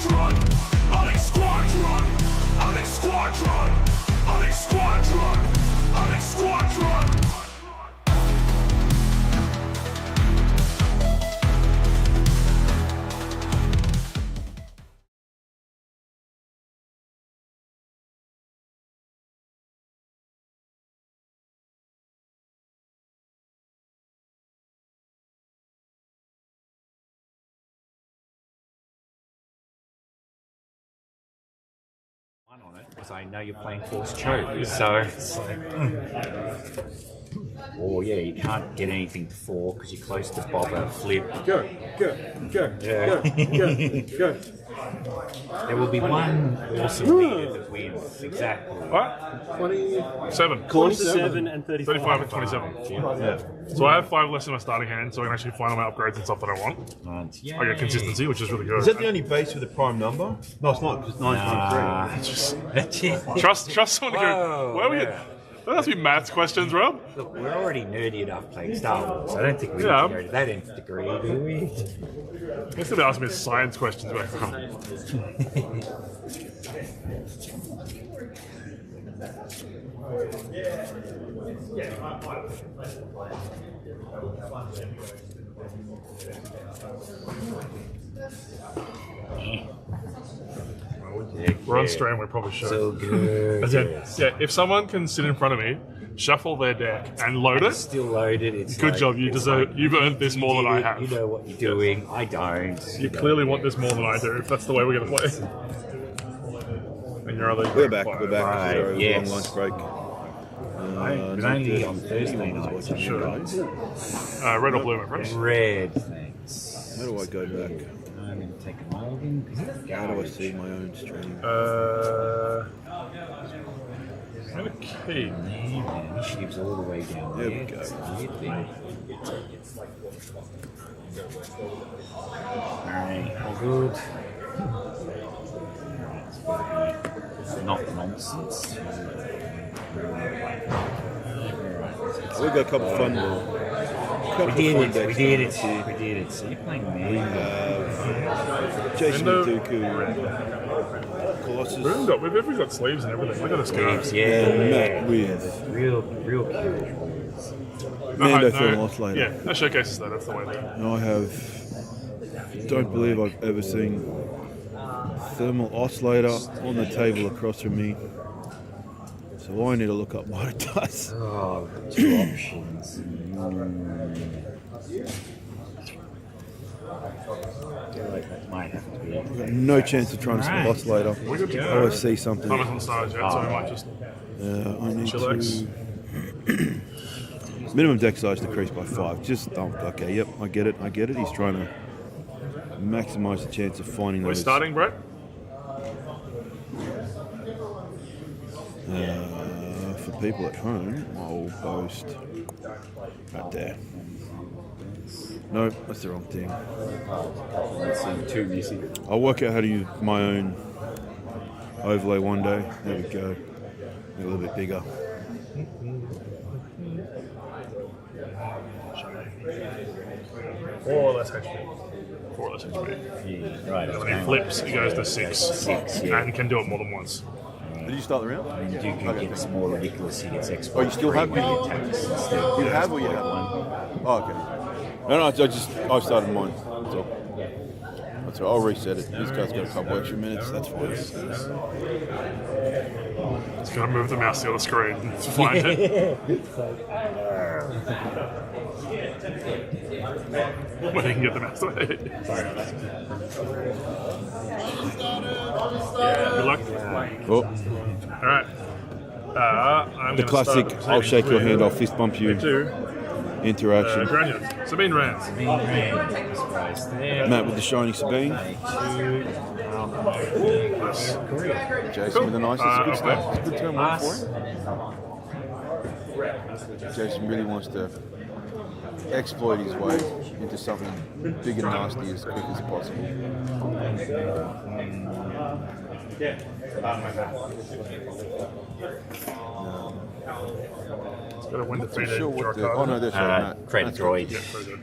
squadron. Alex squadron. Alex squadron. Alex squadron. Alex squadron. On it because I know you're playing force choke, so it's like, oh yeah, you can't get anything to 4 because you're close to bobber, flip. Go. There will be one awesome leader that wins. Exactly. What? 27. 27 and 35. 35 and 27. Yeah. So I have 5 less in my starting hand, so I can actually find all my upgrades and stuff that I want. I get consistency, which is really good. Is that the only base with a prime number? No, it's not, because it's 9.3. Trust someone to go. Where are we at? That has to be maths questions, Rob. Look, we're already nerdy enough playing Star Wars. I don't think we need to go to that nth degree, do we? He's going to ask me science questions about We're on stream, we probably should. So good. Yeah, if someone can sit in front of me, shuffle their deck, and load it, Still loaded. It's good like, job. You it's deserve. like, You've earned this more than I have. You know what you're doing. I don't. You clearly want this more than I do. If that's the way we're going to play. And your other. We're back. We're back. Right, Sorry, yes. long lunch break. But only on Thursday nights. Red or blue, my friends? Red, thanks. How do I go back? I'm going to take a mulligan. How do I see my own stream? I'm going to keep. Initiative's all the way down There there. we go. It's a weird thing. Alright, all good. Not nonsense. We've got a couple of fun. We did it. So you're playing me. Jason And, Dooku, Colossus, We've got sleeves and everything. Look at this guy. Yeah, Matt with real cute. Mando Film Oscillator. Yeah, that showcases that. That's the way. And I don't believe I've ever seen thermal oscillator on the table across from me. So I need to look up what it does. Oh, 2 options. That might have to be. I've got no chance of trying to spell oscillator. We're good to I go. always see something. Thomas on stage yet, so we might just I need chillax. to... Minimum deck size decreased by 5. Just, okay, yep, I get it. He's trying to maximise the chance of finding We're those. starting, Brett. For people at home, I'll post right there. No, that's the wrong thing. Too missing. I'll work out how to use my own overlay one day. There we go. Make it a little bit bigger. 4 less HP. 4 less HP. Yeah, right. And when he flips, he goes to 6. 6, yeah. And can do it more than once. Did you start the round? And Dooku gets more ridiculous. He gets export. Oh, you still have when he one? attacks instead. You have or you have one? Oh, okay. No, I started mine. That's all. I'll reset it. This guy's got a couple extra minutes. That's fine. Just gotta move the mouse to the other screen to find it. When he can get the mouse away. Good luck. Oh, Alright. I'm the gonna classic, start I'll shake your hand, I'll with fist bump you 2 interaction. granules. Sabine Rand. Matt with the shiny Sabine. Yes. Jason with the nice. It's a good start. Okay. It's a good turn one for him. Jason really wants to exploit his way into something big and nasty as quick as possible. Got a win defeated. Sure Draw what the, card. oh no, that's right, Matt. Credit That's droid. Yeah, very good.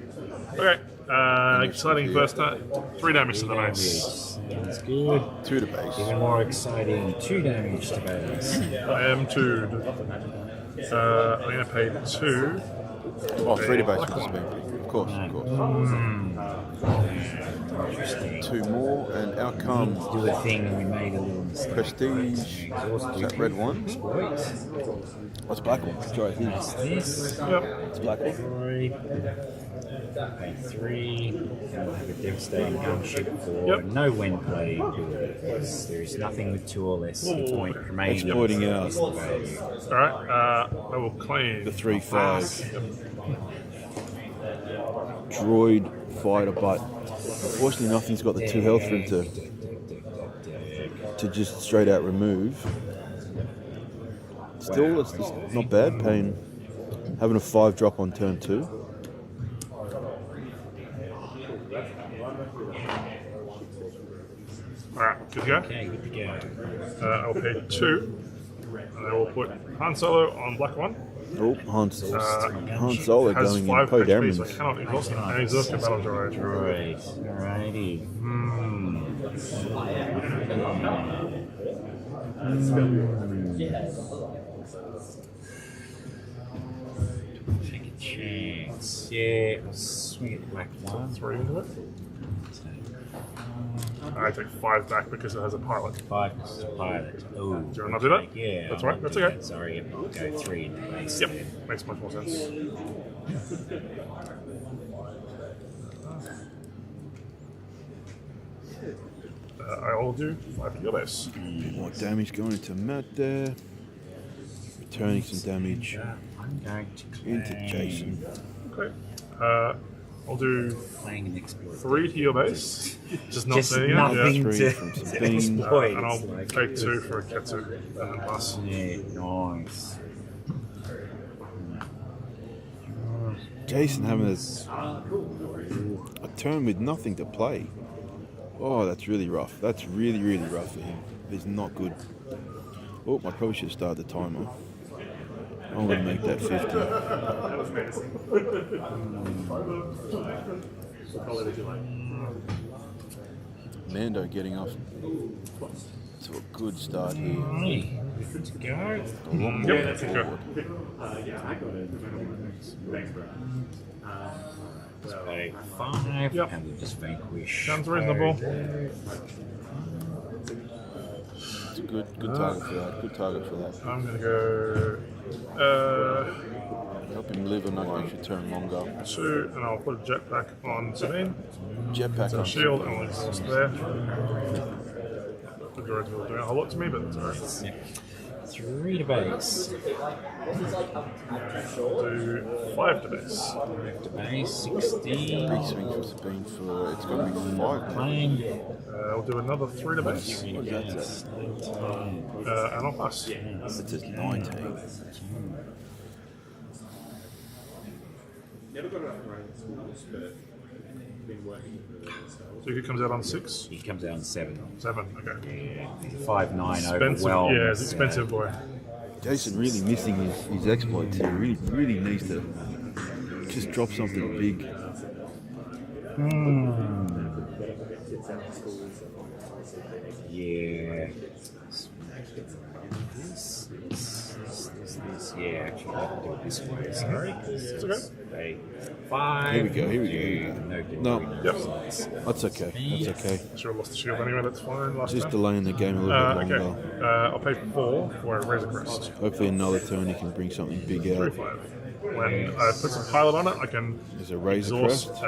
Okay. Exciting first turn. 3 damage to the base. Sounds good. 2 to base. Even more exciting, 2 damage to base. I am 2'd. I'm going to pay 2. Oh, 3 to base with the speed. Of course. Interesting. 2 more, and out comes Do a thing and we made a little mistake. Prestige. Is that red one? What's black one? Sorry, That's this. Yep. it's black one. 3. Pay 3. And we'll have a devastating gunship for Yep. no when play. Because there's nothing with 2 or less point remaining. Exploiting out. Is the value. Alright, I will claim The 3/5 droid fighter, but unfortunately nothing's got the 2 health for him to just straight out remove. Still, it's not bad. Having a 5 drop on turn 2. Alright, good to go. Okay, good to go. I'll pay 2. And I will put Han Solo on black 1. Oh, Han Solo Has going in 5 Poe HP, so I Dameron's. cannot exhaust him. And he's just a battle droid. Right, alrighty. Take a chance. Yeah, I'll swing it black 1. 3 into it. I take 5 back because it has a pilot. 5 is pilot. Oh, Do you want to do that? yeah. That's I right, won't that's do okay. that. Sorry, I'll go 3 into base. Yep, then. makes much more sense. I'll do 5 to your base. Bit more damage going into Matt there. Returning some damage I'm going to claim into Jason. Okay. I'll do playing an exploit. 3 to your base. Just not Just seeing it. nothing Three to from some beans. exploit. And I'll It's like- take 2 for a Ketsu and then pass. Yeah, nice. Jason having a turn with nothing to play. Oh, that's really rough. That's really, really rough for him. It's not good. Oh, I probably should have started the timer. I'm going to make that 50. Mando getting off to a good start here. Hey, good to go. A lot more Yep, that's forward. Let's play 5, Yep. and we'll just vanquish. Sounds reasonable. It's a good target for that. Good target for that. I'm going to go Help him live a nice extra turn longer. 2, and I'll put a jetpack on Sabine. Jetpack on Shield, and I'll exhaust there. The droids will do a whole lot to me, but it's alright. 3 to base. Do 5 to base. 5 to base, 16. Big swing for Sabine for it's going to be 5. Claim. I'll do another 3 to base. What is And I'll pass. It says 19. So he comes out on 6? He comes out on 7. 7, okay. 5-9 Expensive, overwhelmed. yeah, it's expensive, boy. Jason really missing his exploits here. Really needs to just drop something big. Yeah. This. Yeah, actually, I can do it this way. Sorry. It's okay. 5. Here we go. No, good. No. Yep. That's okay. That's okay. Should have lost the shield anyway, that's fine. Last Just time. delaying the game a little bit longer. Okay. I'll pay 4 for a Razor Crest. Hopefully another turn he can bring something big 3 out. 5. When I put some pilot on it, I can There's a Razor exhaust.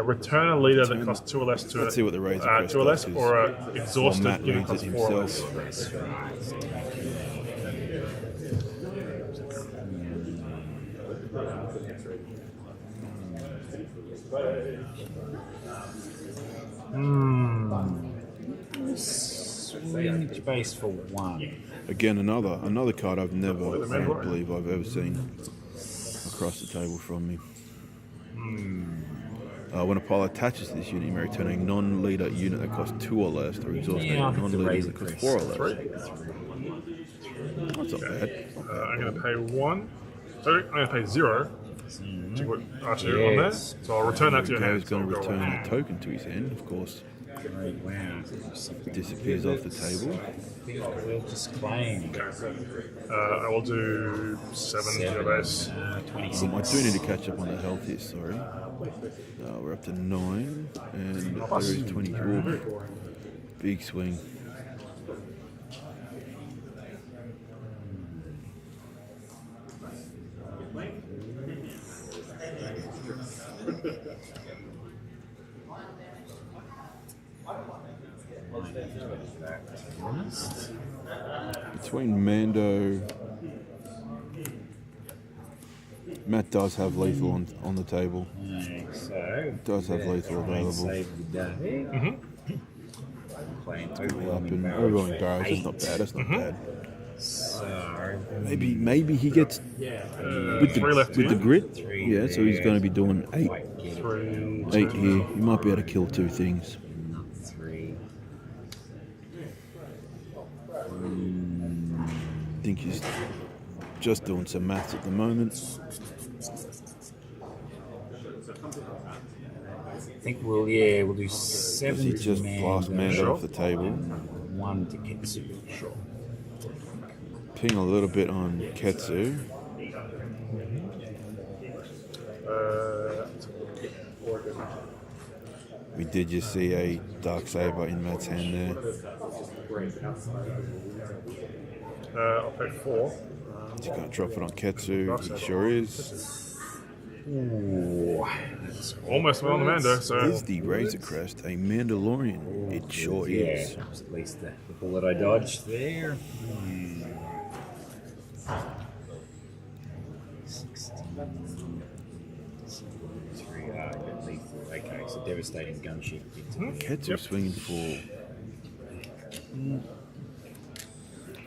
Return a leader that costs 2 or less to Let's see what the Razor Crest 2 or less, does, or Matt exhausted given reads it costs 4 or himself. less. Swing to base for 1. Again, another card I don't believe I've ever seen across the table from me. When a pilot attaches to this unit, you may return a non-leader unit that costs 2 or less, or exhaust Yeah, I'll a hit the non-leader Razor that costs Crest. 4 or less. 3. That's not bad. I'm going to pay 1. Sorry, I'm going to pay 0. To put R2 on there. Yes. So I'll return that to your hand. Go's going to return a token to his hand, of course. Great, wow. Disappears off the table. We'll just claim. I will do 7 to your base. 26. I do need to catch up on the health here, sorry. We're up to 9, and there is 20. Ooh, big swing. Between Mando, Matt does have lethal on the table. So, Does have lethal available. save the day. Playing Overwhelming barrage, that's not bad. That's not bad. So, Maybe he gets with 3 left the here. grit. Yeah, so he's going to be doing 8. 3. 8 here. He might be able to kill 2 things. 3. I think he's just doing some maths at the moment. I think we'll do 7 He to just blast Mando off the table. 1 to Ketsu. Sure. Ping a little bit on Ketsu. We did just see a Dark Saber in Matt's hand there. I'll pay 4. He's going to drop it on Ketsu. He sure is. Ooh. Almost went on the Mando, so Is the Razor Crest a Mandalorian? It sure Yeah, is. that was at least the bullet I dodged there. 16. 3 good lethal. Okay, so devastating gunship. Ketsu swinging for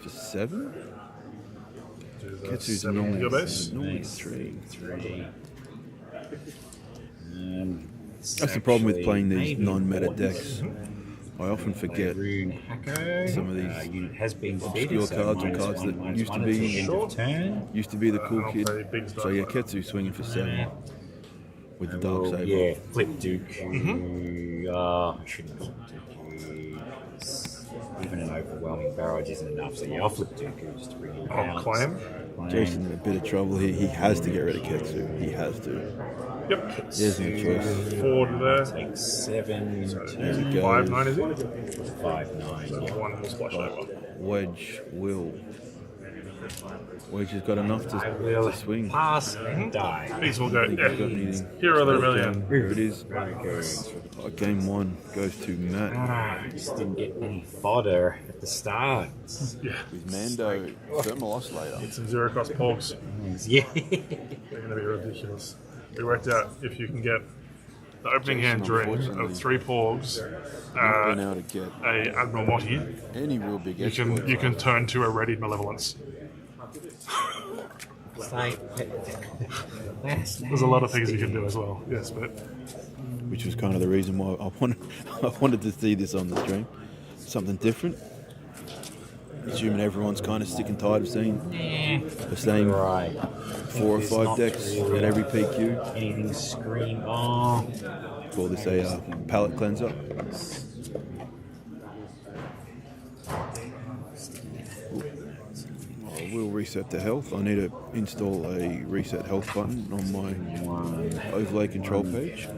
just 7? Ketsu's 7 to your normally base. 3. 3. That's the problem with playing these non-meta decks. I often forget Rune Hacko. some of these unit has been obscure defeated, so cards or cards that -1, used to -1 be- until end of turn. Used to be the cool I'll kid. play big So yeah, stuff. Ketsu swinging for 7 with the Dark Saber. Yeah, flip Dooku. I shouldn't have flipped Dooku. Even an overwhelming barrage isn't enough, so yeah, I'll flip Dooku just to bring him I'll out. claim. Jason's in a bit of trouble here. He has to get rid of Ketsu. He has to. Yep. There's no choice. 4 to there. Take 7, There we go. 5-9 is it? 5-9. So Yeah. 1 will splash over. Wedge will. Wedge has got enough I will to swing. pass and die. These will go. I think he's got Yeah. anything. Hero of the Rebellion. Here it is. Very good. Game 1 goes to Matt. Just didn't get any fodder at the start. Yeah. With Mando Thermal Oscillator. Some 0 cost pogs. Yeah. They're going to be ridiculous. We worked out if you can get the opening hand Jason, drain unfortunately, of 3 porgs, Not been able to get a Admiral Motti, any real big you exploits. can turn to a readied Malevolence. It's like, that's There's a lot of things you can do as well. Yes, but Which was kind of the reason why I wanted to see this on the stream. Something different. Assuming everyone's kind of sick and tired of seeing the same right. 4 or There's 5 not decks really at every PQ. Anything scream. Oh, Call this a palette cleanser. I will reset the health. I need to install a reset health button on my overlay control page.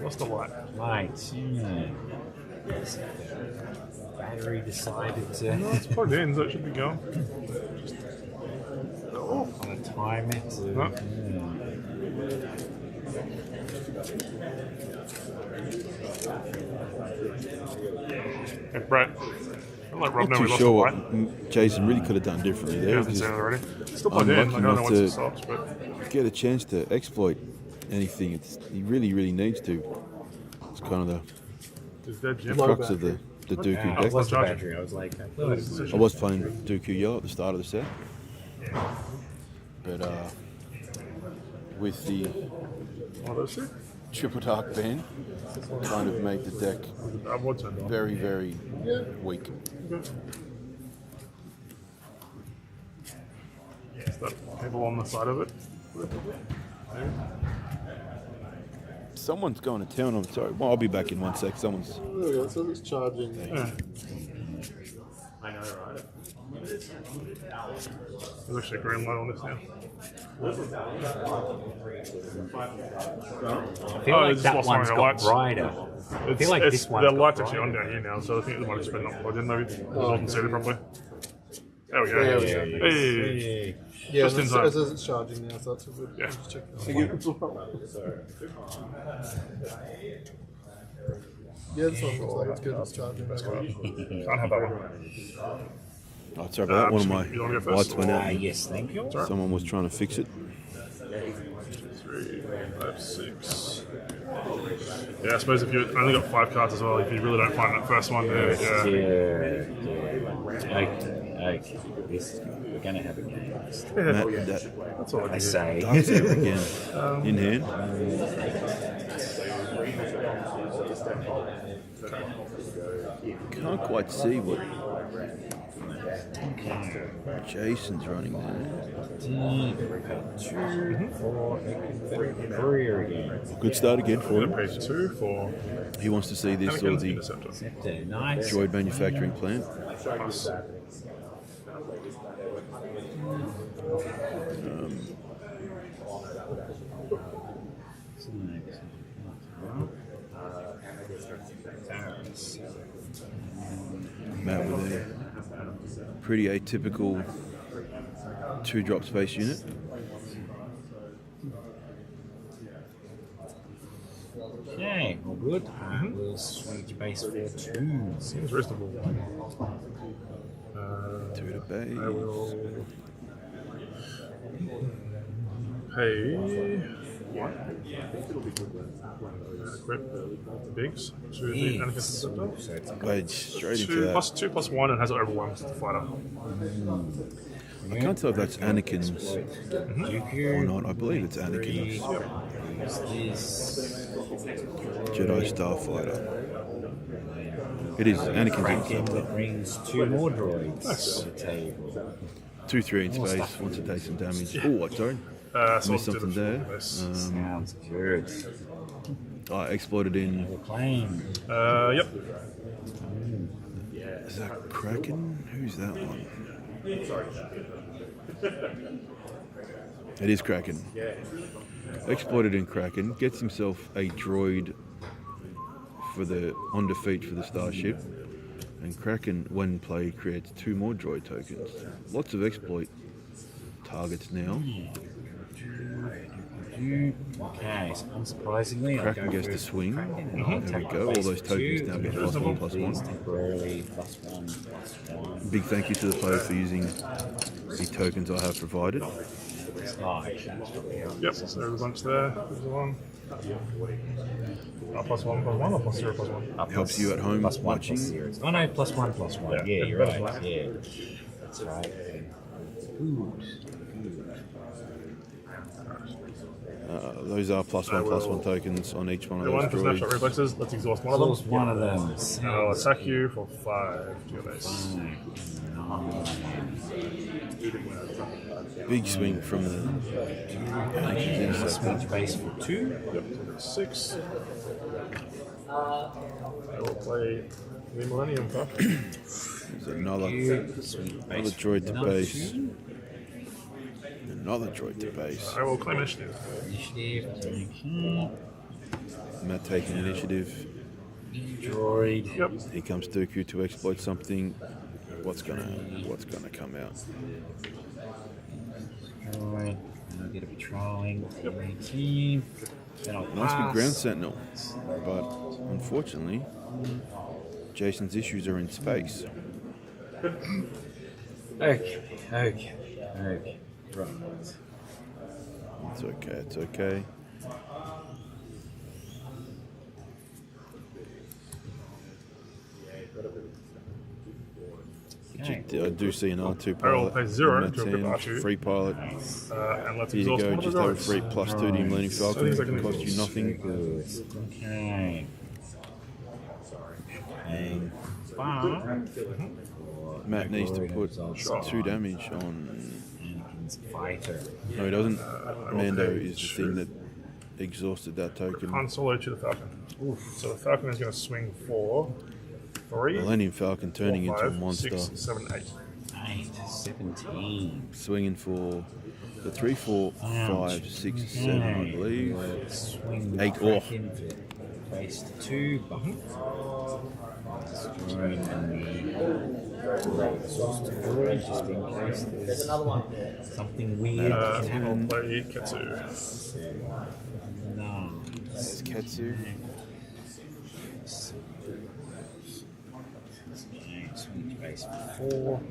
what's the light? right. Yeah. Battery decided to It's plugged in, so it should be going. on a time it. No. Hey, Brett. I like Rob Not know we too lost sure the what light. Jason really could have done differently He there. hasn't Just seen it already. Still plugged in. unlucky Like, I don't know enough once to- it stops, but get a chance to exploit anything. He really, really needs to. It's kind of it's dead, the Jim. crux of the Dooku Yeah, deck. what's the charging. battery? I was like, I was playing Dooku Yellow at the start of the set, but with the One of those two? triple dark band kind of made the deck What's it? very, very weak. Is that people on the side of it? Someone's going to town. I'm sorry. Well, I'll be back in 1 sec. Someone's. There we go. So it's charging. Yeah. There's actually a green light on this now. I feel like this that lost one one's of the got lights. brighter. I feel like this one's the got light's actually on brighter. down here now, so I think it might have just been not plugged in maybe. I wasn't seeing it properly. There we go. There we go. Hey. Yeah, Just in it time. says it's charging now, so that's a good. Yeah. Just check that. Yeah, this one looks like it's good. It's charging. Can't have that one. Oh, sorry about that. One of my You wanna go first? lights went out. Yes, thank you. Someone was trying to fix it. 3, 5, 6. Yeah, I suppose if you've only got 5 cards as well, if you really don't find that first one there, yeah. Okay. This is good. We're going to have a game. Matt, that That's all I I can say. dark there again. In hand. Can't quite see what Jason's running there. 2 for career again. Good start again for him. Page 2 for He wants to see this or Anakin's the Interceptor. Nice. droid manufacturing plant. Nice. Matt with a pretty atypical 2-drop space unit. Okay, all good. We'll switch base for 2. Seems reasonable. 2 to base. I will pay 1. Equip Biggs to the Anakin's Interceptor. Wade straight into 2 that. plus 2 plus 1 and has it overwhelmed the fighter. I can't tell if that's Anakin's or not. I believe it's Anakin's. Jedi Starfighter. It is Anakin's Interceptor. Brings 2 more droids Nice. to the table. 2-3 in space. Wants to take some damage. Oh, what? Sorry. So Missed something there. Sounds good. I exploited in. Claim. Yep. Is that Kraken? Who's that one? It is Kraken. Exploited in Kraken. Gets himself a droid for the on defeat for the starship. And Kraken, when played, creates 2 more droid tokens. Lots of exploit targets now. Okay, so unsurprisingly, Kraken gets to swing. There we go. All those tokens now get +1/+1. Temporarily +1/+1. Big thank you to the player for using the tokens I have provided. Oh, actually, that's probably how Yep. So there's a bunch there. There's the one. +1/+1 or +0/+1? Helps you at home +1 watching. +0. Oh no, +1/+1. Yeah, you're right. Yeah, that's right. Good. Those are +1/+1 tokens on each one of The one those for snapshot droids. reflexes. Let's exhaust one of Close them. one of them. And I'll attack you for 5 to your base. Big swing from the Switch base for 2. Yep. 6. I will play the Millennium Cup. There's another droid to base. Another droid to base. I will claim initiative. Initiative. Matt taking initiative. Droid. Yep. Here comes Dooku to exploit something. What's gonna come out? Droid. I'll get a patrolling. 18. Then I'll Nice big pass. ground sentinel, but unfortunately, Jason's issues are in space. Okay. Right. It's okay. It's okay. I do see an R2 Errol pilot. pays 0 in that to equip hand. R2. Free pilot. And let's Here you exhaust go. one of the Just have a droids. free +2 to your Millennium So Falcon. these are It gonna cost you exhaust. nothing. Good. Okay. And Matt needs to put 2 damage on. Anakin's fighter. No, he doesn't. Mando okay, is the thing that exhausted that token. Han Solo to the Falcon. So the Falcon is going to swing for 3, Millennium Falcon turning 4, into a 5, monster. 6, 7, 8. 8, 17. Swinging for the 3, 4, 5, 6, 7, I believe. Swing 8 back off. in for base 2 buff. Destroying the exhaust droid just in case there's something weird. I'll play Ketsu. No. There's Ketsu. Swing to base 4.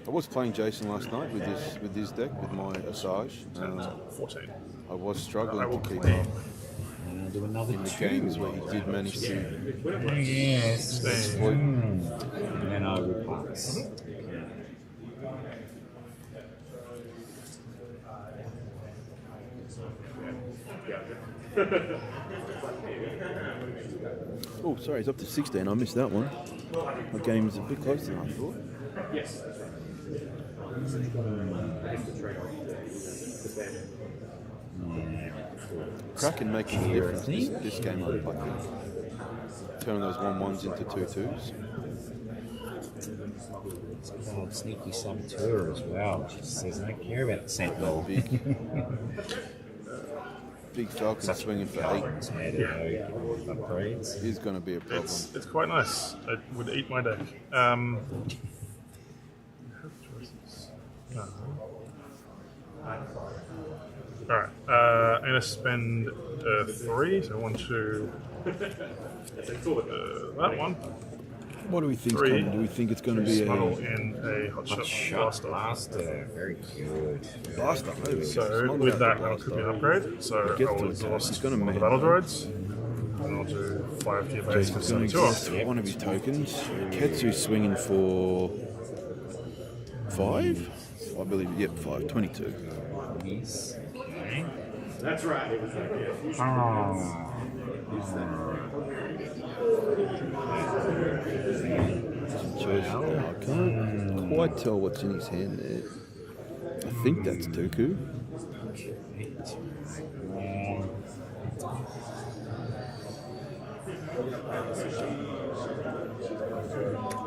I was playing Jason last night with this deck with my Asajj. 14. I was I struggling will to keep play. up And I'll do another in the 2. games where he did manage to Yes. exploit. And then I will pass. Oh, sorry, it's up to 16. I missed that one. My game's a bit closer than I thought. Kraken making a difference this game, I think. Turning those 1-1s into 2-2s. Old sneaky saboteur as well. She says, I don't care about the Sentinel. Big Falcon swinging for 8 Upgrades. is going to be a problem. It's quite nice. It would eat my deck. No. Alright, I'm going to spend 3, so 1, 2, that one. What do we think? 3. Do we think it's going to be Smuggle a in a hot shot blaster. Blaster. Very good. blaster? So with that, I'll could be an upgrade. So Gets I will to attack. exhaust He's gonna one of the man. battle droids. And I'll do 5 to your base for Jason's going to 72 off. exhaust one of his tokens. Ketsu's swinging for 5? I believe, yep, 5, 22. Yes. Okay. That's right. I can't quite tell what's in his hand there. I think that's Dooku.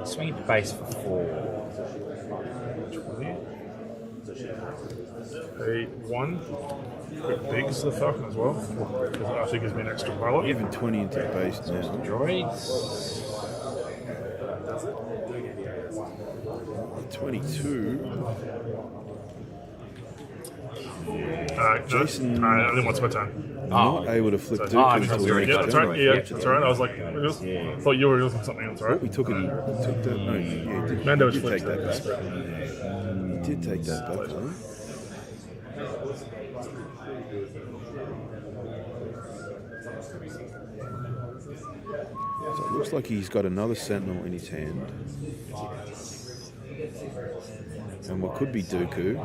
Swing to base for 4. A 1. Quick bigs the Falcon as well. Because it actually gives me an extra pilot. Even 20 into the base now. Droids. 22. Jason- I didn't want to spend time. Not able to flip so- Dooku because until we already next Yeah, got that's turn. right. Yeah, that's right. I was like, I thought you were looking at something. That's Oh, right. he took it. He took that. No, yeah, he did, Mando he was did take flipped. that back. He did take that back, though. So it looks like he's got another Sentinel in his hand. And what could be Dooku.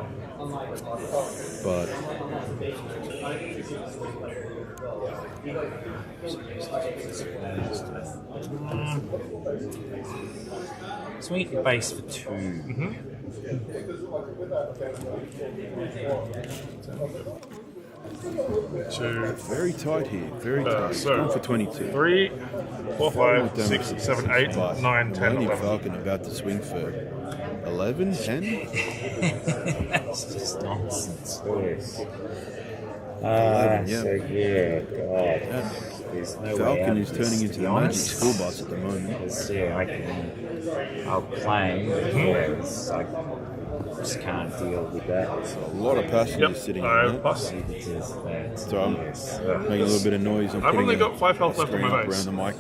But Swing to base for 2. Two, very tight here. Very tight. He's so- gone for 22. 3, 4, More 5, damage 6, 7, 8, but 9, 10, Millennium 11. Falcon about to swing for 11, 10? That's just nonsense. Yes. 11, yeah. So yeah, God. There's no way Falcon out is of this, turning to into be the magic honest. school bus at the moment. Because, yeah, I'll play because I just can't deal with that. A lot of passengers Yep, sitting I on have that. plus. So I'm Yes. making a little bit of noise. I'm I've putting only a got 5 health left on screen my up base. around the mic.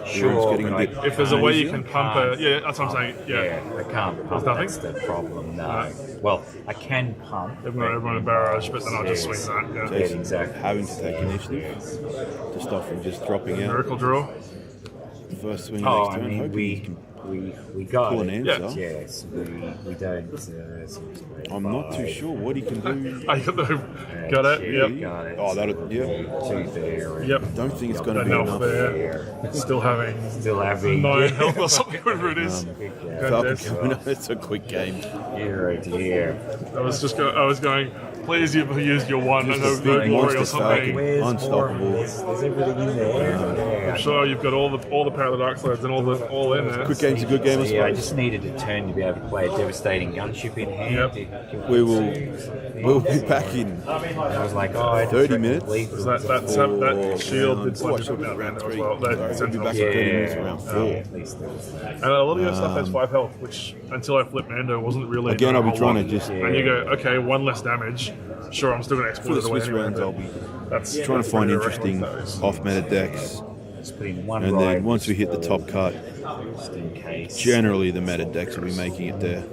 Sure, Room's getting but a bit If there's a way you noisier. can pump a... Yeah, that's what I'm saying. Yeah. I can't pump. nothing? That's the problem. No. Well, I can pump. Everyone in barrage, but then I'll just swing that. Yeah. Jason's exactly. having to take initiative to stop him just dropping out. Miracle drill. First swing Oh, next I turn. mean, Hoping we- he can we got Pull an it. answer. Yes, we don't. I'm not too sure what he can do. I got it. Yep. Got it. Oh, that'll, yeah. Two there. and Yep. Don't think it's going to be Enough enough. there. Still having Still having 9 health or something, whatever it is. Falcon Goodness. coming up. It's a quick game. Here, dear. I was going. Please, you've used your one and Just a no big glory or monster something. Falcon. Unstoppable. There's everything in there. I'm sure you've got all the power of the dark slides and all in there. Quick game's a good game, I Yeah, I suppose. just needed a turn to be able to play a devastating gunship in hand. Yep. We'll be back in And I was like, oh, I 30 minutes. That shield did Oh, something I should to have that round as three. well. That Sorry, we'll be Sentinel. back in 30 minutes around 4. At least there was that. And a lot of your stuff has 5 health, which until I flipped Mando wasn't really. Again, a I'll be whole trying lot. to just And you go, okay, 1 less damage. Sure, I'm still going to for export the it away Swiss anyway, rounds. but I'll be that's trying to find that's interesting those. off-meta decks, Just put in one and ride then once we hit the top cut, just in case. generally the meta decks will be making it there.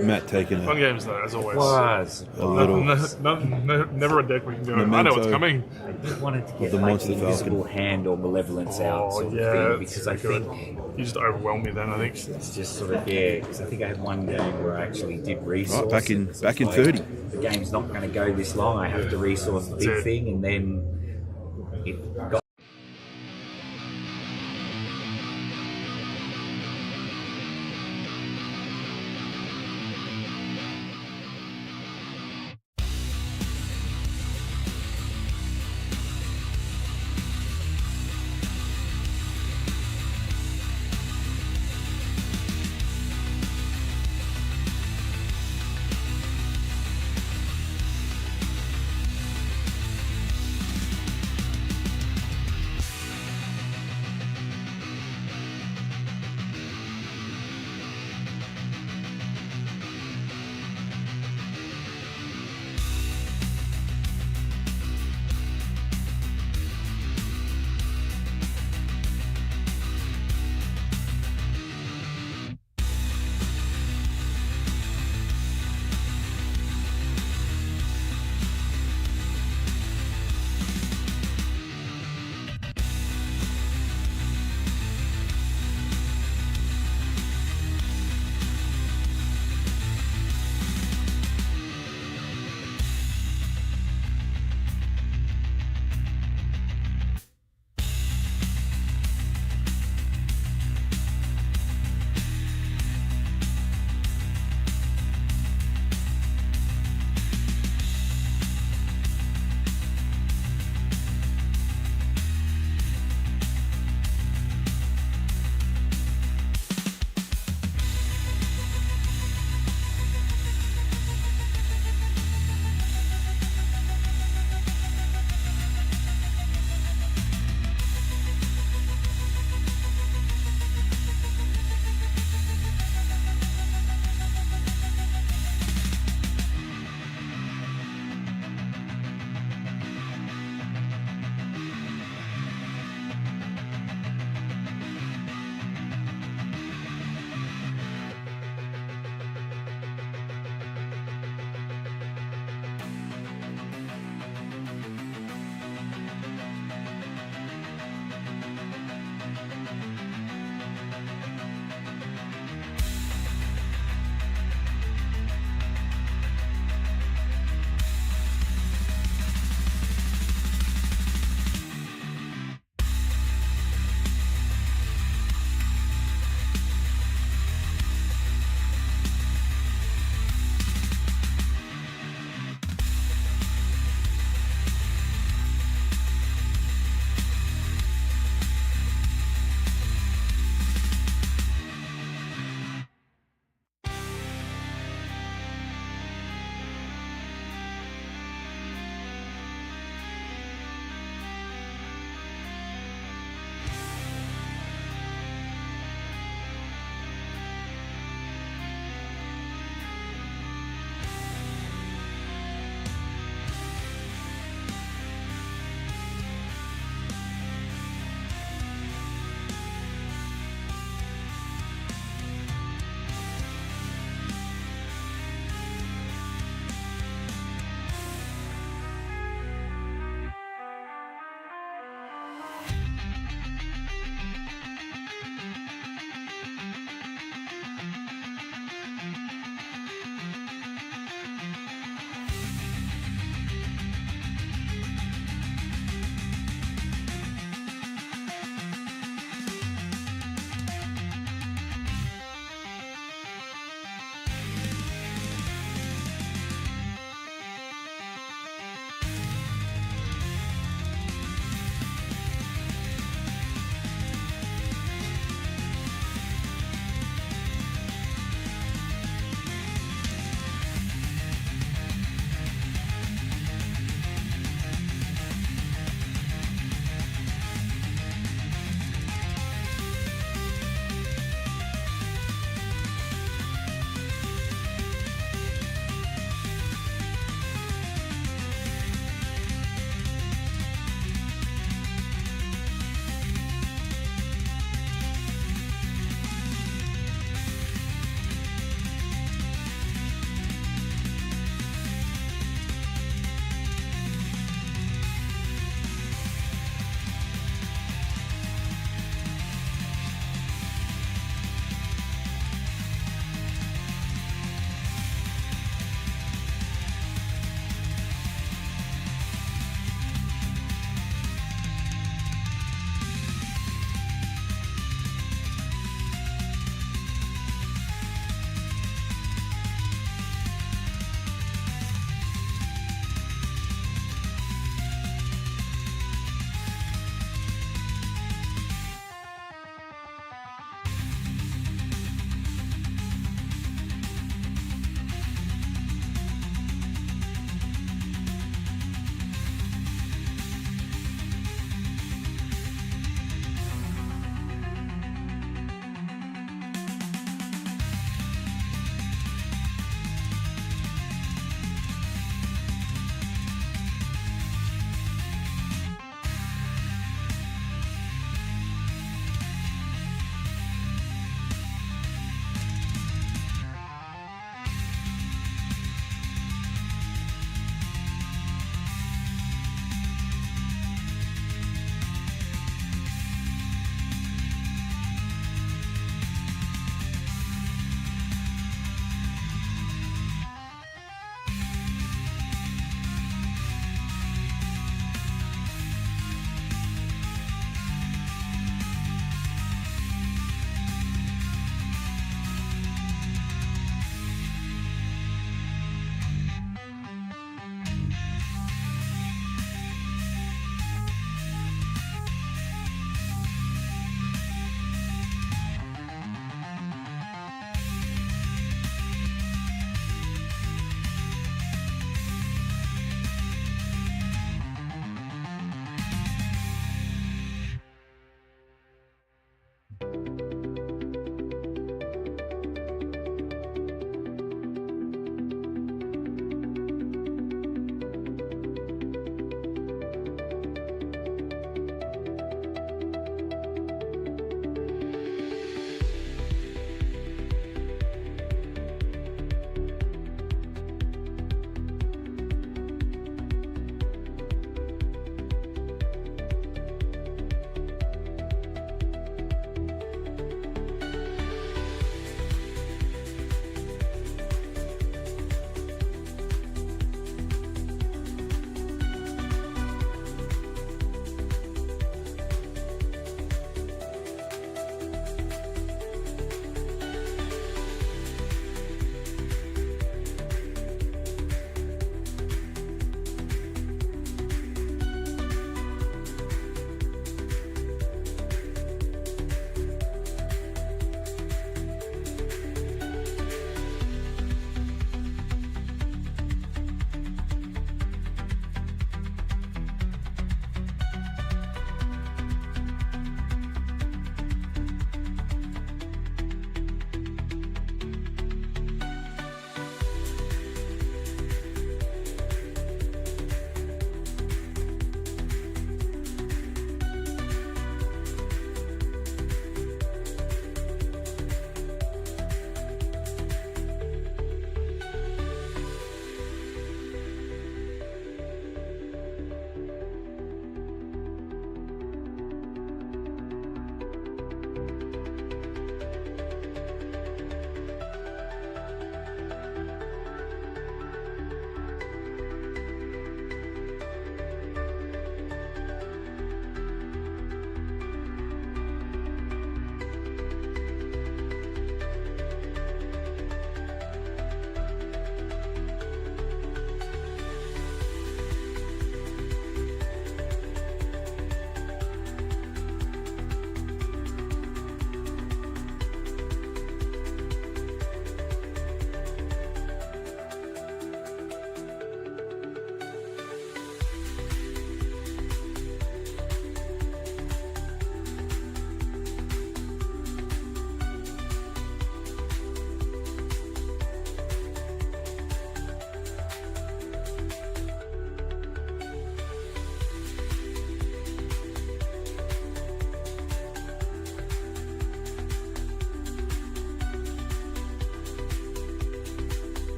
Matt taking Fun a games though, as always. Was. little Never a deck we can go. I know Memento. what's coming. I just wanted to get the like Monster the invisible Falcon. hand or malevolence out Oh sort of yeah, thing, because I good. think You just overwhelm me then. I think. it's just sort of because I think I had one game where I actually did resource. back in- it. So back it's in 30. The game's not going to go this long. I have to resource the big it. thing, and then it got.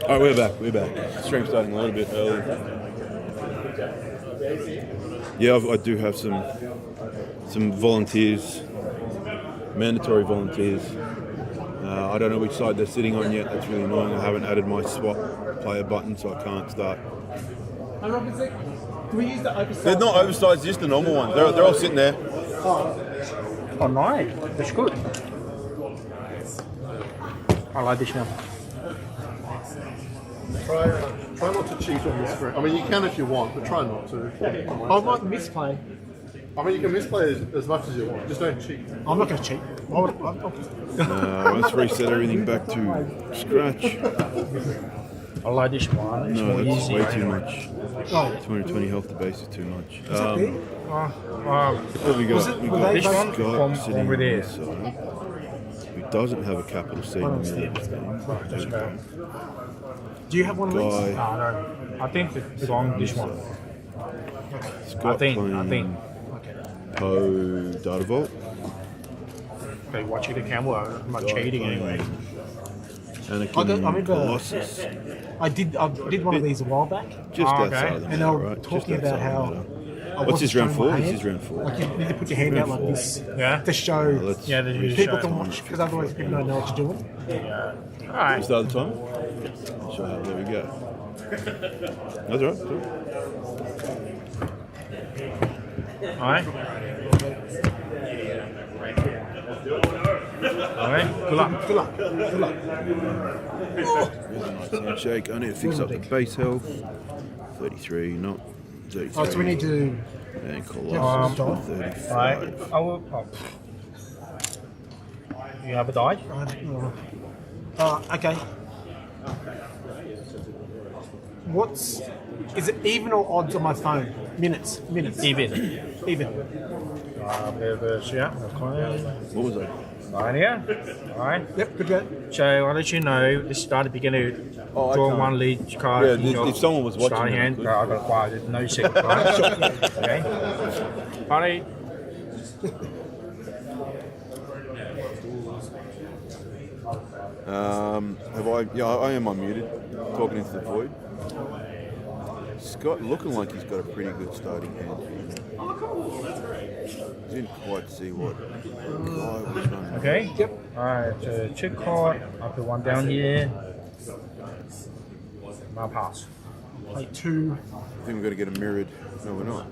All right, we're back. We're back. Stream starting a little bit early. Yeah, I do have some volunteers, mandatory volunteers. I don't know which side they're sitting on yet. That's really annoying. I haven't added my swap player button, so I can't start. Do we use the oversized? They're not oversized, just the normal ones. They're all sitting there. Oh, nice. That's good. I like this one. Try not to cheat on this screen. I mean, you can if you want, but try not to. I might misplay. I mean, you can misplay as much as you want. Just don't cheat. I'm not going to cheat. Let's reset everything back to scratch. I like this one. It's No, more that's easy. way too much. Oh, 220 health to base is too much. that big? What we got? We were got they Scott both sitting over on there? this side, who doesn't have a capital C in the middle. Do you have one of these? Guy, No. I think it's on this one. Scott I think. playing Poe Data Vault. Okay, watching the camera. I'm not cheating anyway. Anakin I remember- Colossus. I did one of these a while back. Just Oh, outside okay. of the And they meta, were right? talking Just about outside how. the meta. I What's wasn't his round showing 4? my This hand. is round 4. Like you need to put your hand Round out like four. this Yeah. to show Let's Yeah, they do people show. to watch, because otherwise people don't know what you're doing. Alright. Start the time? Sure, there we go. That's all right. Alright. Alright. Good luck. Good luck. Good luck. Here's a nice handshake. I need to fix up the base health. 33, not 33. Oh, so we need to. And Colossus for Alright. 35. I will. Oh. You have a die? Okay. Is it even or odds on my phone? Minutes. Even. Even. Yeah. Okay. What was that? Right here. Alright. Yep, good go. So I'll let you know. This is the beginning. Oh, I Draw can't. one lead card. Yeah, in your if someone was watching starting it, I hand. could. No, I got quiet. No second card. Okay. Alright. Have I? Yeah, I am unmuted. Talking into the void. Scott looking like he's got a pretty good starting hand. Didn't quite see what guy was running. Okay. Yep. Alright. So check card. I'll put one down here. I'll pass. Play 2. I think we're going to get a mirrored. No, we're not.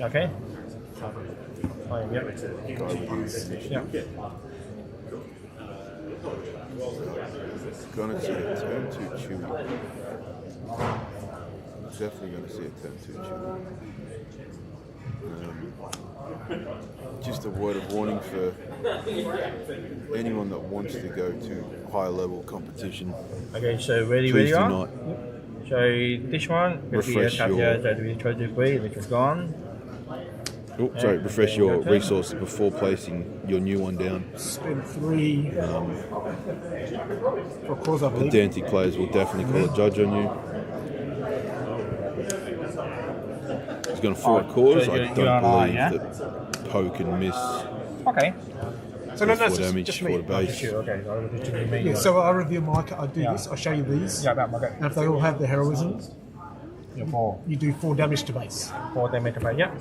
Okay. Yep. Guy with his initiative. Yep. Gonna see a turn 2 chewy. Definitely gonna see a turn 2 chewy. Just a word of warning for anyone that wants to go to high level competition. Okay. So ready Please do are. not. So this one will be a Refresh tap your- here. So we try to agree, which is gone. Oh, sorry, refresh your Okay. resources before placing your new one down. Spend 3. For cause I believe. Pedantic players will definitely call a judge on you. He's going to 4 cores. so I you're don't on believe yeah? that Poe can miss Okay. So no, 4 it's damage just for me. the base. Sure. Okay. So I'll do to me. Yeah, so I review my. I do this. I show you these. Yeah, that okay. And if they all have the heroism, Yeah, 4. you do 4 damage to base. 4 damage to play. Yeah.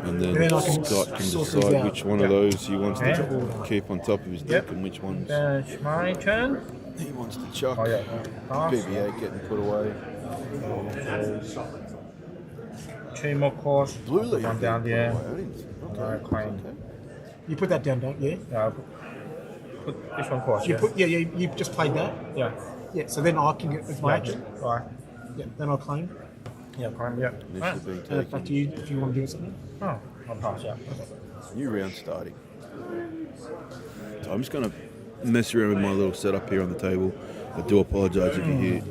And then then I can Scott can sort these decide out. which one of those he wants Okay. to keep on top of his deck Yep. and which ones That's my turn. he wants to chuck. Oh yeah. Pass. BB-8 getting put away. 2 more cores. Blue leaf. One down there. Oh, I didn't- okay. Alright, claim. You put that down, don't you? Yeah. I'll put this one course. You Yeah. put. Yeah, you just played that. Yeah. Yeah. So then I can get as my action. Right. Yeah. Then I'll claim. Yeah. Claim. Yeah. This Right. should be And it's back to taking you if you want to do something. Oh, I'll pass. Yeah. new round starting. So I'm just going to mess around with my little setup here on the table. I do apologise if you hear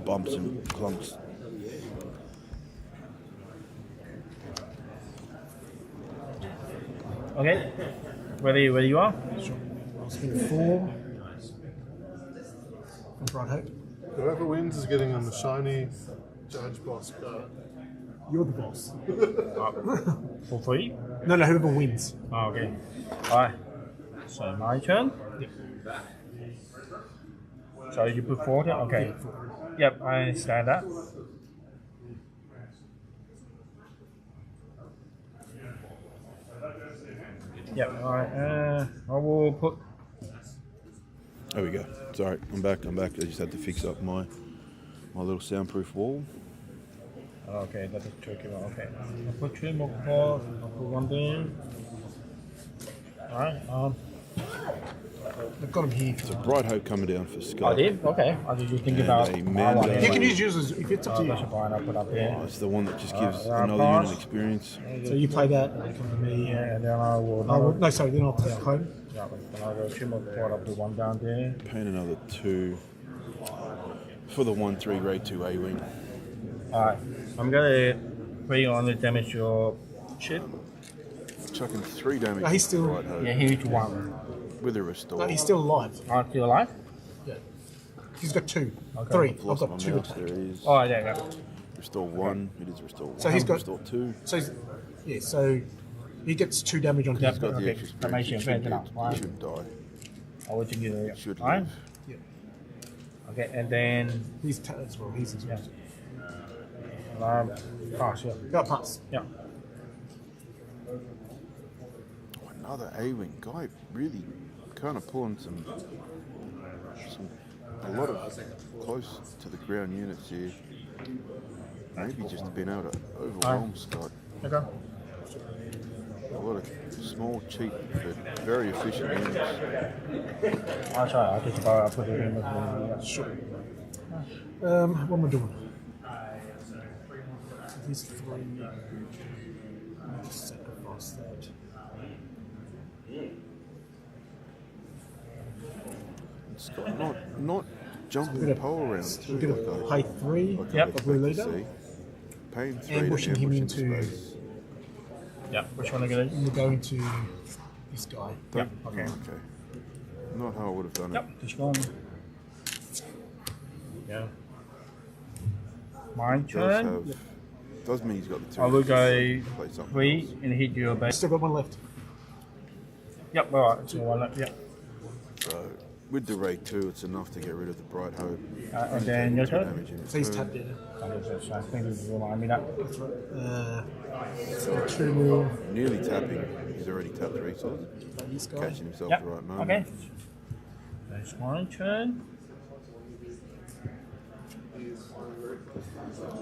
bumps and clunks. Okay. Ready you are? I'll spend 4. From Bright Hope. Whoever wins is getting on the shiny Judge Boss card. You're the boss. For free? No, whoever wins. Oh, okay. Alright. So my turn. So you put 4 there? Okay. Yep, I understand that. Yep, alright, I will put. There we go. Sorry, I'm back. I just had to fix up my little soundproof wall. Okay, that is tricky one. Okay, I'll put 2 more cards, I'll put 1 there. Alright, They've got him here. It's a bright hope coming down for Scott. I did? Okay, I did you think And about a my Mando. one? You can use yours as- if it's up to you. That's fine, I'll put up here. Oh, it's the one that just gives Alright, another pass. unit experience. So you play that, and then come to me. Yeah, and then I will. Oh, well, no, sorry, then I'll play at home. Yeah, then I'll go 2 more cards, I'll put 1 down there. Paying another 2 for the 1/3 grade 2 A wing. Alright, I'm gonna bring on the damage your ship. Chucking 3 damage. No, he's still- bright hope Yeah, huge 1. with a restore. No, he's still alive. Aren't you alive? Yeah. He's got 2. Okay. 3. I've I've lost got my 2 mouse. attack. There is Oh, there you go. restore 1. It is restore 1. So he's got- restore 2. So, yeah, so he gets 2 damage on Yep. He's got the Okay, extra that makes experience. you He better now, right? shouldn't die. I'll wait till you do it. Should Alright? live. Okay, and then He's as well. He's as well. pass, yeah. Got pass. Yeah. Oh, another A wing guy. Really kind of pulling a lot of close to the ground units here. Maybe just being able to overwhelm Scott. Okay. A lot of small, cheap, but very efficient units. I'll try. I'll just I'll put it in with the Sure. What am I doing? These 3. I'll just sacrifice that. Scott not jumping the pole around too. We're going to pay 3 like Yep. I'd of blue expect to leader. see. Paying 3 Ambushing to him ambush into- space. Yeah. Which one are you gonna do? And we're going to this guy. Yep. Okay. Okay. Not how I would have done Yep. Just going. Yeah. My it. turn. Does mean he's got the 2. I will go play something 3 else. and hit your base. Still got 1 left. Yep. All right. So 1 left. Yep. So with the Ray 2, it's enough to get rid of the Bright Hope. And then your 2 turn. damage in So he's turn. tapped in. I think you remind me that. So 2 more. Nearly tapping. He's already tapped the resource. This guy. Catching himself Yep. at the right moment. Okay. That's my turn.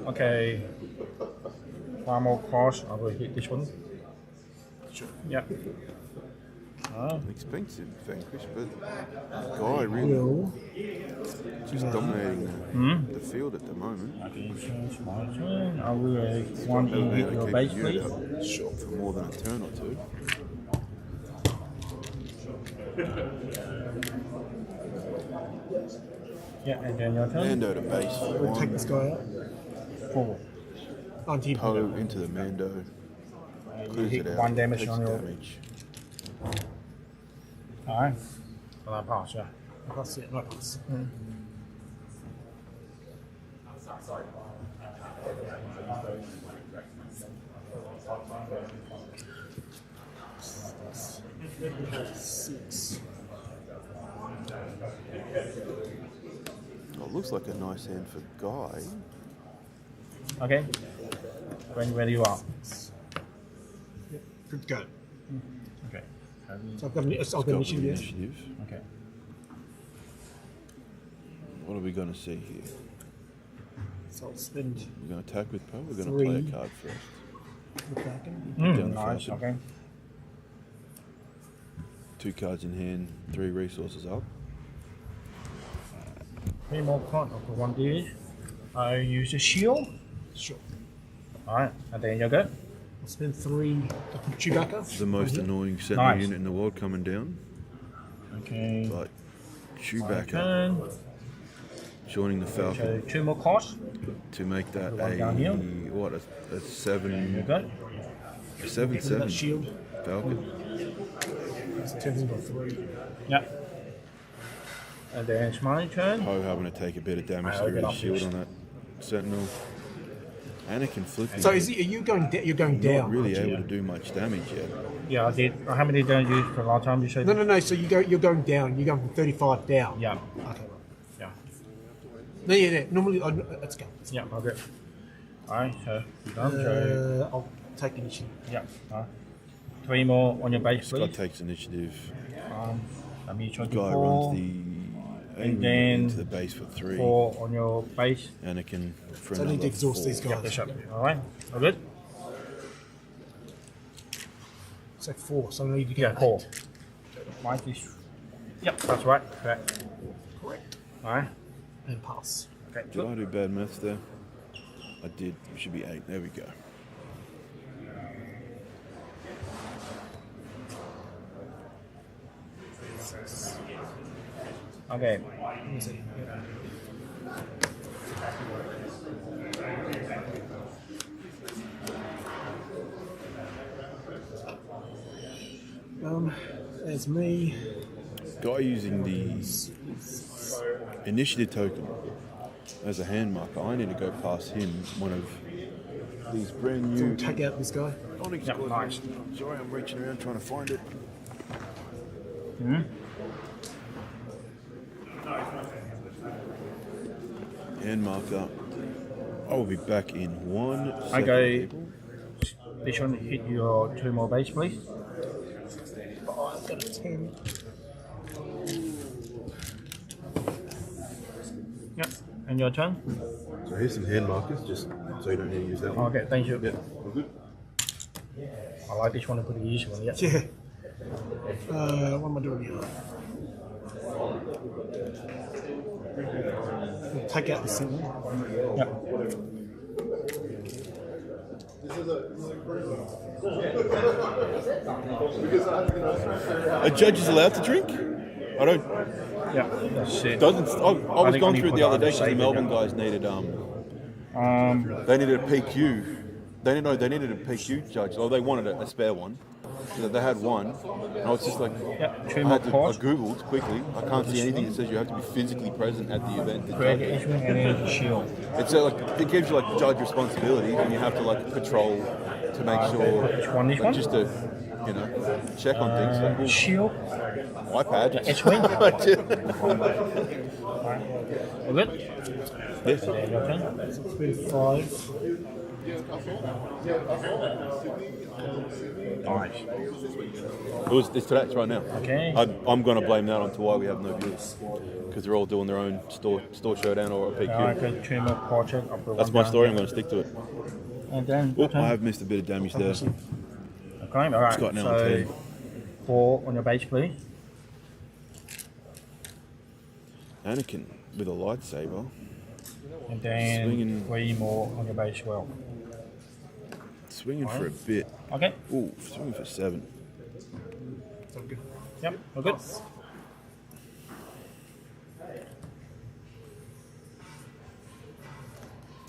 Okay. 1 more cross. I will hit this one. Sure. Yep. Expensive vanquish, but Guy really Will. just dominating the field at the moment. Okay, so it's my turn. I will 1 He'll in be hit able your to base, keep the unit please. up for more than a turn or 2. Yeah, and then your turn. Mando to base for We'll take this 1. guy out. 4. Oh, indeed. Poe into the Mando. You Clears hit it out. 1 damage takes on your. damage. Alright. Well, I pass, yeah. Pass, yeah, no pass. Six. Oh, it looks like a nice hand for Guy. Okay. When ready you are. Good to go. Okay. So I've got Got initiative. initiative. Okay. What are we going to see here? So I'll spend We're going to attack with Poe. We're going to 3. play a card first. the Kraken. Down the Nice, Falcon. okay. 2 cards in hand, 3 resources up. 3 more cards. I'll put 1 there. I use a shield. Sure. Alright, and then you go. I'll spend 3. I'll put Chewbacca. The most annoying Sentinel Nice. unit in the world coming down. Okay. But My Chewbacca turn. joining the So Falcon 2 more cards. to make that One down here. a You 7 go. 7 That shield. Falcon. So 10 into 3. Yep. And then it's my turn. Poe having to take a bit of damage I'll through get his off shield this. on that Sentinel. Anakin flipping. So is it, are you going? You're going down. not really aren't you? able to do much damage yet. Yeah, I did. How many did I use for a long time? You said? No. So you're going down. You're going from 35 down. Yeah. Okay. Yeah. No, yeah. Normally, let's go. Yeah, okay. Alright, so you done. So, I'll take initiative. yeah. 3 more on your base, Scott please. takes initiative. Let me Guy 24. runs the And A then into the base for 3. 4 on your base. Anakin for So I need another to exhaust 4. these guys. Bishop. Alright, all good? So 4. So I need to get Yeah, 4. 8. Mine is. Yep, that's right. Correct. Correct. Alright. And pass. Okay, Did I do bad maths there? I did. It should be 8. There we go. Okay. Let me see. There's me. Guy using the initiative token as a hand marker. I need to go past him. One of these brand new. Take out this guy. Onyx Yep, squadrons. nice. Sorry, I'm reaching around trying to find it. Hand marker. I will be back in 1 second. Okay. people. This one hit your 2 more base, please. Oh, I've got a 10. Yep. And your turn? So here's some hand markers, just so you don't need to use that one. Okay, thank you. Yeah, all good. I like this one to put the easy one, yeah. Yeah. What am I doing here? We'll take out the single. Yep. A judge is allowed to drink? I don't. Yeah, that's it. Doesn't. I was think going only through put the other either day because the side, Melbourne yeah. guys needed they needed a PQ. They needed a PQ judge. Oh, they wanted a spare one. So they had one. And I was just like, Yeah, I 2 more had to. I cards. googled quickly. I can't see anything that says you have to be physically present at the event. To Create judge. each one and then shield. It's like it gives you like judge responsibility, and you have to like patrol to make sure. Which one? This like, one? just to check on things. Like, well, Shield. iPad. H-wing. Yeah. All good? Yes. There your turn. It's been 5. Alright. It's today's right now. Okay. I'm going to blame that on to why we have no viewers because they're all doing their own store showdown or a PQ. Alright, okay, 2 more project. That's my story. I'm going to stick to it. And then. Oh, I have missed a bit of damage there. Okay, alright. Scott now So, on 10. 4 on your base, please. Anakin with a lightsaber. And then Swinging. 3 more on your base as well. Swinging for a bit. Okay. Ooh, swinging for 7. Yep, all good.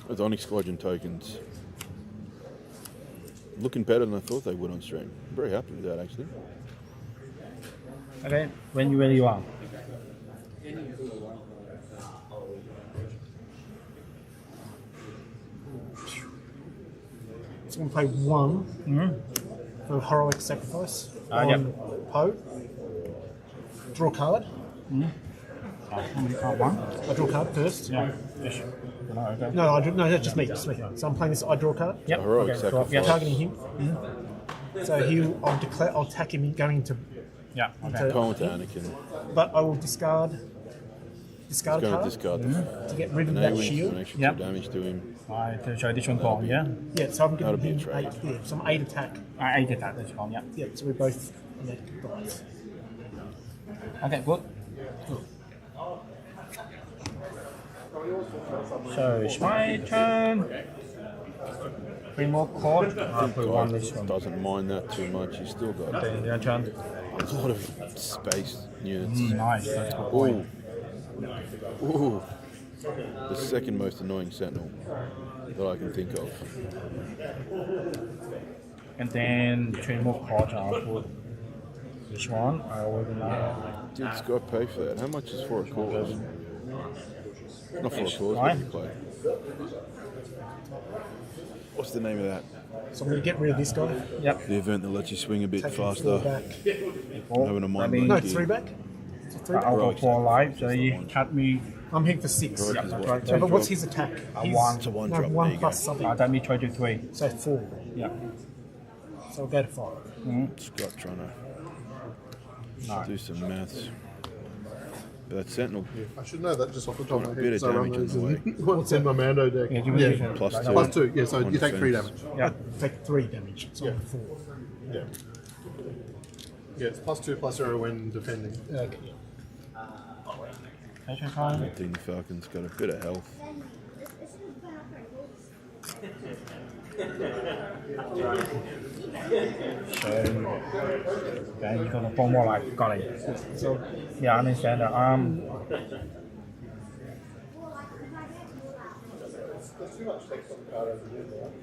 Those Onyx Squadron tokens. Looking better than I thought they would on stream. I'm very happy with that actually. Okay, when you ready, you are. So I'm going to play 1 for Heroic Sacrifice on Yep. Poe. Draw a card. You can't one. I draw a card first. Yeah. Yes. No, okay. No, that's just me. So I'm playing this. I draw a card. Yep. Heroic okay, sacrifice. Yeah. Targeting him. So I'll attack him going into. Yeah. Okay. into Going to Anakin. but I will discard a Going to card discard to get rid of an that A-wing for shield. an extra Yep. 2 damage to him. Alright, so this one gone, yeah? Yeah, so I'm That'll giving be a him 8. trade. Yeah, so I'm 8 attack. I did that, that's gone, yeah. Yeah, so we're both on that dice. Okay, good. So it's my turn. 3 more cards. I'll put one this one. Doesn't mind that too much. He's still got Then your turn. a lot of space units. Nice, that's a good point. Ooh. Ooh. The second most annoying sentinel that I can think of. And then 2 more cards. I'll put this one. I already know. Did Scott pay for that? How much is for a cause? Not for a cause, Right. but you play. What's the name of that? So I'm going to get rid of this guy. Yep. The event that lets you swing a bit Take him faster. 4 back. Four. Having a mind I mean, No, blank. 3 back. Three. I'll go Right, 4 so life, so it's you one. cut me. I'm hitting for 6. Right, Yeah, is that's what? right. So, but what's Drop. his attack? He's, one. So one no, drop, there 1 you plus go. something. That means try to 3. So 4. Yeah. So I'll go to 5. Scott trying to No. do some maths. But that Sentinel I should know that just off the top of my a head. bit of so I run damage on those the way. in- What's in my Mando deck? Yeah, give me this one. plus Like 2. that Plus one. 2, yeah, so On you take 3 defense. damage. Yeah. Take 3 damage. So I'm 4. Yeah. Yeah, it's plus 2 plus 0 when defending. Okay. Take your time. I think the Falcon's got a bit of health. So, then you're gonna 4 more life. Got it. So, yeah, I understand that.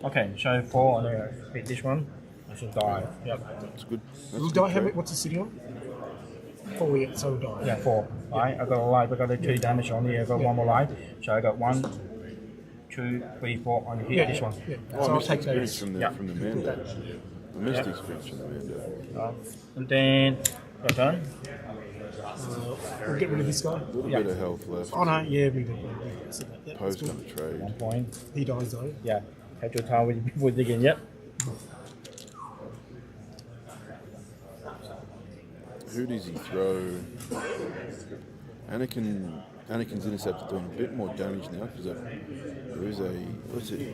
Okay, so 4 on the hit this one. I should die. Yep. That's good. That's Will good die have trade. it? What's the city on? 4 yet, so will die. Yeah, 4. Right, I got a life, I got a 2 damage on here, I got 1 more life. So I got 1, 2, 3, 4 on the hit this one. Yeah. Oh, So I I'll missed take experience those. from the Yeah. Mando. I missed the experience from the Mando. And then your turn. We'll get rid of this guy. A little Yeah. bit of health left. Oh no, yeah, we did. So yeah, Poe's that's going good. to trade. 1 point. He dies though. Yeah. Take your time with digging. Yep. Who does he throw? Anakin's interceptor doing a bit more damage now because there is a what's it?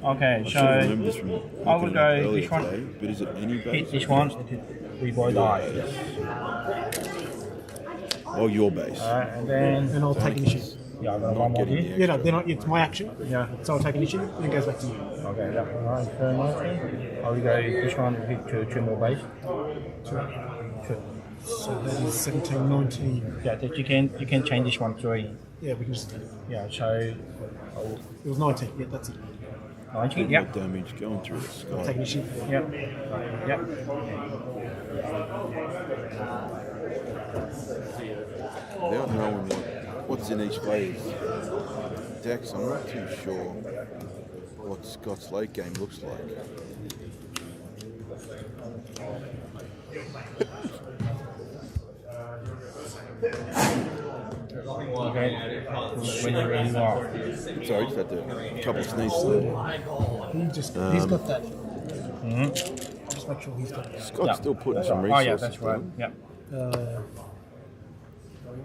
Okay, I should have remembered this so from I looking will it go up earlier this one. today. But is it any base? Hit this one. We both die. Oh, your base. And then And I'll take initiative. yeah, I got Not 1 more getting here. the Yeah, no, they're not. It's my action. Yeah. So I'll take initiative, and it goes back to you. Okay, yeah. Alright, so my turn. I will go this one. Hit 2 more base. 2. So that is 17, 19. Yeah, that you can change this one 3. Yeah, we can just. Yeah, so It was 19. Yeah, that's it. 19. More Yep. damage going through the Take sky. initiative. Yep. Yep. Without knowing what's in each player's decks, I'm not too sure what Scott's late game looks like. Okay. When you're ready, you are. Sorry, just had to a couple of sneezes there. He's got that. Just make sure he's got that. Scott's Yeah. still putting That's some right. Oh resources yeah, that's right. down. Yep.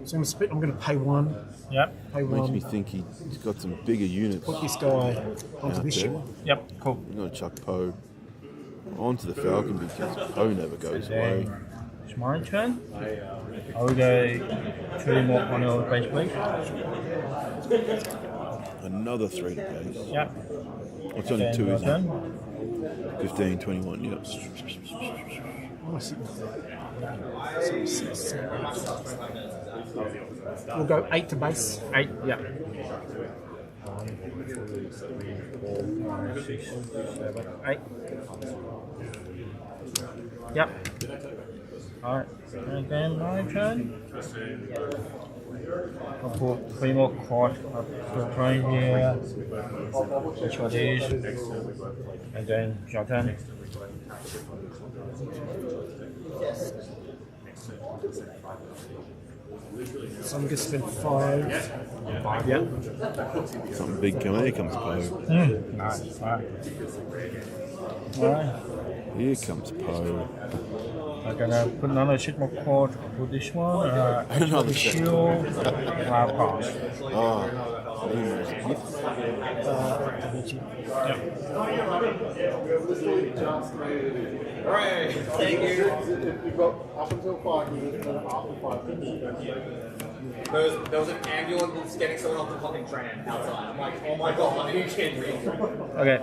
So I'm going to pay 1. Yep. Pay Makes 1. me think he's got some bigger units. Put this guy onto Out this there. ship. Yep. Cool. You're going to chuck Poe onto the Falcon because Poe never goes away. Then it's my turn. I will go 2 more on your base, please. Another 3 to base. Yep. It's only Then 2, your isn't turn. it? 15, 21, yep. Oh, I see. We'll go 8 to base. 8. Yep. 8. Yep. Alright. And then my turn. I'll put 3 more cards up the train here. Which one is? And then your turn. So I'm going to spend 5. 5, yep. Something big coming. Here comes Poe. Nice. Alright. Alright. Here comes Poe. I'm gonna put another shit more card for this one. Another shield. shit. And I'll pass. Ah, Nemo's gift. You've got up until 5 minutes and after 5 minutes. There was an ambulance getting someone off the fucking train outside. I'm like, oh my god, are you kidding me? Okay.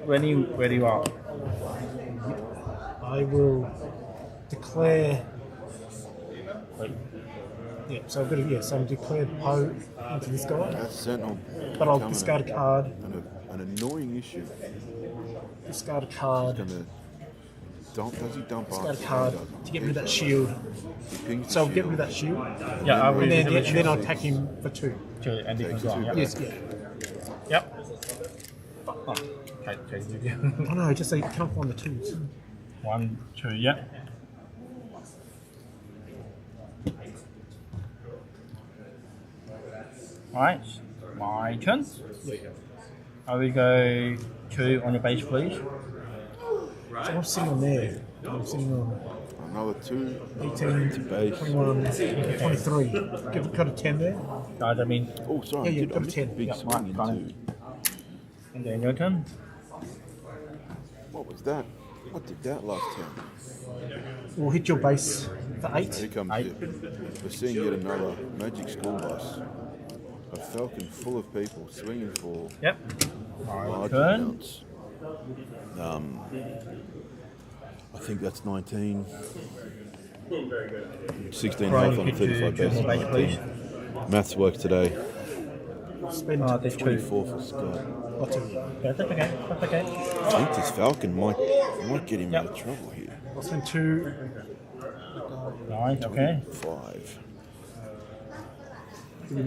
When you are. I will declare. Yeah, so I've got to, so I'll declare Poe into this guy, That's Sentinel. but I'll coming discard a up. card. An annoying issue. Discard a card. Gonna does he dump Discard a after card he does? to get rid of that shield. He pings the So I'll get shield. rid of that shield, Yeah, I will. and then, give it then I'll attack him for 2. to and Takes different one. 2 Yep. Yes, yeah. Yep. Oh, okay, you Oh no, just say you can't find the 2s. 1, 2, yep. Alright, my turn. I will go 2 on your base, please. So I'm sitting on there. I'm sitting on Another 2. 18, base. 21, 23. Got a 10 there. No, I mean, Oh, sorry, Yeah, I got a missed a 10. big Yeah, swing got into. and then your turn. What was that? What did that last turn? We'll hit your base for 8. Here comes it. We're seeing yet another Magic School Bus. A Falcon full of people swinging for Yep. large turn. amounts. I think that's 19. 16 Right, health on a hit you 35 2 base. more base, please. Maths work today. Spend There's 2. 24 for Scott. lots of Yeah, that's okay. That's okay. I think this Falcon might get him out of trouble here. I'll spend 2. Nice, okay. 5.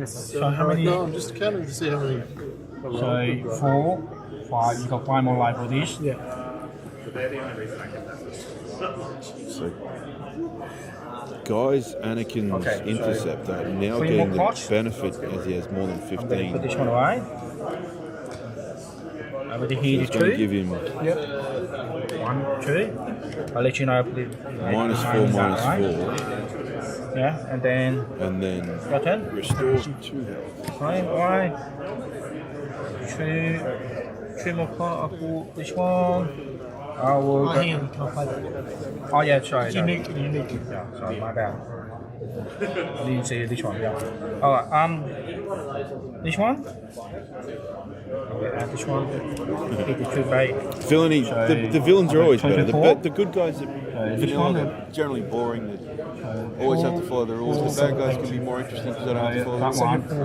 So how many? No, I'm just counting to see how many. So 4, 5. You got 5 more life for this. Yeah. So, guys, Anakin's Okay, so Interceptor now 3 getting more the pots. benefit as he has more than Put 15. this one away. Over the here It's to going to 2. give him 1, 2. I'll let you know. minus 4, minus 4, Yeah, and then and then your turn. restore 2 health. Right. 2 more cards. I'll pull this one. I will. Oh, hang on, you can't play that. Oh yeah, sorry. It's no. unique. Yeah, sorry, my bad. I didn't see this one. Yeah. Alright. This one. Add this one. Hit the 2 bait. Villainy, the villains are always better. 24. The good guys are this vanilla, one. they're generally boring. They always have to follow the rules. The bad guys can be more interesting because they don't have to follow the That rules. one. So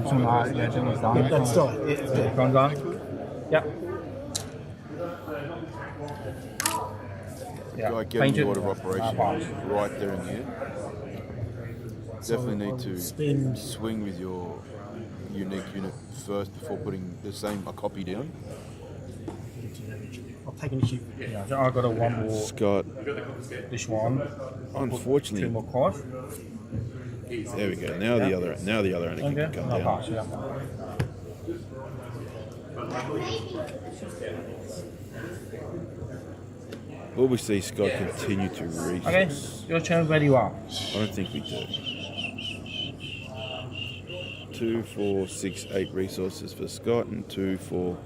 this one, yeah, this one's done. That's done. Yeah. Gone. Yep. Yeah. Guy getting Painted. the order of operation Pass. right there in the end. Definitely need to Spin. swing with your unique unit first before putting the same a copy down. I'll take initiative. Yeah, so I got a 1 more. Scott, This one. 2 unfortunately, more cards. there we go. Now the other Anakin Okay. can come I'll down. pass. Yeah. Will we see Scott continue to reach? Okay. Your turn. Where you are. I don't think we do. 2, 4, 6, 8 resources for Scott and 2, 4,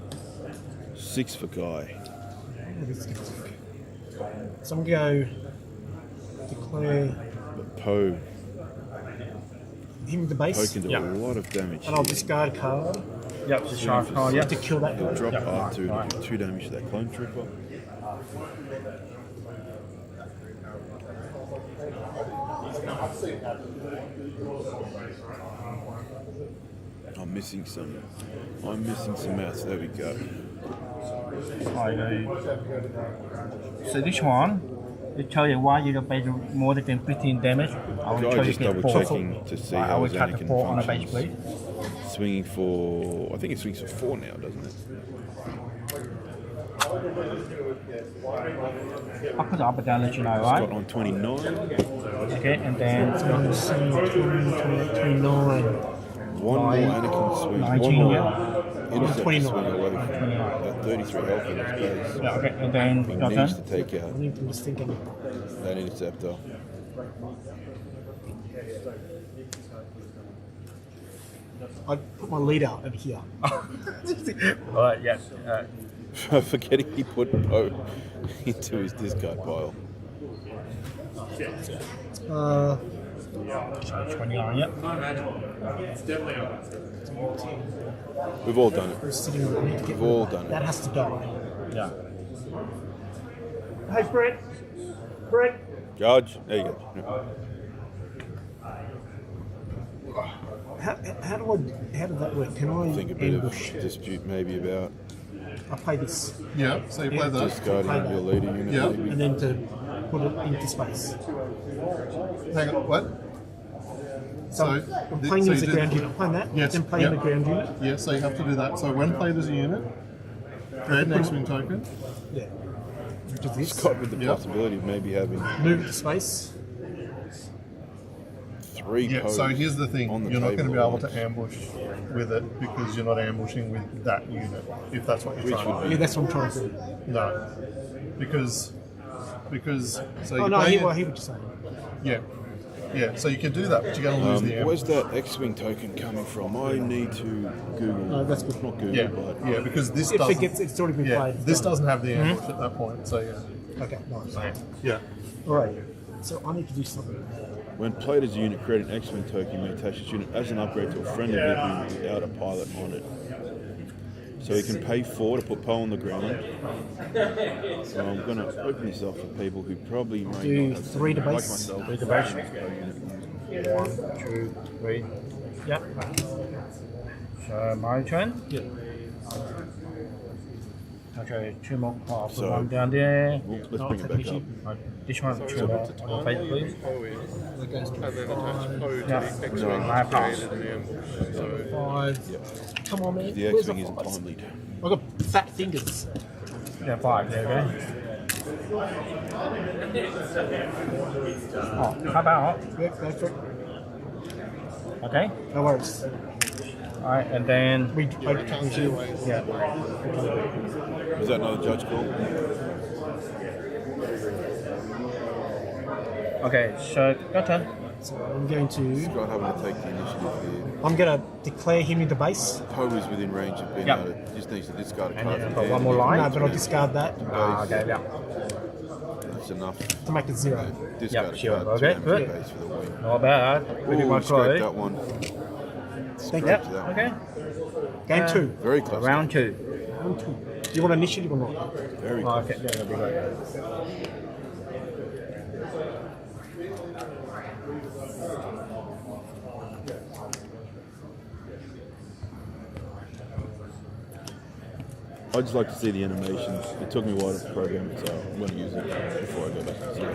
6 for Guy. So I'm going to go declare But Poe him with the Poe base, can do Yeah. a lot of damage. and I'll here. discard a card Yep. The shark card. Yeah. to kill that He'll guy. drop Yeah, R2 to right. do 2 damage to that clone trooper. I'm missing some maths. There we go. I go. So this one, it tell you why you don't pay more than 15 damage. I will Guy try to just get double 4. checking to see I how will his cut the Anakin 4 on a base, functions. please. Swinging for, I think it swings for 4 now, doesn't it? I'll put it up and down, let you know, Scott right? on 29. Okay, and then 29. One more Anakin swings. 19, One more yeah. interceptor 29. swing away from that 33 health in his base. Yeah, okay, and then He your needs turn. to take out I'm just thinking. that interceptor. I'd put my leader over here. Alright, yes. Forgetting he put Poe into his discard pile. So 29, yep. We've all done it. We're sitting on it. We've all done it. That has to die. Yeah. Hey, Brett. Brett. Judge, there you go. How did that work? Can I Think a bit ambush? of dispute maybe about I play this, Yeah, so you play that. discarding your leader unit Yeah. maybe. and then to put it into space. Hang on, what? So I'm playing so as a you did- ground unit. I'm playing that, Yes, then playing yeah. the ground unit. Yeah, so you have to do that. So when played as a unit, create an X-Wing token. Yeah. Which is this. Scott with the Yeah. possibility of maybe having Move it to space. 3 3 Yeah, pose so here's the thing. on the You're not going to be table able at to ambush with it because you're not ambushing with that unit, if that's what you're Which trying would to Yeah, do. that's what I'm trying to do. No. Because so Oh you're no, I playing hear, it- I hear what you're saying. Yeah. Yeah, so you can do that, but you're going to lose the ambush. Where's that X-Wing token coming from? I need to Google. No, that's good. Not Google, Yeah, but yeah, because this If doesn't. it gets, it's already been yeah, played. this done. doesn't have the ambush at that point. So yeah, Okay, nice. yeah. All right. So I need to do something. when played as a unit, create an X-Wing token. You may attach this unit as an upgrade to a friendly vehicle without a pilot on it. So you can pay 4 to put Poe on the ground. So I'm going to open this up for people who probably may Do not have 3 to like base. myself. 3 to base. 1, 2, 3. Yep. So my turn. Yeah. Okay, 2 more cards. So- One down there. Well, let's No, bring it back up. This one, 2 more. On face, please. That goes to And then attach Poe to Yeah. the X-Wing No, I pass. created in the ambush. So 5. Come on, man. The Where's X-Wing isn't fives? time lead. I've got fat fingers. Yeah, 5. There you go. Oh, how about? Yeah, go for it. Okay. No worries. Alright, and then. I can't you. Yeah. Is that another judge call? Okay, so your turn. So I'm going to. Scott having to take the initiative here. I'm going to declare him in the base. Poe is within range of being Yep. able to, just needs to discard a And card then from got hand. one more line. No, but I'll discard that Ah, okay, yeah. That's enough. to make it 0. Discard sure. a card Okay, to good. base for the win. Not bad. Pretty Ooh, much scrape right. that one. Thank Yep, you. that one. okay. Game 2. Very close. Round 2. Round 2. Do you want initiative or not? Very Oh, close. okay, yeah, that'll be great. I'd just like to see the animations. It took me a while to program it, so I'm going to use it before I go back to zero.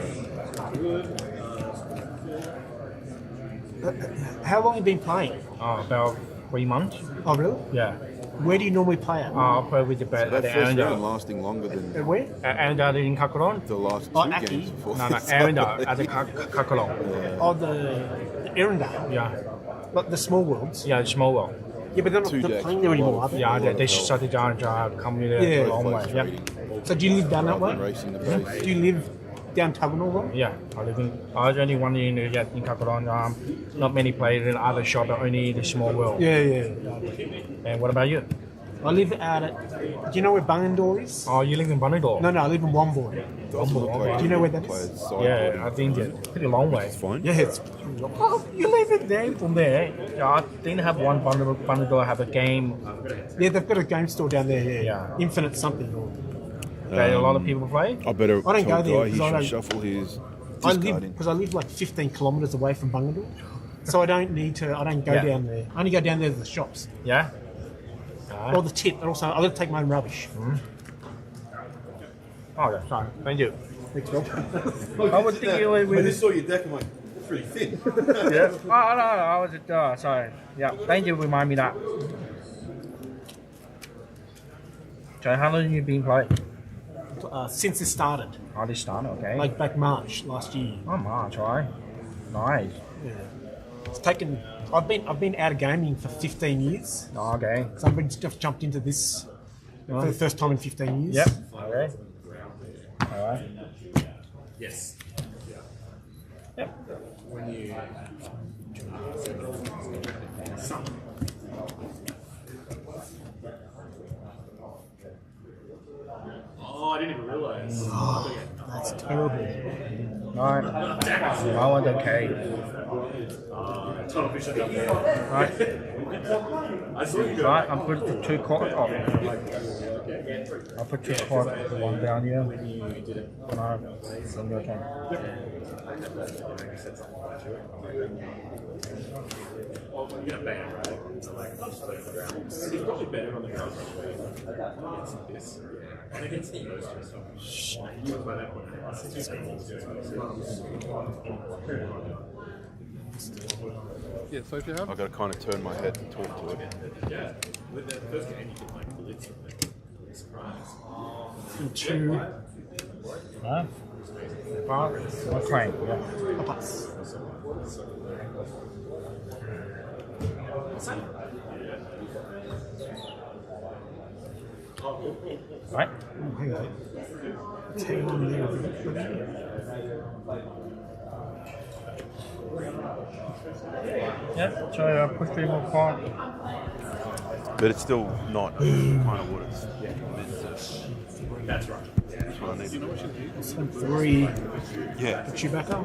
How long have you been playing? About 3 months. Oh, really? Yeah. Where do you normally play it? I'll play with the bed That at the first round Arendelle. lasting longer than Where? Arendelle in Kakoron? the last Oh, 2 Aki? games before. No, this. Arendelle at the Kakoron. Oh, the Erindale. Yeah. Like the small worlds. Yeah, small world. Yeah, but they're not 2 they're decks, playing there a lot anymore, of- are they? Yeah, lot they of shut it down to come here Yeah. a long way. Flex Yeah. trading So do you live down that rather way? than racing the base. Do you live down Tuggenall Road? Yeah, I live in. I was only one in Kakoron. Not many players in other shop, but only the small world. Yeah, yeah. And what about you? I live out at. Do you know where Bungendore is? Oh, you live in Bunnydoor? No, I live in Womboy. Doesn't look like Do you know where that is? players sideboarding. Yeah, I think it's pretty long way. It's fine. Yeah, it's. Oh, you live in there? From there? Yeah, I didn't have one Bunnydoor have a game Yeah, they've got a game store down there. Yeah, Yeah. Infinite something. Or, that a lot of people play. I better I don't tell go there Guy he because I should don't- shuffle his I live discarding. because I live like 15 kilometres away from Bungendore, so I don't need to. I don't go Yeah. down there. I only go down there to the shops Yeah. or the tip. And also, I got to take my own rubbish. Oh, that's fine. Thank you. Thanks, Rob. I was thinking we saw your deck, I'm like, it's pretty thin. yeah. Oh, no, I was sorry. Yeah, thank you. Remind me that. So how long have you been playing? Since it started, Oh, this started, okay. like back March last year. Oh, March, right? Nice. Yeah. It's taken. I've been out of gaming for 15 years, Oh, okay. so I've been just jumped into this for the first time in 15 years. Yep. Okay. All right. Yes. Yep. Oh, I didn't even realize. That's terrible. Alright. I want okay. Total fish up there. Right. I saw you go. Right, I'm putting 2 cards off. I'll put 2 cards, the one down here. No, from your turn. Well, you got banned, right? So, like, I'll just play on the ground. He's probably better on the ground against this. And against the most of stuff. By that point, Yeah, so if you have I've got to kind of turn my head to talk to it. yeah, with the first game, you could, like, blitz with it. Surprise. And 2. Huh? Pass. One claim. Yeah. I pass. Right. Oh, hang on. Let's hang on there. Yeah. So push 3 more card. But it's still not kind of what it's meant to. That's right. That's what I need. Spend 3 Yeah. for Chewbacca.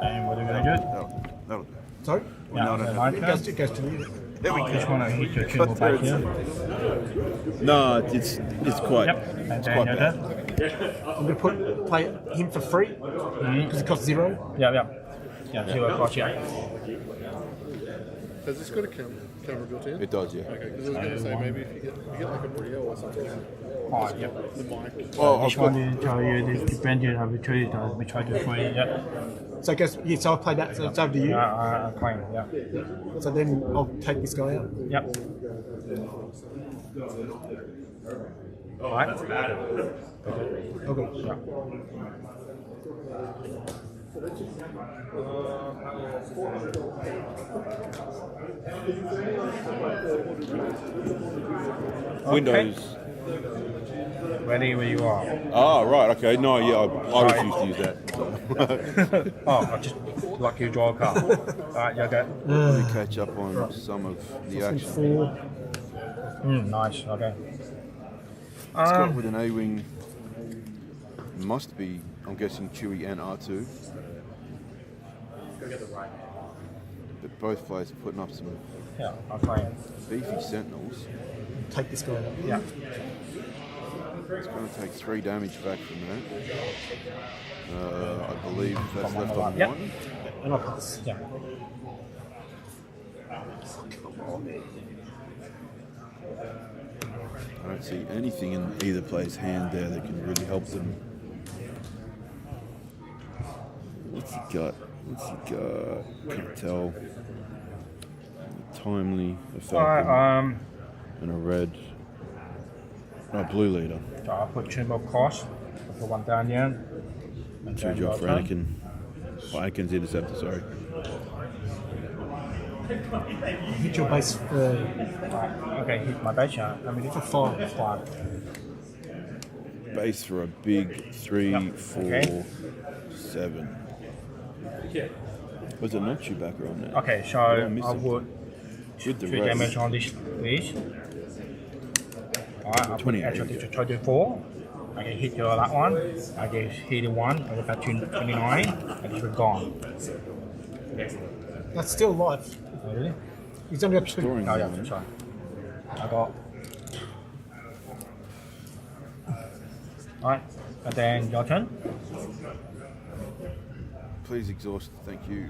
And what are we going to do? That'll do. Sorry? Yeah, No, no, so no. my It turn. goes to me. There we Just go. want to hit your triple back here. No, it's quite. Yep. And It's then quite your bad. turn. I'm going to play him for free because it costs 0. Yeah. Yeah, 0 cost, yeah. Has this got a camera built in? It does, yeah. Okay, because I was going to say maybe if you get like a Brio or something, Oh, yep. the mic. Oh, This I've got, one is tell you this depending on which way we try to play it. Yeah. So I guess, yeah, so I'll play that, so it's over to you. I claim, yeah. So then I'll take this guy out. Yep. Alright. Okay. Yeah. Windows. Ready where you are. Ah, right, okay. No, yeah, I refuse to use that. Oh, I just lucky you draw a card. Alright, you okay? Let me catch up on some of the Spend action. 4. Nice, okay. It's got with an A-wing. Must be, I'm guessing, Chewie and R2. But both players are putting up some Yeah, I claim. beefy sentinels. Take this guy out. Yeah. It's going to take 3 damage back from that. I believe that's left on Yep. 1. And I'll pass. Yeah. I don't see anything in either player's hand there that can really help them. What's he got? Can't tell. Timely, a falcon, Alright, and a red. No, blue leader. so I'll put 2 more cost. I'll put 1 down here. And 2 then drop your for turn. Anakin. Oh, Anakin's interceptor, sorry. Hit your base for Alright, okay, hit my base shot. How many? 5. 5. Base for a big 3, Yep. 4, Okay. 7. Was it not Chewbacca on there? Okay, so I missed I it. would With the 3 red. damage on this piece. Alright, I'll put 28. extra to 24. I can hit your that one. I can hit the one. I got 29. And it's gone. That's still alive. Oh, really? He's only up to 2. Storing Oh, yeah, damage. sorry. I got. Alright, and then your turn. Please exhaust, thank you.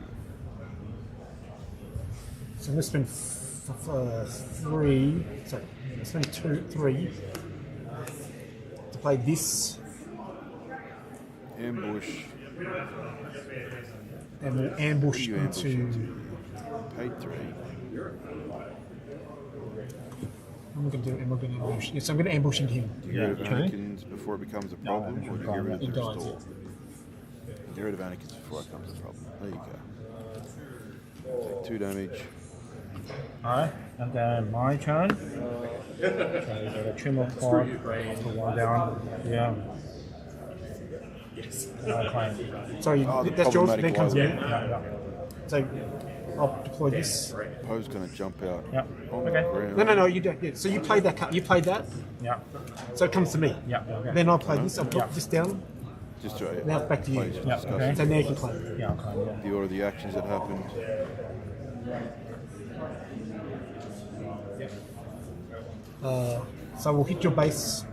So I'm going to spend 3. Sorry, I'm spend 3 to play this, Ambush. and we'll ambush You ambush into. Paid 3. What am I going to do? Am I going to ambush? Yes, I'm going to ambush into him. Do you get rid of okay. Anakin's before it becomes a problem, or do you get rid of It the dies, restore? Get rid of Anakin's before it becomes a problem. There you go. Take 2 damage. Alright, and then my turn. So you got a 2 more card. Put 1 down. Yeah. Okay. Sorry, Oh, the that's yours. Then problematic comes me. one. Yeah, yeah. So I'll deploy this. Poe's going to jump out. Yeah. On the Okay. ground. No, you don't. Yeah. So you played that card. You played that. Yeah. So it comes to me. Yeah. Okay. Then I'll play this. I'll put Yeah. this down. Just to Now it's back to you. please Yeah, discuss okay. So now you can play. Yeah, okay, yeah. the order of the actions that happened. So we'll hit your base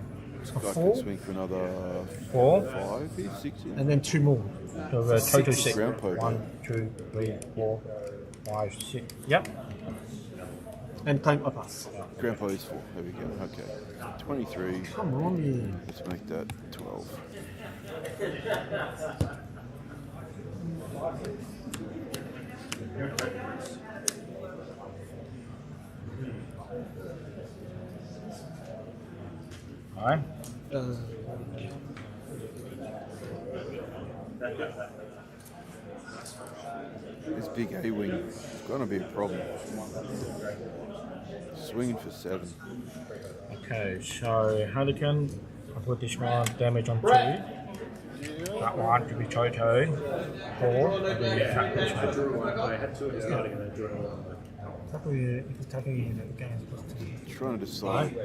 for Guy 4, can swing for another 4. 5 here, 6 here. and then 2 more. So the total 6. 6. Ground poke. 1, 2, 3, 4, 5, 6. Yep. And claim I pass. Grandpa is 4. There we go. Okay. 23. Come on, you. Let's make that 12. Alright. This big A-wing is going to be a problem. Swinging for 7. Okay, so Hurricane, I put this one damage on 2. That one to be Toto. 4, and then you attack this one. I had 2 at the starting and then drew one. If it's attacking you, the game is +2. Trying to decide.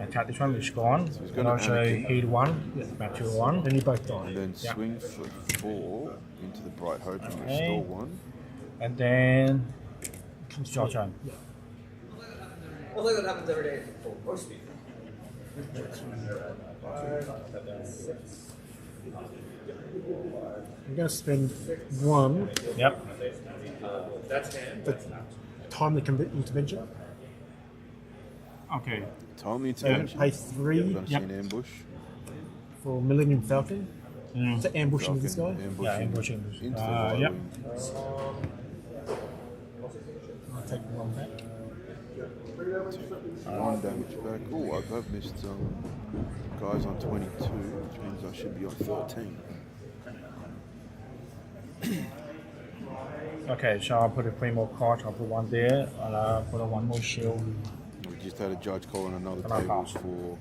Attack this one, it's gone. he's And gonna also Anakin. heal 1, back to 1. Then you both die. And then Yeah. swing for 4 into the Bright Hope and Okay. restore 1. And then it's your turn. Well, look, that happens every day. I'm going to spend 1 Yep. That's hand. for timely intervention. Okay. Timely So I'm going to intervention. pay We're 3 going to see an ambush. for Millennium Falcon. Mm. To ambushing this guy. Ambushing Yeah, ambushing. into the Yep. Y-wing. I'll take 1 back. 1 damage back. Oh, I've missed guys on 22, which means I should be on 13. Okay, so I'll put a 3 more cards, I'll put 1 there, and I'll put a 1 more shield. We just had a judge call on another Can I table pass? for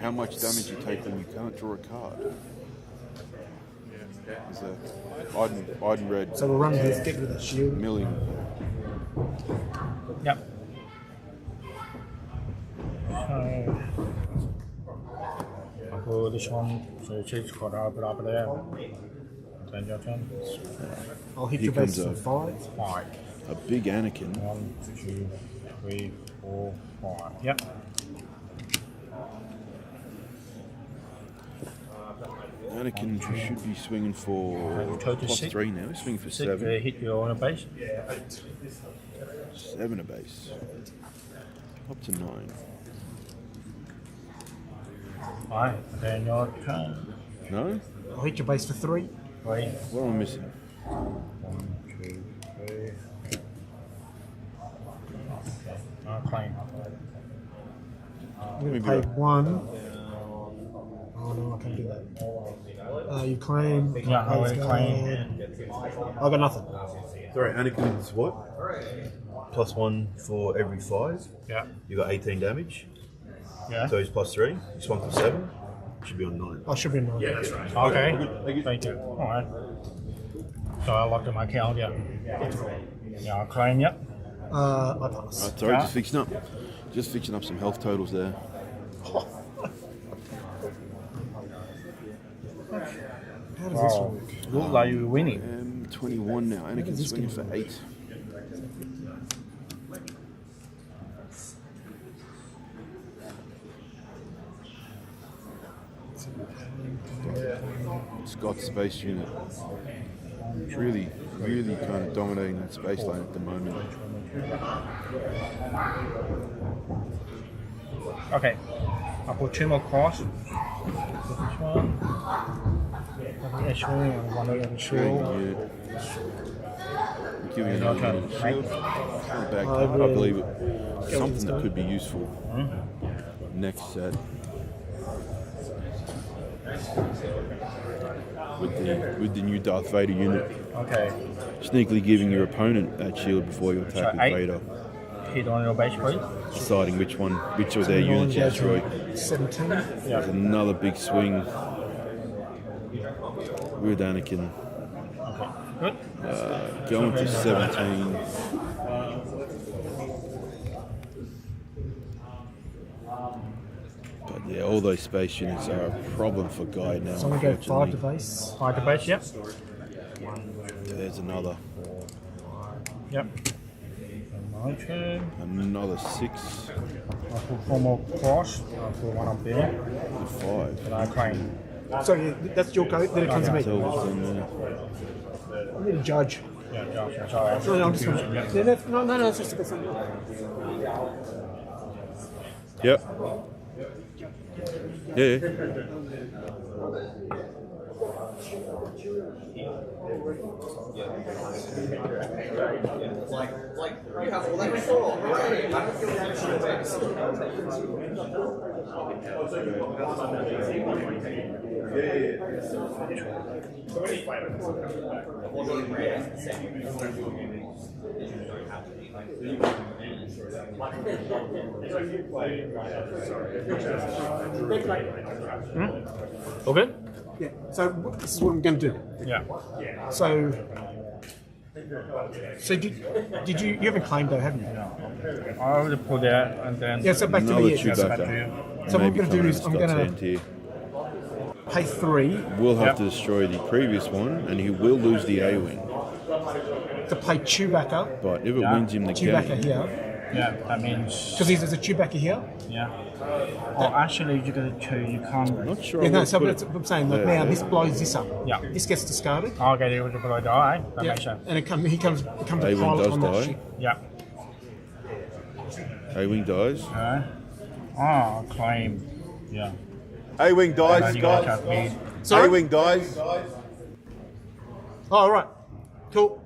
how much damage you take when you can't draw a card. Is that Iden read So we'll run this, get rid of that shield. milling. Yep. So I'll put this one, so she's got I'll put up there. Then your turn. I'll hit Here your base comes for a- 5. 5. A big Anakin. 1, 2, 3, 4, 5. Yep. Anakin should be swinging for Total plus six. 3 now. He's swinging for 6, 7. hit your own base. 7 a base. Up to 9. Alright, then your turn. No? I'll hit your base for 3. 3, What am I missing? 1, 2, 3. Okay, I'll claim. I'm going Maybe to pay like- 1. Oh no, I can't do that. You claim. Yeah, I already base claimed. guard. I've got nothing. Sorry, Anakin's what? +1 for every 5. Yeah. You got 18 damage. Yeah. So he's +3. He swung for 7. Should be on 9. I should be in 9. Yeah, that's right. Okay. Thank you. Alright. So I locked in my account, yeah. Yeah, I'll claim, yep. I pass. Sorry, Yeah. just fixing up some health totals there. How does this Wow. work? Looks like you're winning. 21 now. Anakin's this swinging game for 8. Scott's space unit. Really kind of dominating that space lane at the moment. Okay. I'll put 2 more cards. Put this one. Another Ashwing and 1 other shield. Giving you another little shield. Not a bad card, I believe it. Something that could be useful. Next set. With the new Darth Vader unit. Okay. Sneakily giving your opponent that shield before you attack with 8. Vader. Hit on your base, please. Deciding which of their units you destroy. 17. There's another big swing with Anakin. Good. Going to 17. But yeah, all those space units are a problem for Guy now. So I'm going to go 5 to unfortunately. base. 5 to base, yep. There's another. Yep. My turn. Another 6. I'll put 4 more cross. I'll put 1 up there. And 5. And I'll claim. So yeah, that's your go. Then it comes to me. Tell what's done there. I need a judge. Yeah, Josh, sorry. No, I'm just going to. No, it's just a bit something. Yep. Yeah. You have all that before. Hooray! I don't feel All good? Yeah. So this is what I'm going to do. Yeah. So did you haven't claimed though, haven't you? I will put that and then. Yeah. So back to Another me. Yeah, so back to you. Chewbacca. So what I'm Maybe going to do coming is in I'm top going 10 to tier. pay 3 We'll have Yep. to destroy the previous one, and he will lose the A-wing. to play Chewbacca. But if it Yeah. wins him the Chewbacca game, here. Yeah, that means. Because there's a Chewbacca here. Yeah. Oh, actually, you got to choose. You can't. not sure. Yeah, I no, would so put that's it- what I'm saying. Like Yeah. now, this blows this up. Yeah. This gets discarded. Okay, you will put die. That Yeah. makes sense. And he becomes a A-wing pilot does on that die. ship. Yeah. A-wing dies. Okay. Oh, claim. Yeah. A-wing And dies, then you got to guys. have me. Sorry? A-wing dies. Oh, all right. Cool.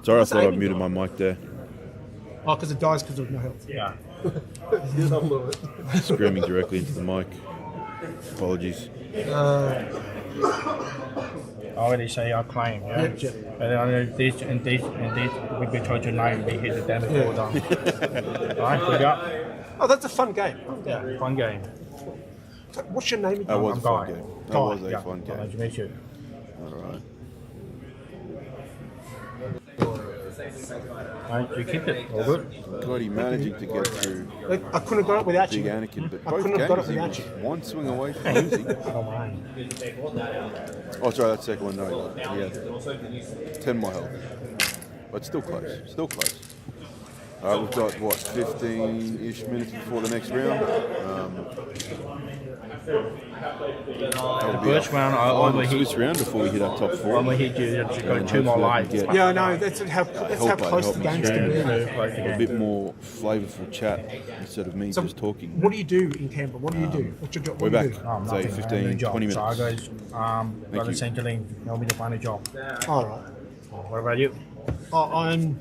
Sorry, I What's thought I A-wing muted die? my mic there. Oh, because it dies because of no health. Yeah. Yes, I love it. Screaming directly into the mic. Apologies. I already say I claim. Yeah. Yep, yep. And then this and this and this will be told to 9. We hit the damage Yeah. all down. Right, we got. Oh, that's a fun game. Yeah. Fun game. So what's your name again? That was I'm a fun Guy. game. That Guy, was a Yeah. fun Nice game. to meet you. Alright. Right, you keep it. All good. Bloody managing to get through Like, I couldn't have got it without Big you. Anakin, but I both couldn't have got it games he without was you. one swing away from losing. I don't mind. Oh, sorry, that second one, no. Yeah. 10 more health. But still close. Still close. Alright, we've got, what, 15-ish minutes before the next round. The first round, I only Swiss hit. round before we hit our top 4. Only hit you. You got And 2 more hopefully I lives. can get Yeah, I know. That's how close the games can be. a bit more flavourful chat instead of me So, just talking. what do you do in Canberra? What do you do? What's your job? We're What do back. you do? Oh, Say nothing. 15, 20 So I minutes. guys, got you. a Centrelink. Help me to find a job. All right. What about you? Oh, I'm.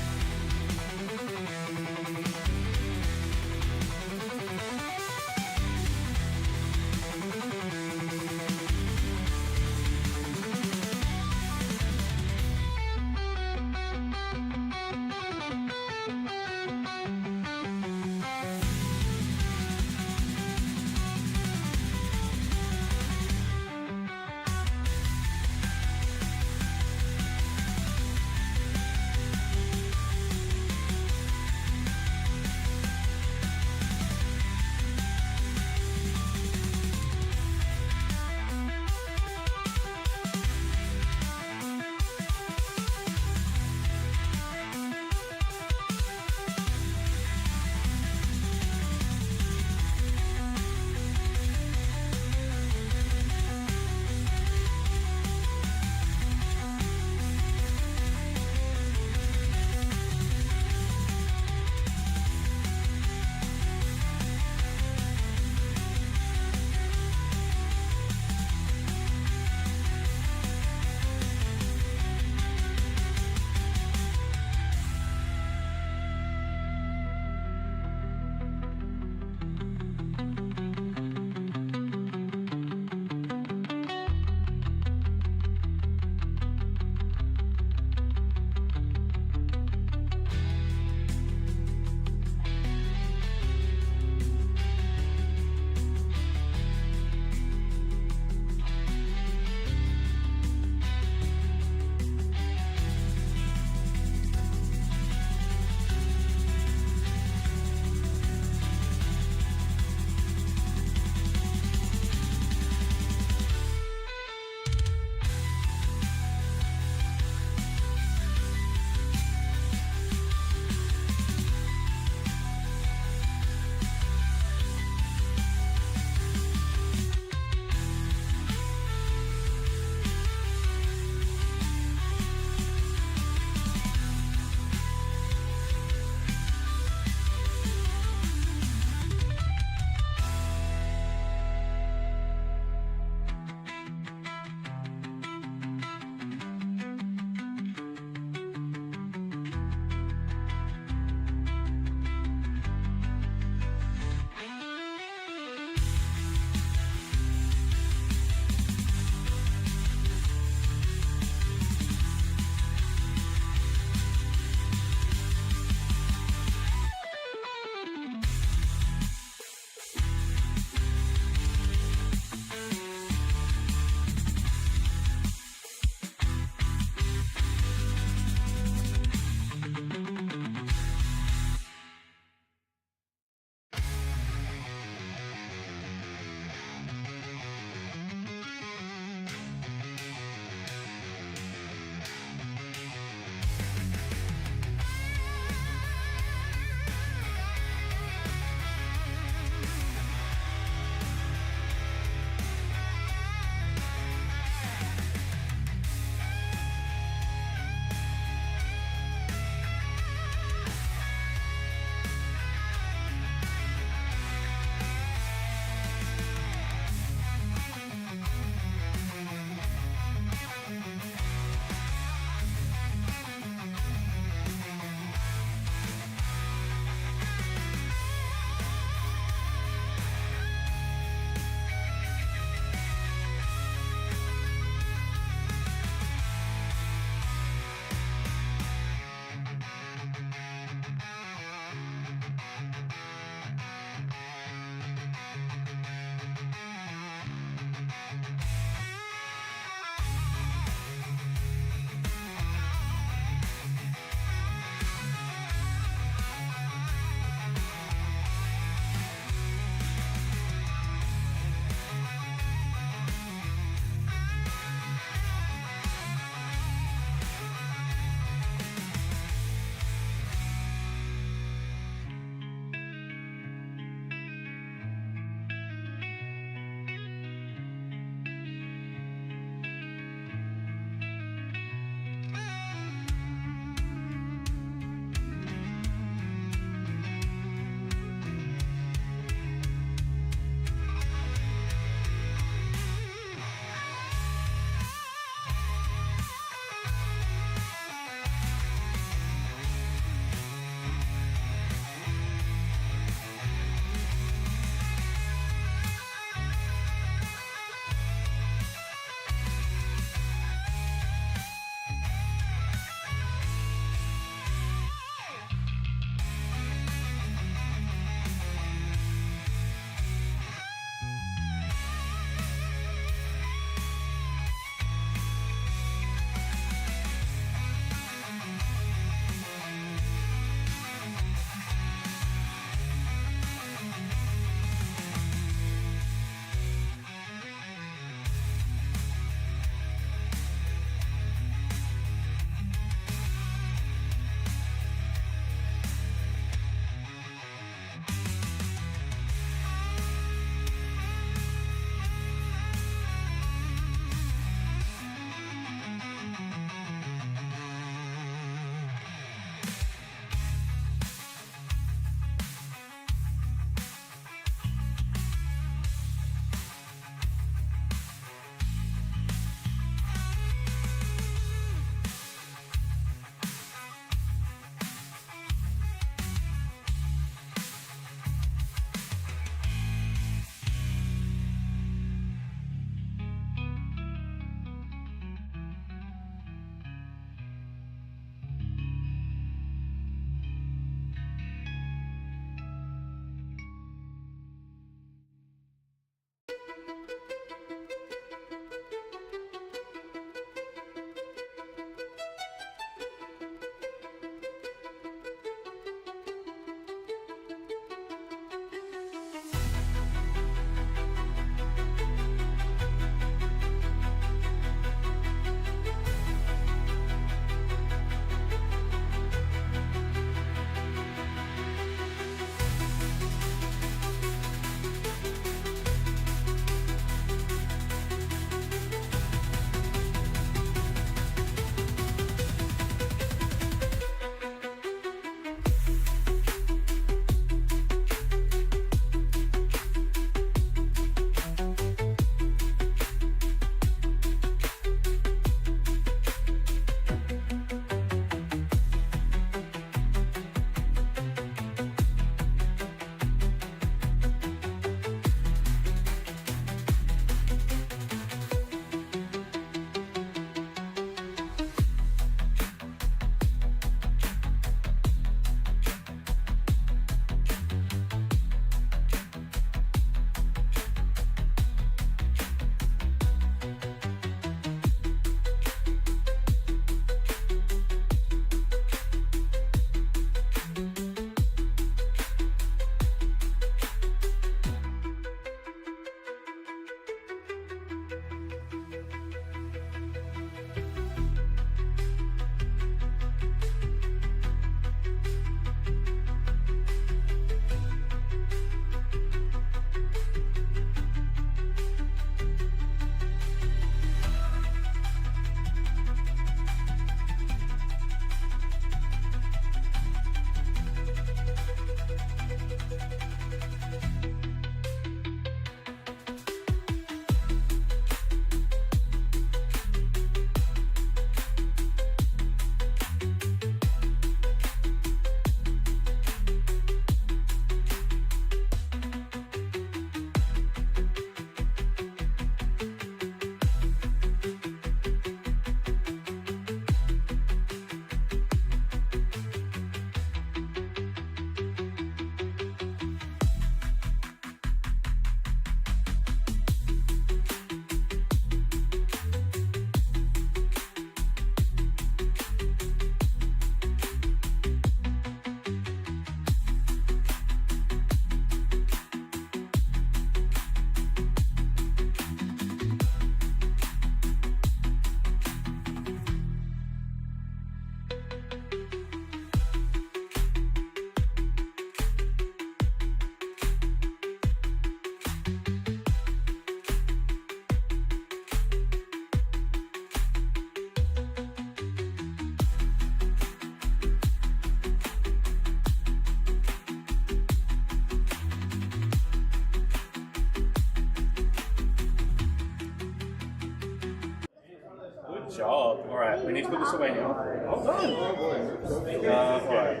job. All right, we need to put this away now. Well done. All right.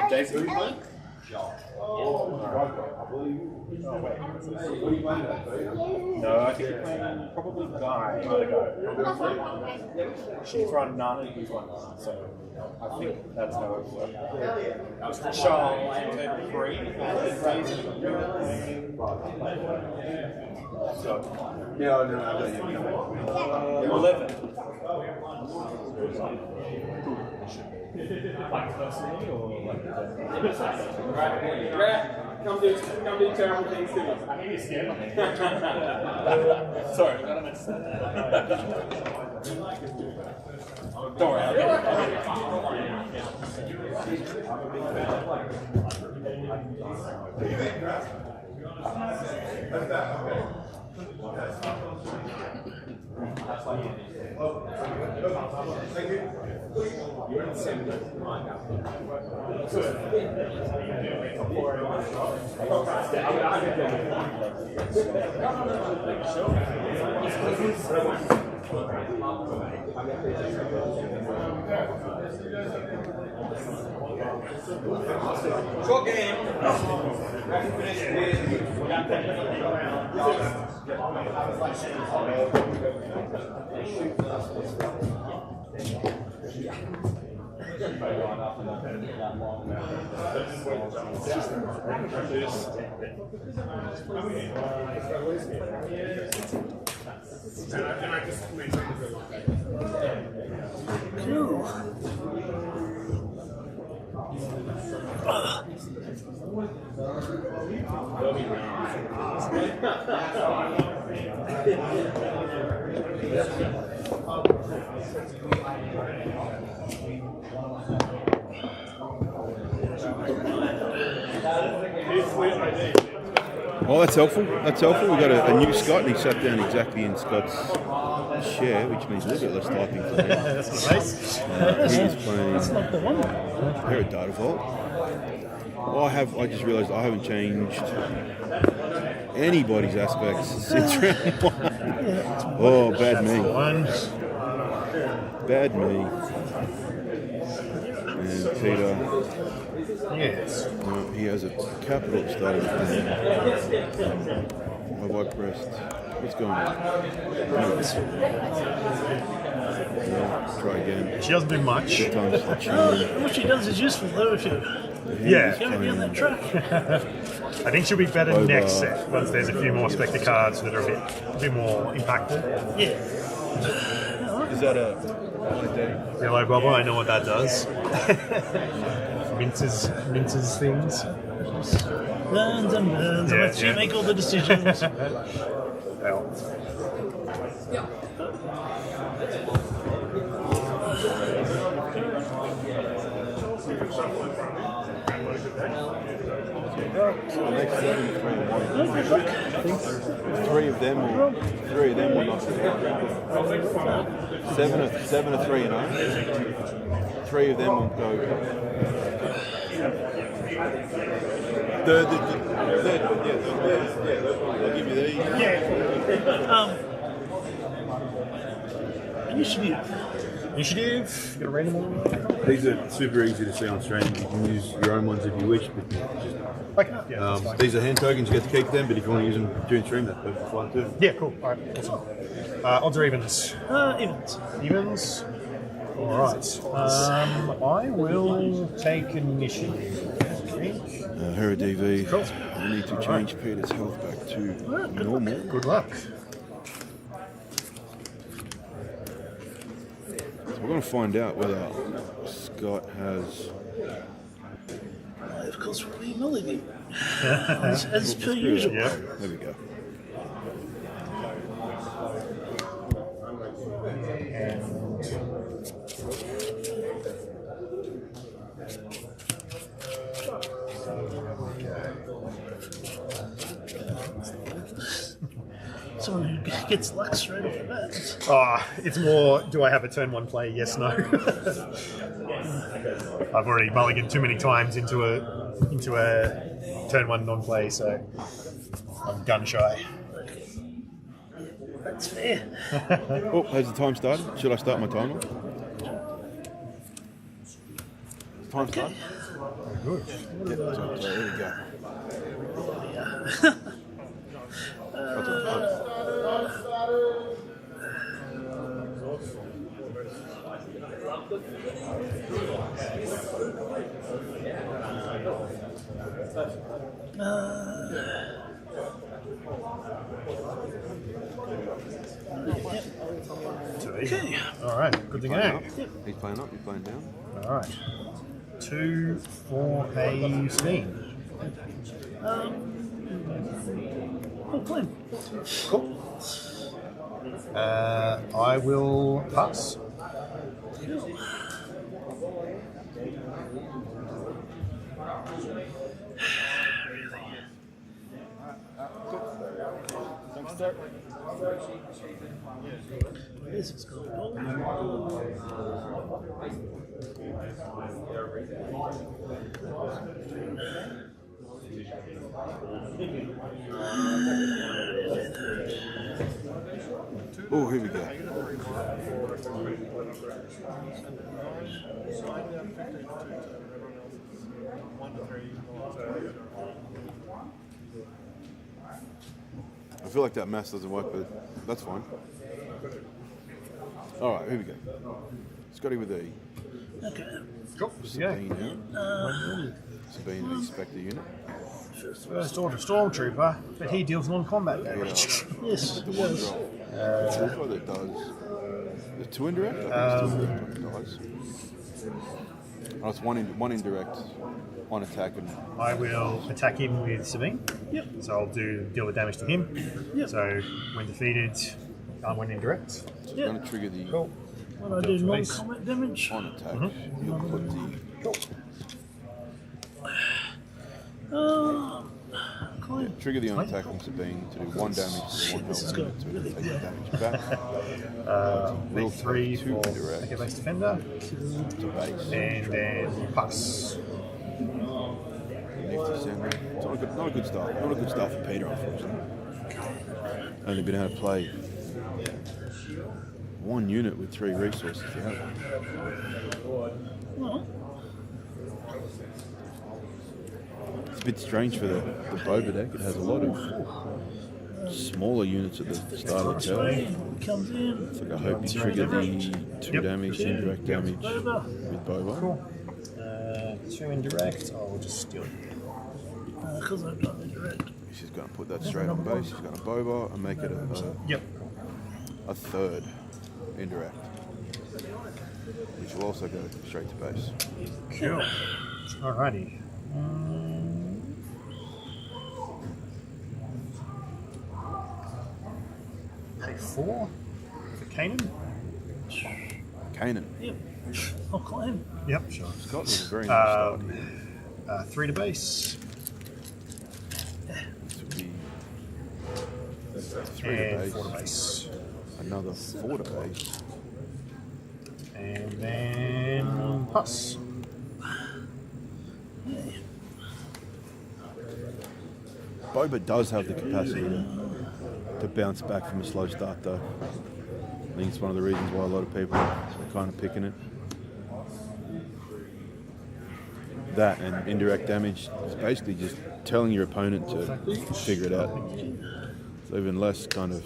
Jason, who are you playing? No, I think you're playing probably Guy. She's run none and he's run none, so I think that's how it works. Charles, you take 3 and Fraser. So, No, I don't even 11. Like personally, or like come do terrible things to us. I think you're scared. Sorry, I got a mess. Don't worry, I'll get Thank you. Short game. Oh, that's helpful. That's helpful. We've got a new Scott, and he sat down exactly in Scott's share, which means a little bit less typing for him. That's nice. He is playing That's not the one. They're a data vault. Well, I just realised I haven't changed anybody's aspects since round 1. Oh, bad me. Bad me. And Peter. Yes. No, he has a capital at the start of the thing. Have I pressed? What's going on? No, try again. She doesn't do much. What she does is useful though if you Yeah. going to be on that track. I think she'll be better next set once there's a few more Spectre cards that are a bit more impactful. Yeah. Is that a day? Yellow bubble, I know what that does. minces things. Burns and burns, and lets you make all the decisions. Three of them will not be seven or 3 and 0. 3 of them will go. Third, I'll give you these. Initiative. Got a random one. These are super easy to see on stream. You can use your own ones if you wish. But just, these are hand tokens. You get to keep them, but if you want to use them during stream, that's perfectly fine too. Yeah, cool. All right, awesome. Odds or evens? Evens. Evens. All right. I will take initiative. Hera DV. Cool. We need to change Peter's health back to normal. Good luck. So we're going to find out whether Scott has. Of course, we'll be mulling it. as per usual. Yeah. There we go. Someone who gets luck straight off the bat. It's more, do I have a turn 1 play? Yes, no. I've already mulliganed too many times into a turn 1 non-play, so I'm gun shy. That's fair. Oh, has the time started? Should I start my timer? Time started? Good. Yep, so here we go. Okay. All right. Good to go. He's playing up, you're playing down. All right. 2 for a Steam. Oh, fine. Cool. I will pass. This is going on. Oh, here we go. I feel like that math doesn't work, but that's fine. All right, here we go. Scotty with E. Okay. Cool. Sabine unit. Sabine an inspector unit. First order stormtrooper, but he deals non-combat damage. Yes. The one drop. Trooper that does the 2 indirect. I think it's 2 indirect dies. Oh, it's one indirect on attack and. I will attack him with Sabine. Yep. So I'll deal the damage to him. Yep. So when defeated, I went indirect. So it's going to trigger the. Cool. When I do non-combat damage. On attack, you'll put the. Trigger the on attack on Sabine to do 1 damage to the 1 health unit to take the damage back. Will 3 for indirect. base defender. To base. And then pass. Nifty sender. It's not a good start. Not a good start for Peter, unfortunately. Only been able to play 1 unit with 3 resources to have. It's a bit strange for the Boba deck. It has a lot of smaller units at the start of the turn. Comes in. It's like I hope you trigger the 2 damage, indirect damage with Boba. Cool. 2 indirect. I'll just steal it. Because I've done indirect. She's going to put that straight on base. She's going to Boba and make it a 3rd indirect, which will also go straight to base. Cool. Alrighty. Pay 4 for Kanan. Kanan. Yep. I'll call him. Yep, sure. Scott was a very nice start. 3 to base. This would be 3 to And base. 4 to base. Another 4 to base. And then pass. Boba does have the capacity to bounce back from a slow start, though. I think it's one of the reasons why a lot of people are kind of picking it. That and indirect damage is basically just telling your opponent to figure it out. So even less kind of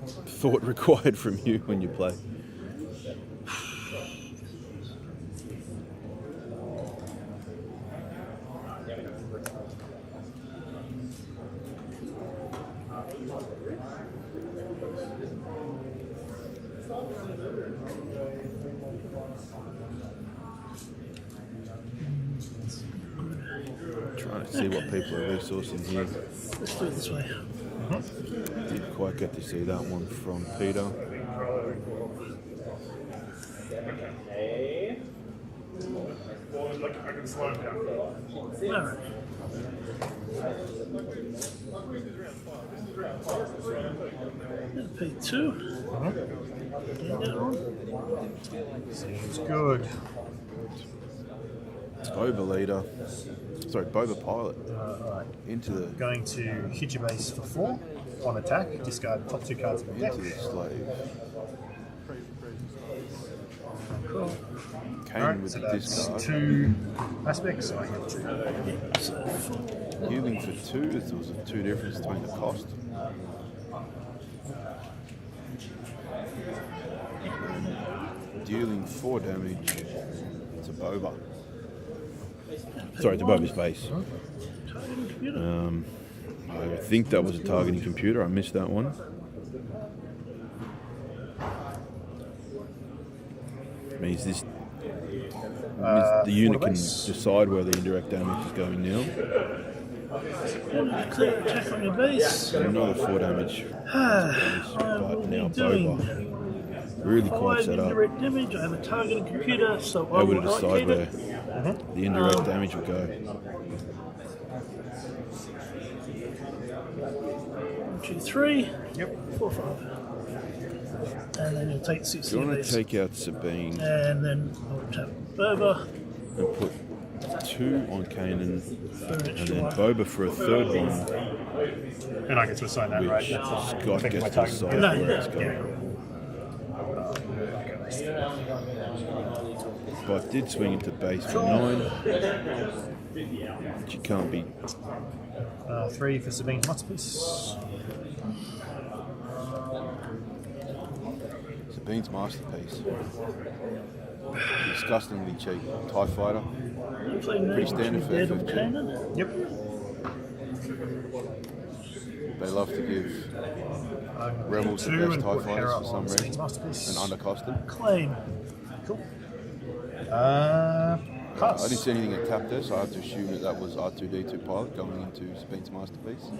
thought required from you when you play. Trying to see what people are resourcing here. Let's do it this way. Didn't quite get to see that one from Peter. I can slow him down. Alright. Pay 2. Seems good. Boba leader. Sorry, Boba pilot. Alright. Into the Going to hit your base for 4 on attack. Discard top 2 cards of the deck. into the slave. Cool. Came Alright, with so the that's discard. 2 aspects. So I have 2. So 4. Healing for 2. There was a 2 difference between the cost. Dealing 4 damage to Boba. Sorry, to Boba's base. I think that was a targeting computer. I missed that one. Means this the unit can decide where the indirect damage is going now. Clear attack on your base. Another 4 damage. But now Boba really quite 5 set up. indirect damage. I have a targeting computer, so I Able will to decide allocate where it. the indirect damage will go. 1, 2, 3. Yep. 4, 5. And then you'll take 6 Do you of want these. to take out Sabine And then I'll tap Boba. and put 2 on Kanan, For an and extra then one. Boba for a third one, And I get to assign that, which right? That's not Scott affecting my gets to target. decide No, where it's yeah. going. But did swing into base for 9, which you can't beat. 3 for Sabine's masterpiece. Sabine's masterpiece. Disgustingly cheap. TIE fighter. Pretty standard for Dead on FFG. Kanan. Yep. They love to give Rebels the 2 best and TIE put Hera fighters for some on reason Sabine's masterpiece. and undercost them. Claim. Cool. I Pass. didn't see anything at tap there, so I have to assume that that was R2D2 pilot going into Sabine's masterpiece.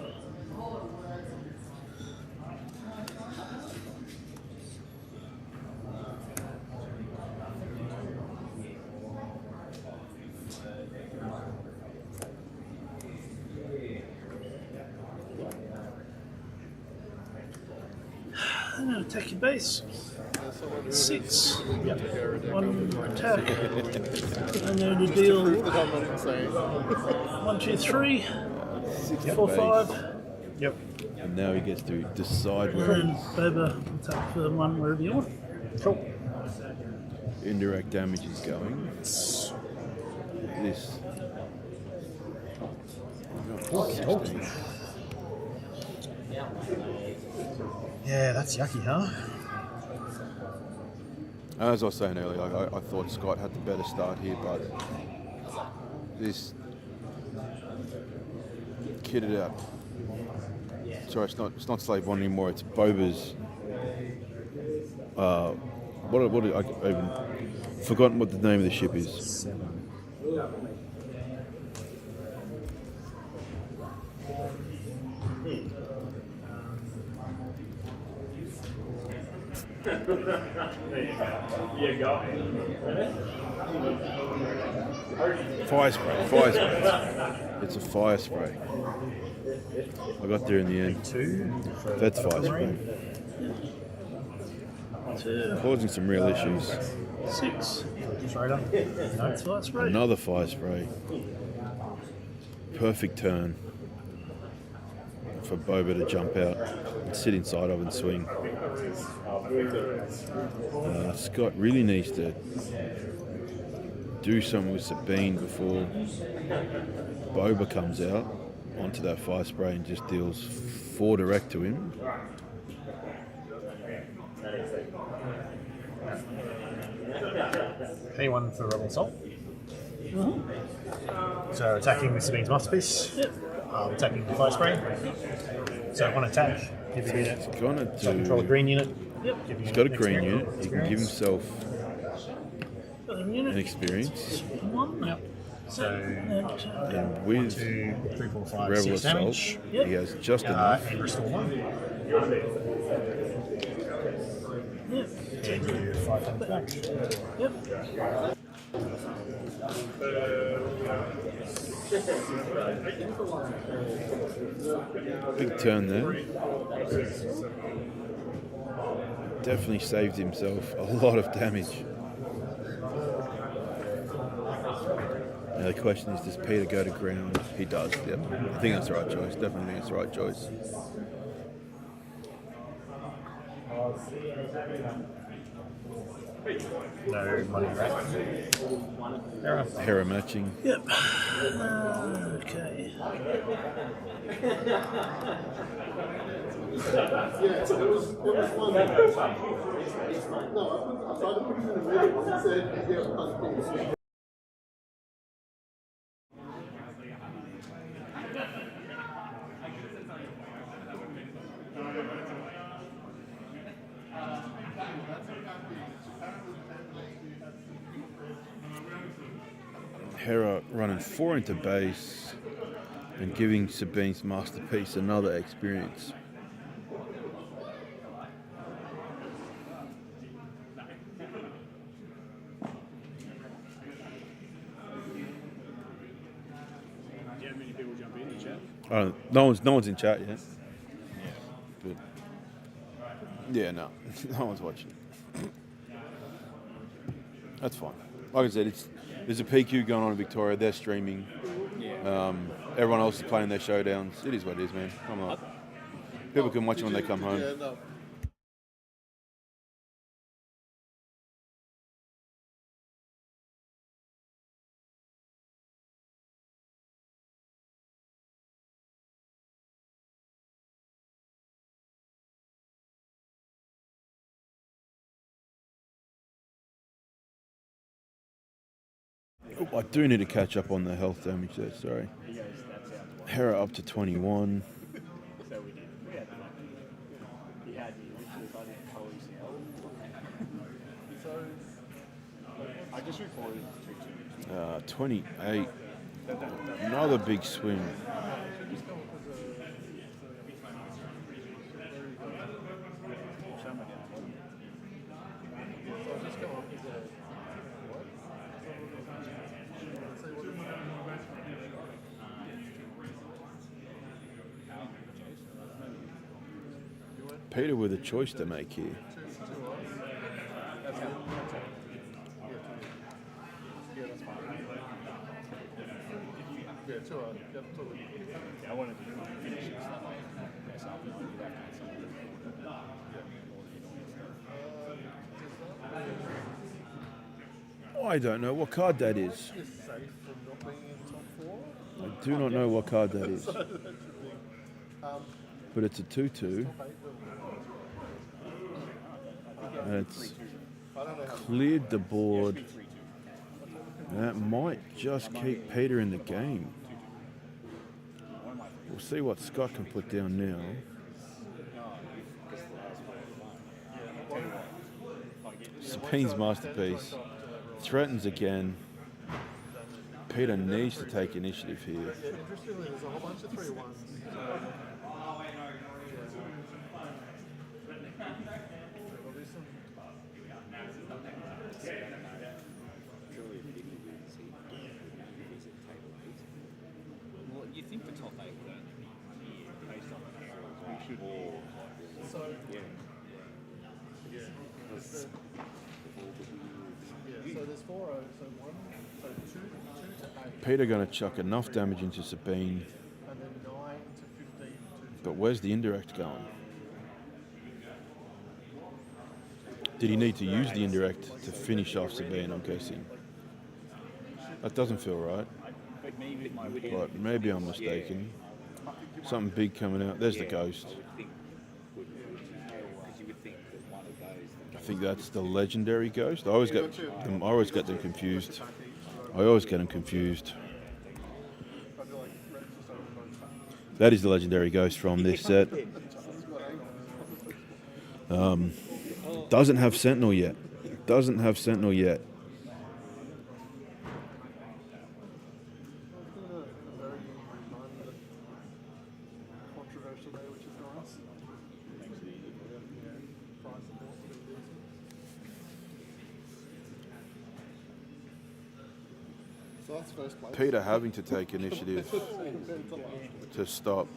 I'm going to attack your base. 6. 1 attack. I'm going to deal 1, 2, 3. 4, base. 5. Yep. And now he gets to decide And where then Boba will tap for 1 wherever you want. Cool. indirect damage is going. This. Yeah, that's yucky, huh? As I was saying earlier, I thought Scott had the better start here, but this kitted out. Sorry, it's not Slave One anymore. It's Boba's. What I even forgotten what the name of the ship is. Fire spray. Fire spray. It's a fire spray. I got there in the end. That's fire spray. Causing some real issues. 6. That's fire spray. Another fire spray. Perfect turn for Boba to jump out and sit inside of and swing. Scott really needs to do something with Sabine before Boba comes out onto that fire spray and just deals 4 direct to him. P1 for Rebel Assault. So attacking with Sabine's masterpiece. Yep. Attacking the fire spray. So one attack. Give you He's gonna control a do. green unit. Yep. He's got a green unit. He can give himself an experience. 1. Yep. So And with 2, 3, 4, 5, Rebel 6 Assault, damage. he has just enough. And restore 1. Yep. And you 5 times back. Yep. Big turn there. Definitely saved himself a lot of damage. The question is, does Peter go to ground? He does, yep. I think that's the right choice. Definitely think it's the right choice. No money, right? Hera. Hera matching. Yep. Okay. Yeah, so there was one. No, I tried to put him in the middle. He said, yeah, punch. Hera running 4 into base and giving Sabine's masterpiece another experience. No one's in chat yet. But yeah, no one's watching. That's fine. Like I said, there's a PQ going on in Victoria. They're streaming. Everyone else is playing their showdowns. It is what it is, man. I'm not. People can watch it when they come home. Yeah, no. Oh, I do need to catch up on the health damage there, sorry. Hera up to 21. I just recorded 28. Another big swing. Peter with a choice to make here. I wanted to finish it. I don't know what card that is. I do not know what card that is. But it's a 2-2. And it's cleared the board. That might just keep Peter in the game. We'll see what Scott can put down now. Sabine's masterpiece threatens again. Peter needs to take initiative here. Interestingly, there's a whole bunch of 3-1s. Well, you think the top 8 would only be here based on the rules. We should all. So, yeah. So there's 4 so 1, so 2 to 8. Peter going to chuck enough damage into Sabine. And then 9 to 15. But where's the indirect going? Did he need to use the indirect to finish off Sabine, I'm guessing? That doesn't feel right. But maybe I'm mistaken. Something big coming out. There's the ghost. I think that's the legendary ghost. I always get them confused. That is the legendary ghost from this set. Doesn't have Sentinel yet. Controversial day, which is nice. So that's first place. Peter having to take initiative to stop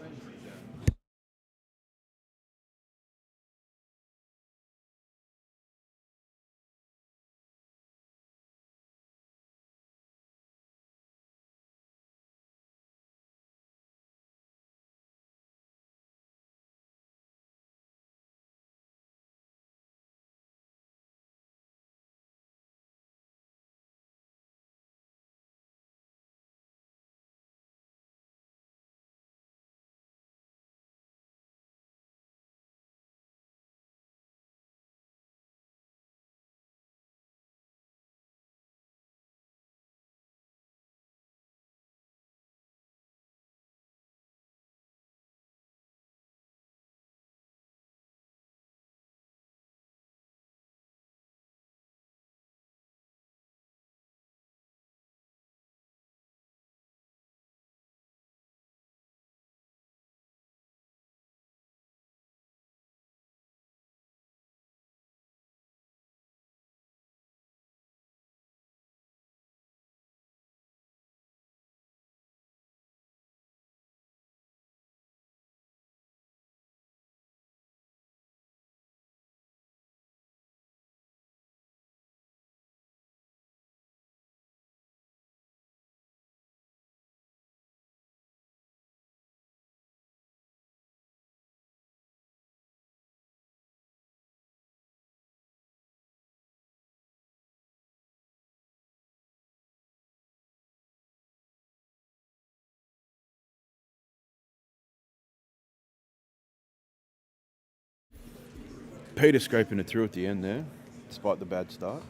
Peter scraping it through at the end there, despite the bad start.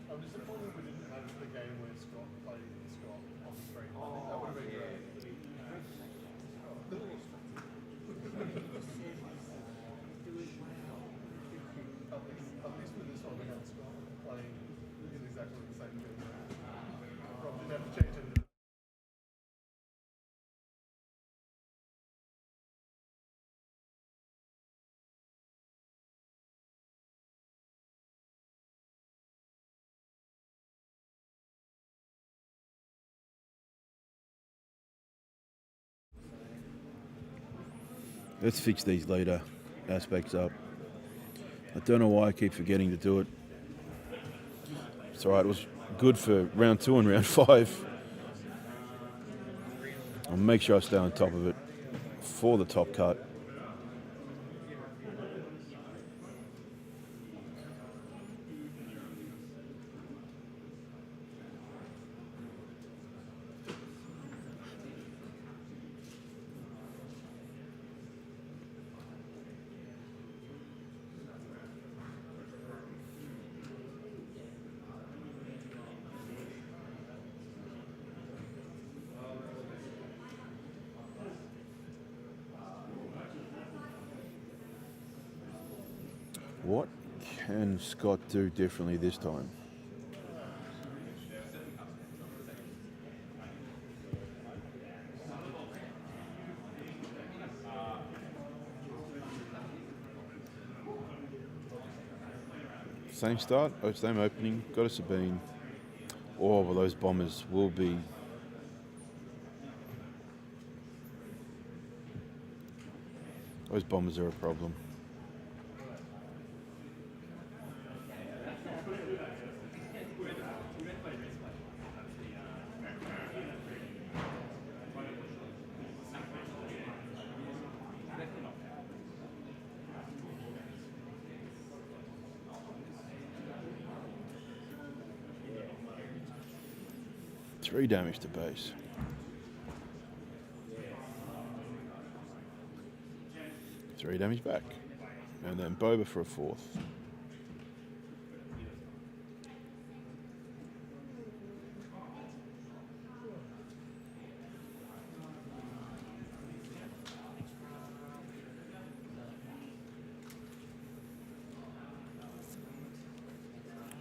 I'm disappointed we didn't have the game where Scott played Scott on the stream. I think that would have been great. At least with this one we had Scott playing in exactly the same game. Probably didn't have to change it. Let's fix these leader aspects up. I don't know why I keep forgetting to do it. It's alright, it was good for round 2 and round 5. I'll make sure I stay on top of it for the top cut. What can Scott do differently this time? Same start, same opening, got a Sabine. Oh, well, those bombers will be... Those bombers are a problem. Three damage to base. Three damage back. And then Boba for a 4th.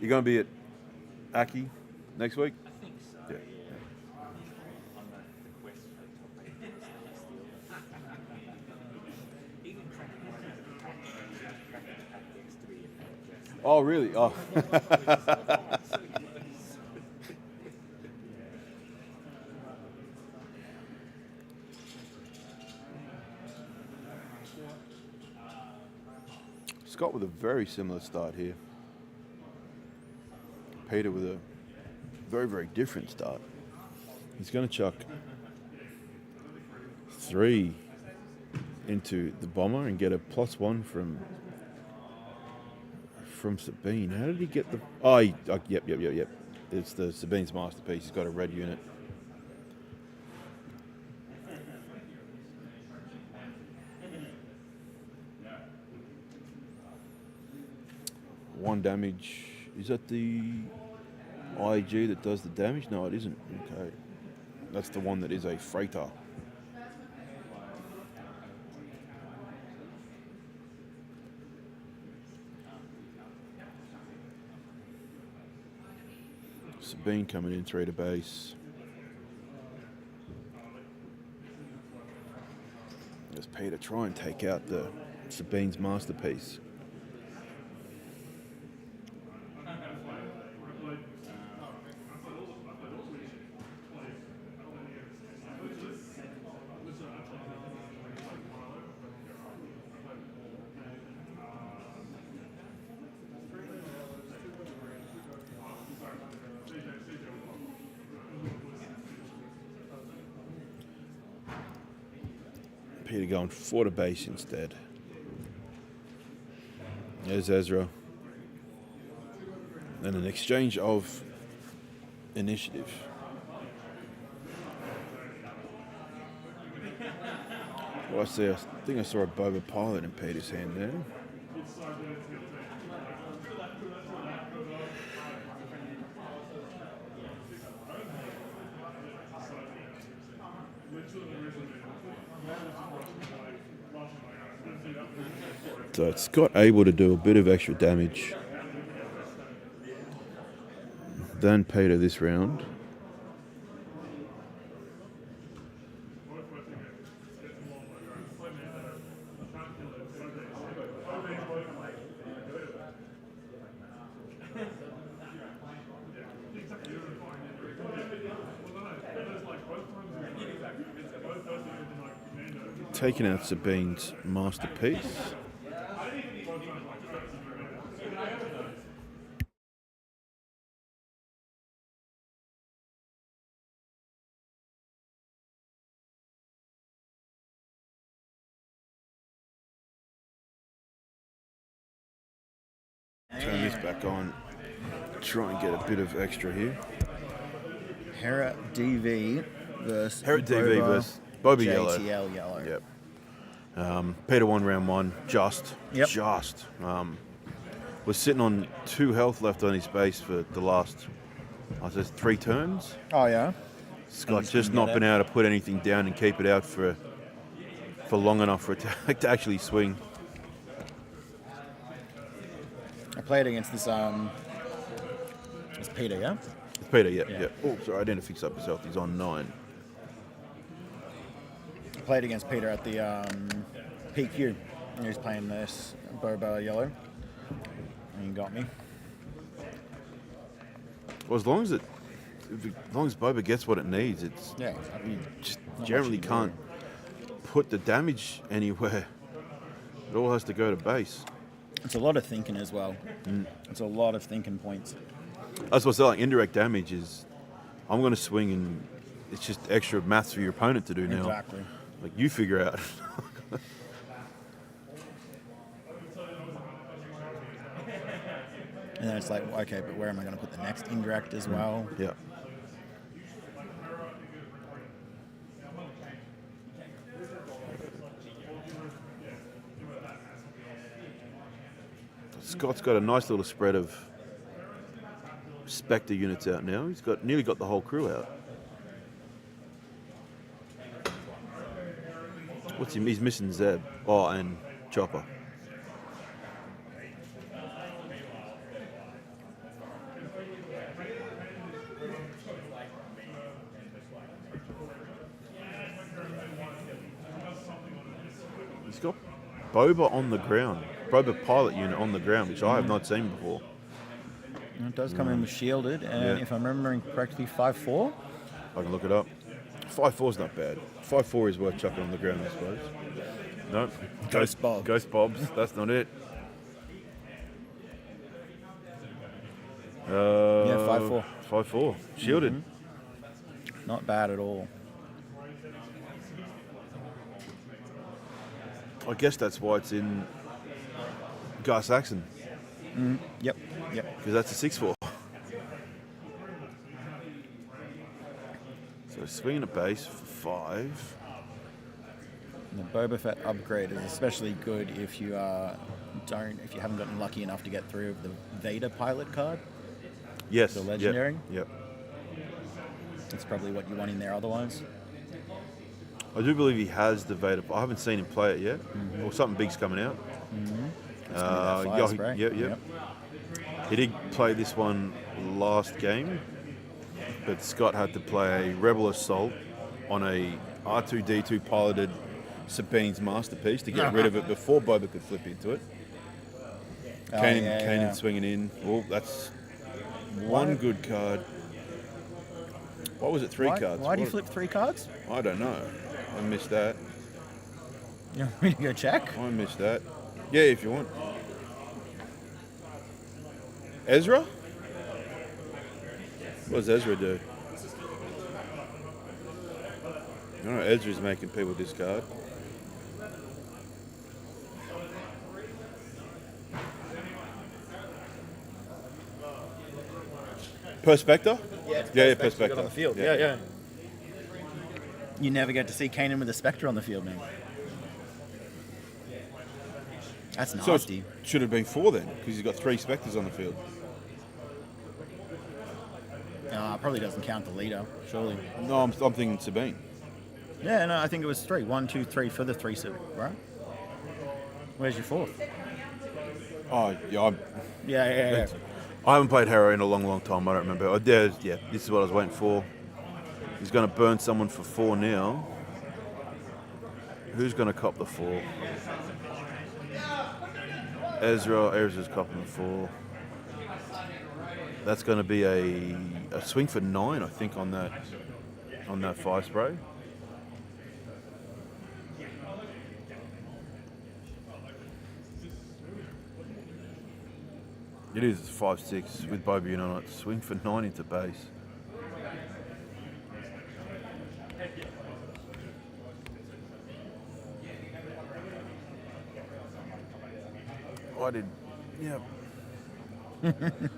You going to be at Aki next week? I think so. Yeah. On the quest for top 8 even cracking the pack next to be in that quest. Oh, really? Oh. Scott with a very similar start here. Peter with a very, very different start. He's going to chuck 3 into the bomber and get a +1 from Sabine. How did he get the... Oh, yep. It's the Sabine's masterpiece. He's got a red unit. 1 damage. Is that the IG that does the damage? No, it isn't. Okay. That's the one that is a freighter. Sabine coming in 3 to base. There's Peter try and take out the Sabine's masterpiece. Peter going 4 to base instead. There's Ezra. And an exchange of initiative. Well, I think I saw a Boba pilot in Peter's hand there. So it's Scott able to do a bit of extra damage than Peter this round. Taking out Sabine's masterpiece. Turn this back on. Try and get a bit of extra here. Hera DV versus Boba Yellow. JTL Yellow. Yep. Peter won round 1. Just. Was sitting on 2 health left on his base for the last, I said, 3 turns. Oh yeah. Scott just not been able to put anything down and keep it out for long enough for it to actually swing. I played against this. It's Peter, yeah. It's Peter, yeah. Oh, sorry, I didn't fix up his health. He's on 9. I played against Peter at the PQ, and he was playing this Boba Yellow, and he got me. Well, as long as Boba gets what it needs, it's you just generally can't put the damage anywhere. It all has to go to base. It's a lot of thinking as well. It's a lot of thinking points. That's what's like indirect damage is. I'm going to swing and it's just extra maths for your opponent to do now. Exactly. Like you figure out. And then it's like, okay, but where am I going to put the next indirect as well? Yeah. Scott's got a nice little spread of Spectre units out now. He's nearly got the whole crew out. He's missing Zeb. Oh, and Chopper. He's got Boba on the ground. Boba pilot unit on the ground, which I have not seen before. And it does come in with shielded, and if I'm remembering correctly, 5-4? I can look it up. 5-4's not bad. 5-4 is worth chucking on the ground, I suppose. No. Ghost Bob. Ghost Bobs, that's not it. 5-4. 5-4. Shielded. Not bad at all. I guess that's why it's in Gar Saxon. Yep. Because that's a 6-4. So swinging a base for 5. The Boba Fett upgrade is especially good if you if you haven't gotten lucky enough to get through the Vader pilot card. Yes. The legendary. Yep. That's probably what you want in there otherwise. I do believe he has the Vader. I haven't seen him play it yet. Or something big's coming out. It's gonna be that fire spray. Yep. He did play this one last game, but Scott had to play a Rebel Assault on a R2-D2 piloted Sabine's Masterpiece to get rid of it before Boba could flip into it. Kanan swinging in. Oh, that's one good card. What was it? Three cards? Why do you flip 3 cards? I don't know. I missed that. You want me to go check? I missed that. Yeah, if you want. Ezra? What does Ezra do? I don't know, Ezra's making people discard. Perspector? Yeah, Perspector. On the field. Yeah. You never get to see Kanan with a Spectre on the field, man. That's So nasty. it should have been 4 then, because he's got 3 Spectres on the field. Probably doesn't count the leader, surely. No, I'm thinking Sabine. Yeah, no, I think it was 3. 1, 2, 3 for the 3 suit, right? Where's your 4th? Oh, yeah. Yeah. I haven't played Hero in a long, long time. I don't remember. Oh, yeah, this is what I was waiting for. He's going to burn someone for 4 now. Who's going to cop the 4? Ezra's copping the 4. That's going to be a swing for 9, I think, on that fire spray. It is 5-6 with Boba on it. Swing for 9 into base. Yeah.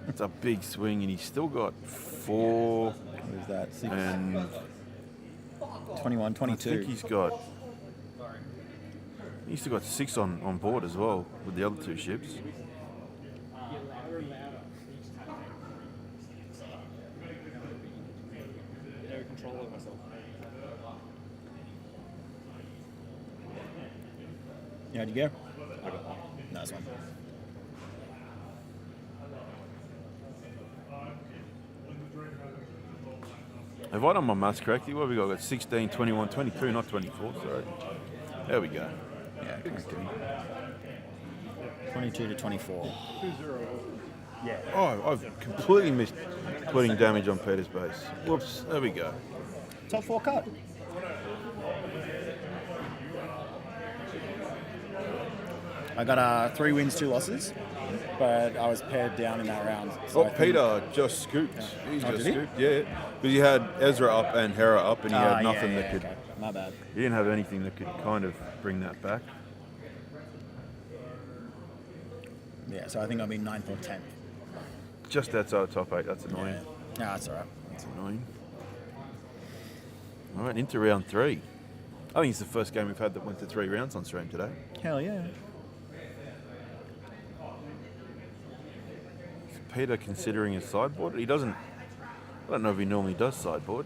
It's a big swing, and he's still got 4. What is that? 6. And 21, 22. I think he's still got 6 on board as well with the other 2 ships. Yeah, how'd you go? Nice one. Have I done my maths correctly? What have we got? We've got 16, 21, 22, not 24, sorry. There we go. Yeah, 22 to 24. Yeah. Oh, I've completely missed putting damage on Peter's base. Whoops, there we go. Top 4 card. I got 3 wins, 2 losses, but I was paired down in that round. So Peter just scooped. He's just did he? scooped, yeah. Because he had Ezra up and Hera up, and he had nothing that could. Okay. My bad. He didn't have anything that could kind of bring that back. Yeah, so I think I'll be 9th or 10th. Just outside the top 8. That's annoying. Yeah, that's all right. That's annoying. All right, into round 3. I think it's the first game we've had that went to 3 rounds on stream today. Hell yeah. Peter considering his sideboard. He doesn't. I don't know if he normally does sideboard.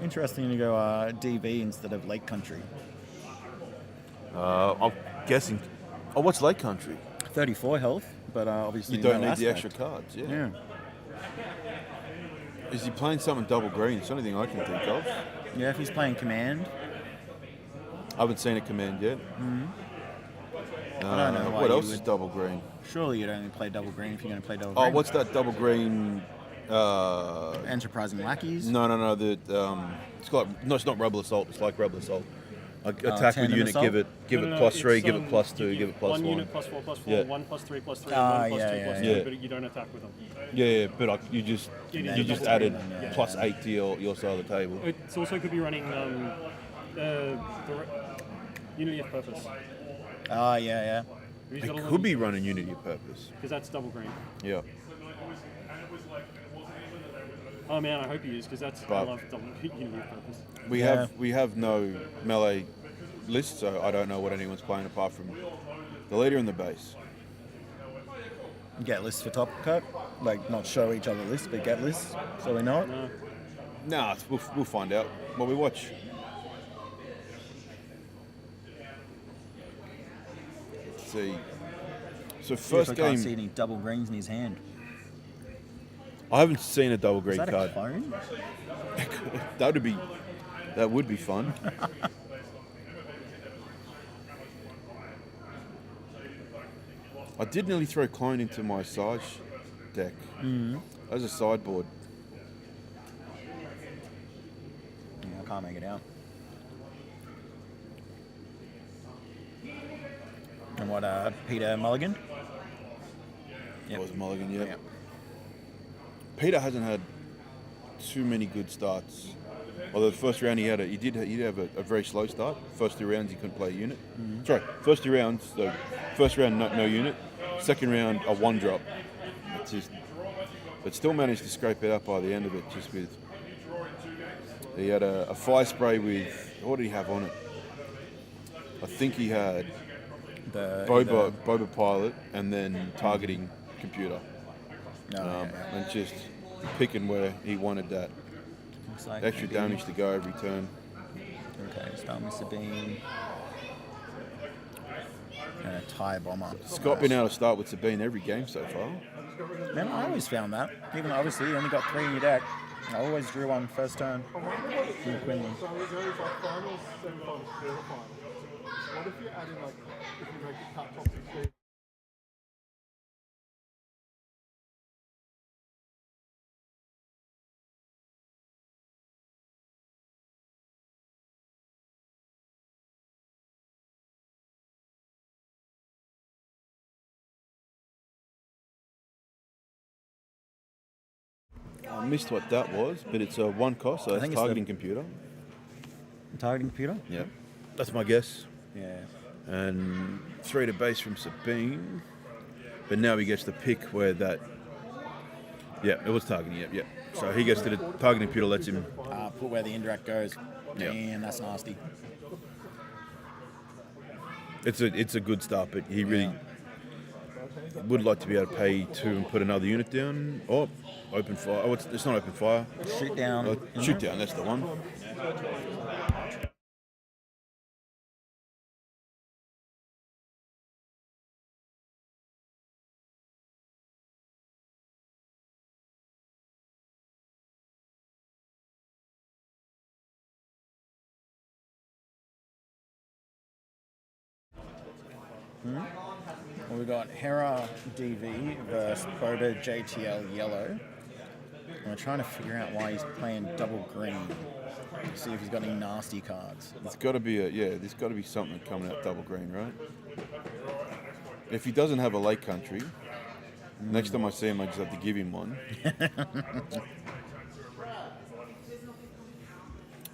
Interesting to go DV instead of Lake Country. I'm guessing. Oh, what's Lake Country? 34 health, but obviously You don't no need the aspect. extra cards. Yeah. Yeah. Is he playing something double green? It's the only thing I can think of. Yeah, if he's playing command. I haven't seen a command yet. Mm-hmm. I don't know why what you else would- is double green? Surely you'd only play double green if you're going to play double Oh, green. what's that double green? Enterprising Lackeys? No. It's like no, it's not Rebel Assault. It's like Rebel Assault. Attack with Tandem unit. assault? Give it +3. Give it +2. Give it +1. 1 unit +4/+4, Yeah. 1 +3/+3, and 1 Ah, +2/+2, yeah. but you don't attack with them. Yeah, but you just added Yeah. +8 to your side of the table. It also could be running the Unity of Purpose. Ah, yeah. It could be running Unity of Purpose. Because that's double green. Yeah. Oh man, I hope he is, because I But- love double Unity of Purpose. We have no melee list, so I don't know what anyone's playing apart from the leader and the base. Get lists for top cut, like not show each other lists, but get lists so we know it. Nah, we'll find out while we watch. Let's see. So first I can't see game, any double greens in his hand. I haven't seen a double Is green that card. a clone? That would be fun. I did nearly throw clone into my Sarge deck as a sideboard. Yeah, I can't make it out. And what, Peter Mulligan? It was Mulligan, yeah. Yep. Peter hasn't had too many good starts. Although the first round he did have a very slow start. First 2 rounds he couldn't play a unit. Sorry, first 2 rounds, so first round no unit. Second round a 1-drop. But still managed to scrape it up by the end of it. He had a fire spray with, what did he have on it? I think he had Boba Pilot and then targeting computer. And just picking where he wanted that. Like extra damage to go every turn. Okay, start Mr. Bean. And a tie bomber. Scott been able to start with Sabine every game so far. Man, I always found that. Even obviously you only got 3 in your deck. I always drew one first turn. So there's like finals, semi-finals, quarterfinals. What if you add in like, if you make the cut top 16? I missed what that was, but it's a 1 cost, so it's targeting computer. Targeting computer? Yeah, that's my guess. Yeah. And 3 to base from Sabine, but now he gets to pick where that. Yeah, it was targeting. Yep. So he gets to the targeting computer, lets him Put where the indirect goes. Yeah. And that's nasty. It's a good start, but he really would like to be able to pay 2 and put another unit down. Oh, open fire. Oh, it's not open fire. Shoot down. Shoot down, that's the one. Well, we got Hera DV versus Boba JTL Yellow. And we're trying to figure out why he's playing double green. See if he's got any nasty cards. There's got to be there's got to be something coming out double green, right? If he doesn't have a lake country, next time I see him, I just have to give him one.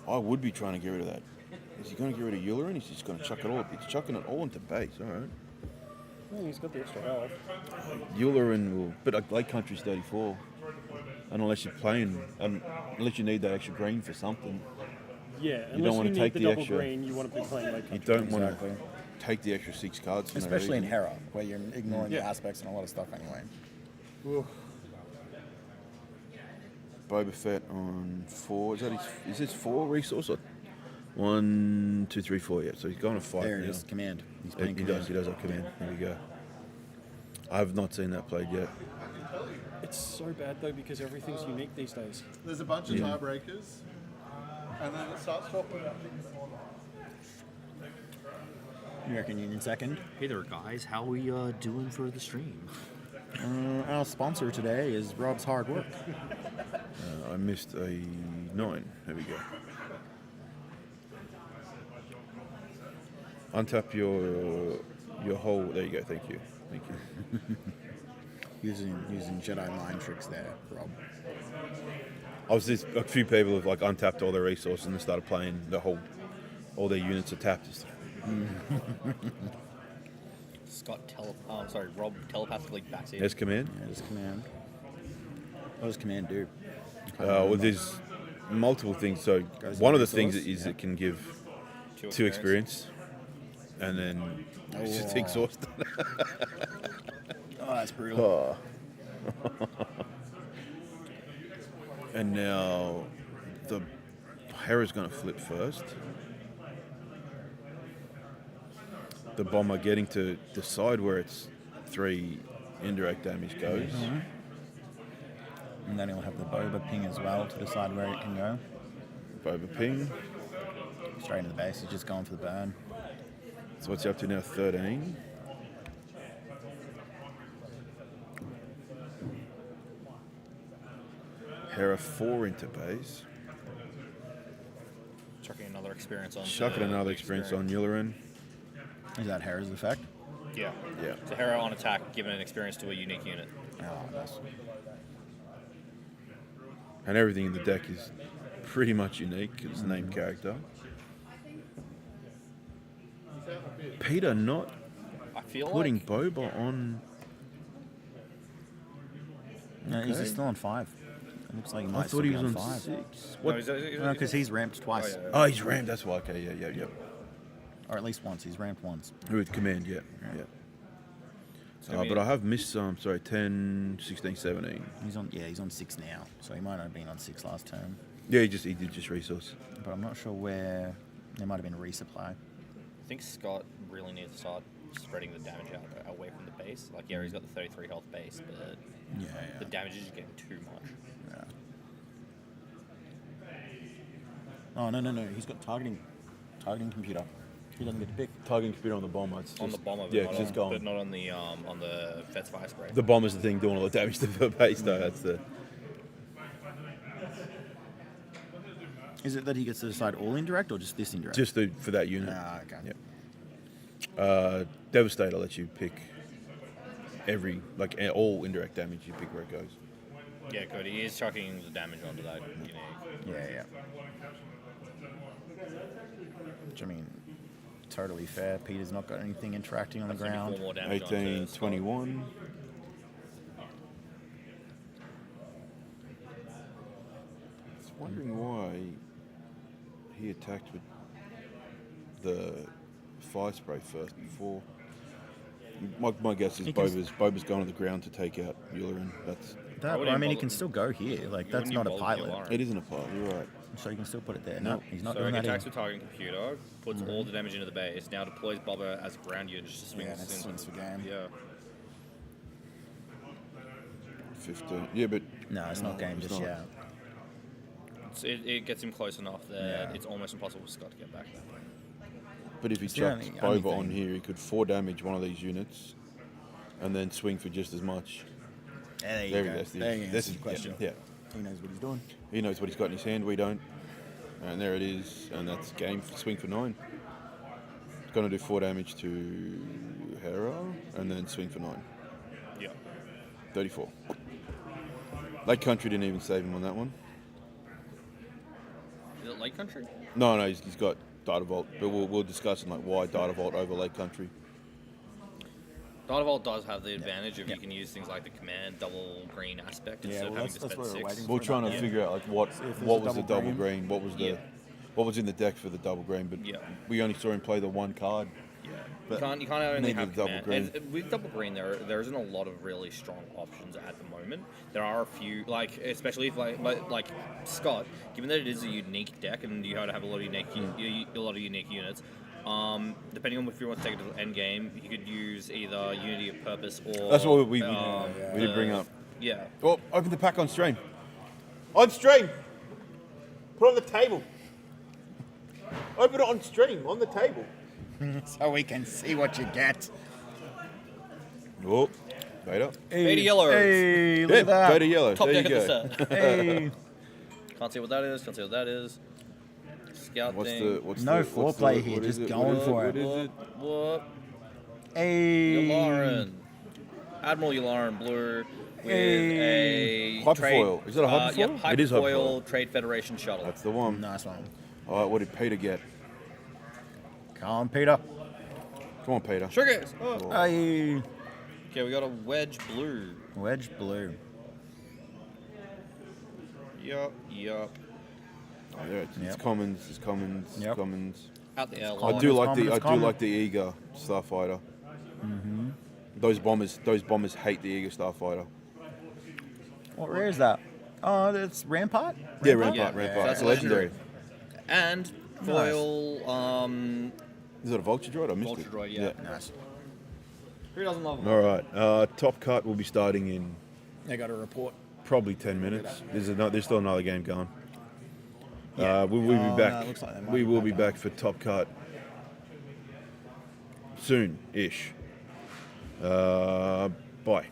I would be trying to get rid of that. Is he going to get rid of Euler? He's just going to chuck it all. He's chucking it all into base. All right. Well, he's got the extra health. Euler but Lake Country's 34. And unless you're playing, unless you need that extra green for something. Yeah, you don't want to take the double extra green, you want to be playing Lake Country. You don't want to take the extra 6 cards. Especially in Hera, where you're ignoring the aspects and a lot of stuff anyway. Oof. Boba Fett on 4. Is this 4 resource or 1, 2, 3, 4? Yeah, so he's going to 5 There now. it is, command. He's playing He command. does have command. There we go. I have not seen that played yet. It's so bad though because everything's unique these days. There's a bunch of tiebreakers, and then it starts dropping. You reckon Union second? Hey there, guys. How we doing for the stream? Our sponsor today is Rob's Hard Work. I missed a 9. There we go. Untap your whole. There you go. Thank you. using Jedi mind tricks there, Rob. There's a few people have like untapped all their resources and they started playing all their units are tapped. Rob telepathically backs in. There's command. Yeah, there's command. What does command do? Well, there's multiple things. So one of the things is it can give 2 experience. and then he's just exhausted. Oh, that's brutal. Oh. And now the Hera's going to flip first. The Bomber getting to decide where its 3 indirect damage goes. Mm-hmm. And then he'll have the Boba ping as well to decide where it can go. Boba ping. Straight into the base. He's just going for the burn. So what's he up to now? 13. Hera 4 into base. Chucking another experience on. Chucking another experience on Yularen. Is that Hera's effect? Yeah. Yeah. So Hera on attack, giving an experience to a unique unit. Oh, nice. And everything in the deck is pretty much unique. It's named character. Peter not I feel putting like Boba on. No, he's Okay. still on 5. It looks like he might I still thought he be was on 5. 6. No, What? No, because he's ramped twice. Oh, he's rammed. That's why. Okay, yeah. Or at least once. He's ramped once. With command, yeah. But I have missed some. Sorry, 10, 16, 17. He's on 6 now. So he might not have been on 6 last turn. Yeah, he did just resource. But I'm not sure where. There might have been a resupply. I think Scott really needs to start spreading the damage out away from the base. Like, yeah, he's got the 33 health base, but the damage is just getting too much. Yeah. Oh, no. He's got targeting computer. He doesn't get to pick. Targeting computer on the Bomber. It's On the just- Bomber, but, yeah, not, it's just on, gone. but not on the Fet's Fire Spray. The Bomber's the thing doing all the damage to the base, though. That's the. Is it that he gets to decide all indirect or just this indirect? Just for that unit. Ah, okay. Yep. Devastator lets you pick all indirect damage, you pick where it goes. Yeah, good. He is chucking the damage onto that unique. Yeah. Which, I mean, totally fair. Peter's not got anything interacting on the That's only ground. 4 more damage 18, onto Scott. 21. I was wondering why he attacked with the fire spray first before. My guess is Boba's going on the ground to take out Yularen. I mean, he can still go here. Like, that's not a pilot. It isn't a pilot, you're right. So you can still put it there. No, he's not So doing he that attacks here. with targeting computer, puts all the damage into the base, now deploys Boba as a ground unit, just swings Yeah, that's swings for game. Yeah. 15. Yeah, but... No, it's not game just yet. It gets him close enough that it's almost impossible for Scott to get back. But if he It's the chucked only Boba on thing. here, he could 4 damage one of these units and then swing for just as much. There you There go. we go. There you go. That's the question. Yeah. He knows what he's doing. He knows what he's got in his hand, we don't. And there it is, and that's game for swing for 9. Going to do 4 damage to Hera, and then swing for 9. Yeah. 34. Lake Country didn't even save him on that one. Is it Lake Country? No, he's got Data Vault, but we'll discuss why Data Vault over Lake Country. Data Vault does have the advantage if you can use things like the command double green aspect instead of having to spend 6. We're trying to figure out what was the double green, what was what was in the deck for the double green, but we only saw him play the 1 card. Yeah. But You can't only needed have double command. green. And with double green, there isn't a lot of really strong options at the moment. There are a few, especially if like Scott, given that it is a unique deck and you have to have a lot of unique units. Depending on if you want to take it to the end game, you could use either Unity of Purpose or. That's what we did bring up. Yeah. Oh, open the pack on stream. On stream. Put it on the table. Open it on stream, on the table. So we can see what you get. Oh, beta. Beta yellow. Hey, look at that. Beta yellow. Top there deck you of go. the set. Hey. Can't see what that is. Scout thing. No foreplay here, just going for it. What? Hey. Yularen. Admiral Yularen Blue with a Hyperfoil. trade. Is that a hyperfoil? Yep, It is Hyperfoil Trade Federation shuttle. That's the one. Nice one. All right, what did Peter get? Come on, Peter. Come on, Peter. Sugars. Oh. Hey. Okay, we got a Wedge Blue. Wedge blue. Yup. Oh, yeah, it's commons, Yep. commons. Out the L. I do like the Eager Starfighter. Mm-hmm. Those bombers hate the Eager Starfighter. What rare is that? Oh, that's Rampart? Yeah, Rampart. That's legendary. And foil. Is it a Vulture Droid? I missed Vulture it. Droid, yeah. Nice. Who doesn't love them? All right. Top Cut will be starting in They got a report. probably 10 minutes. There's still another game going. Yeah. We will be back. No, it looks like they might We be will back be on. back for Top Cut soon-ish. Bye.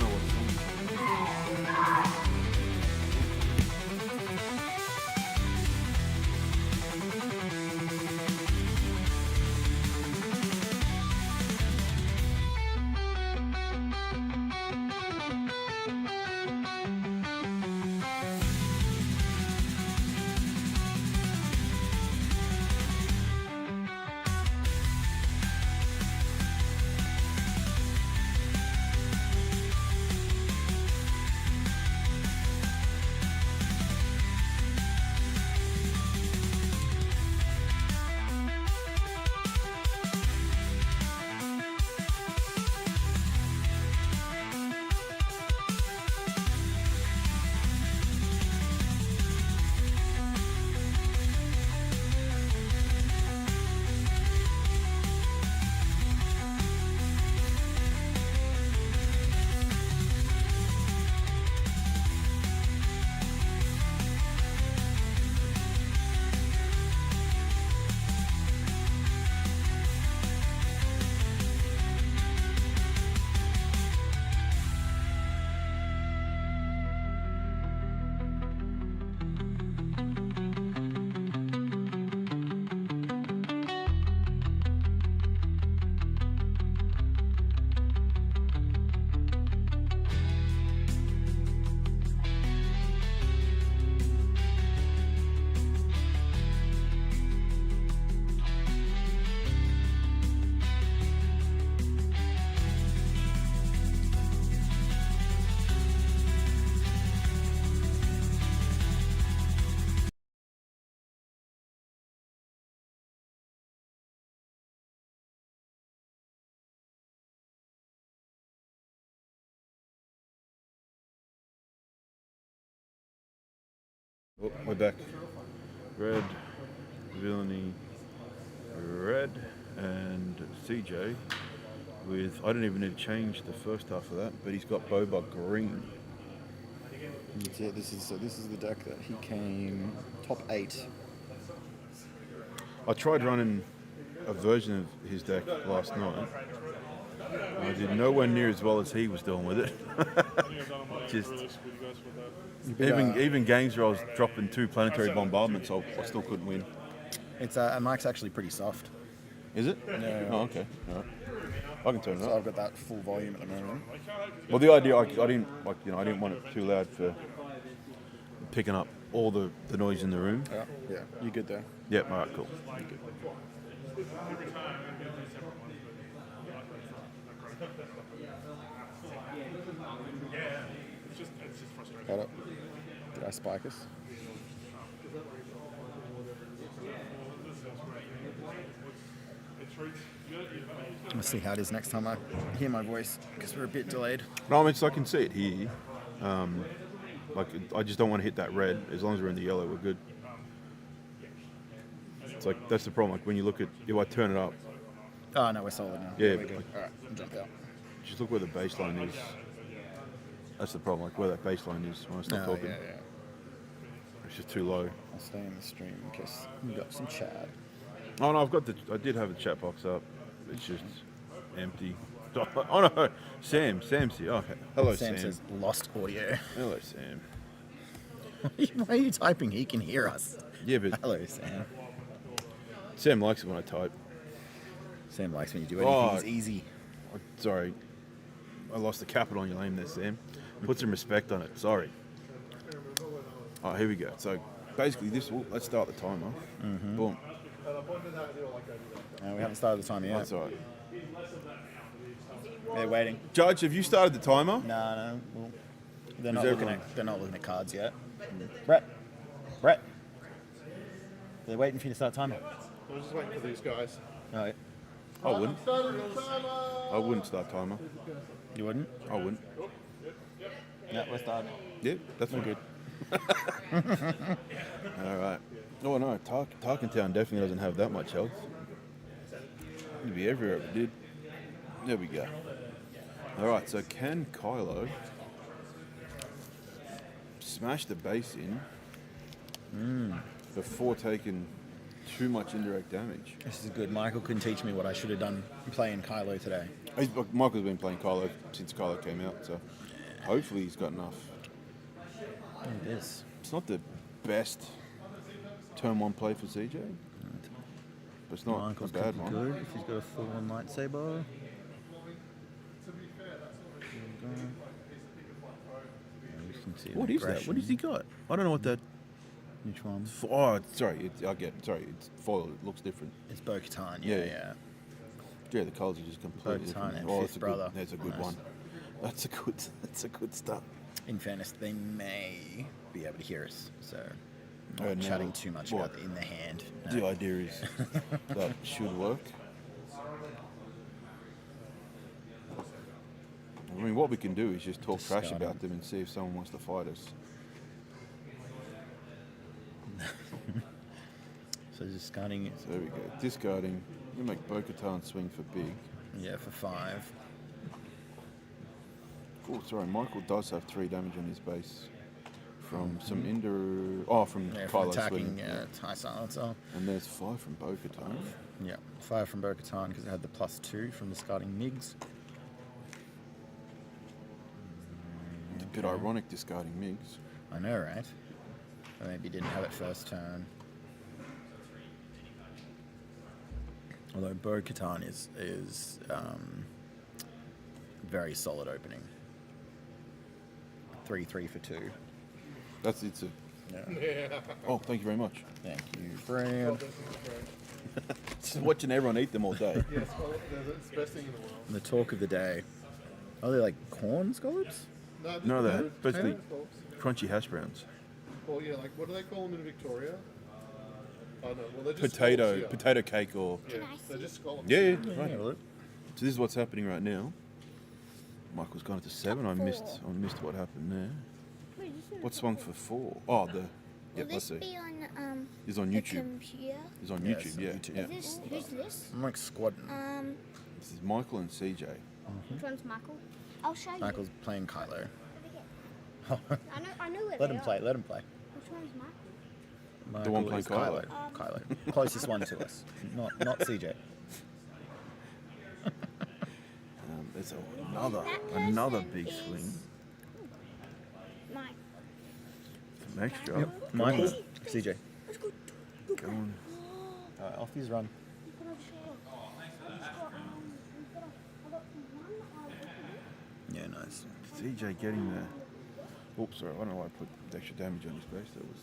don't know what. Oh, we're back. Red, Villainy, Red, and CJ with, I don't even need to change the first half of that, but he's got Boba green. Yeah, this is the deck that he came top 8. I tried running a version of his deck last night. I did nowhere near as well as he was doing with it. Just even games where I was dropping 2 planetary bombardments, I still couldn't win. It's Mike's actually pretty soft. Is it? Yeah. Oh, okay. All right. I can turn it So up. I've got that full volume at the moment. Well, the idea, I didn't I didn't want it too loud for picking up all the noise in the room. Yeah, you good there? Yeah. All right. Cool. Got it. Did I spike us? Let's see how it is next time I hear my voice, because we're a bit delayed. No, I mean, so I can see it here. Like, I just don't want to hit that red. As long as we're in the yellow, we're good. It's like, that's the problem. Like, when you look at, if I turn it up. Oh, no, we're solid now. Yeah. We're good. All right, jump out. Just look where the baseline is. That's the problem, like where that baseline is when I stop talking. Yeah. It's just too low. I'll stay in the stream in case we got some chat. Oh no, I did have the chat box up. It's just empty. Oh no, Sam's here. Okay. Hello, Sam. Sam says lost audio. Hello, Sam. Why are you typing? He can hear us. Yeah, but hello, Sam. Sam likes it when I type. Sam likes when you do anything. It's easy. Sorry, I lost the capital on your name there, Sam. Put some respect on it. Sorry. Oh, here we go. So basically, let's start the timer. Mm-hmm. Boom. No, we haven't started the timer yet. That's all right. They're waiting. Judge, have you started the timer? No. Well, they're not looking at cards yet. Brett. They're waiting for you to start timer. I was just waiting for these guys. Oh, yeah. I wouldn't. I wouldn't start timer. You wouldn't? I wouldn't. Yeah, we're starting. Yeah, that's We're good. All right. Oh no, Tarkentown definitely doesn't have that much health. It'd be everywhere if it did. There we go. All right. So can Kylo smash the base in before taking too much indirect damage? This is good. Michael couldn't teach me what I should have done playing Kylo today. Michael's been playing Kylo since Kylo came out, so Hopefully he's got enough. It is. It's not the best turn 1 play for CJ, but it's not Michael's a bad could be one. good if he's got a full-on lightsaber. What is that? What has he got? I don't know what that. Which one? Oh, sorry. I get. Sorry, it's foil. It looks different. It's Bo-Katan. Yeah. Yeah, the colours are just completely Bo-Katan different. and Oh, Fifth Brother. That's a good Nice. one. That's a good start. In fairness, they may be able to hear us, so Oh, not no. chatting too much What? about the in the hand. The idea is that should work. I mean, what we can do is just talk trash Discarding. about them and see if someone wants to fight us. So discarding it. So there we go. Discarding. You make Bo-Katan swing for big. Yeah, for 5. Oh, sorry. Michael does have 3 damage on his base from some Inder. Oh, from Yeah, from Kylo attacking swinging. Tie Silencer. And there's 5 from Bo-Katan. Yeah, 5 from Bo-Katan because it had the +2 from discarding MiGs. It's a bit ironic discarding MiGs. I know, right? Or maybe he didn't have it first turn. Although Bo-Katan is very solid opening. 3/3 for 2. It's a. Yeah. Oh, thank you very much. Thank you, Fred. Just watching everyone eat them all day. Yeah, it's the best thing in the world. The talk of the day. Are they like corn scallops? No, they're basically potato crunchy hash browns. Well, yeah, like what do they call them in Victoria? Oh no, well they're just scallops, yeah. Potato cake or. Yeah, they're just scallops. Yeah, right. So this is what's happening right now. Michael's gone to 7. I missed what happened there. What swung for 4? Oh, the. Yep, Will let's this see. be on He's on the YouTube. computer? He's on Yeah, YouTube. it's on Yeah, YouTube. yeah. Who's this? I'm like squadding. This is Michael and CJ. Which one's Michael? I'll show you. Michael's playing Kylo. I know where Let they him are. play. Let him play. Which one's Michael? Michael one playing is Kylo. Kylo. Kylo. Closest one to us. Not CJ. There's another big swing. Mine. Some extra. Michael. CJ. Go on. Off his run. Yeah, nice. CJ getting there. Oops, sorry. I don't know why I put extra damage on his base. That was.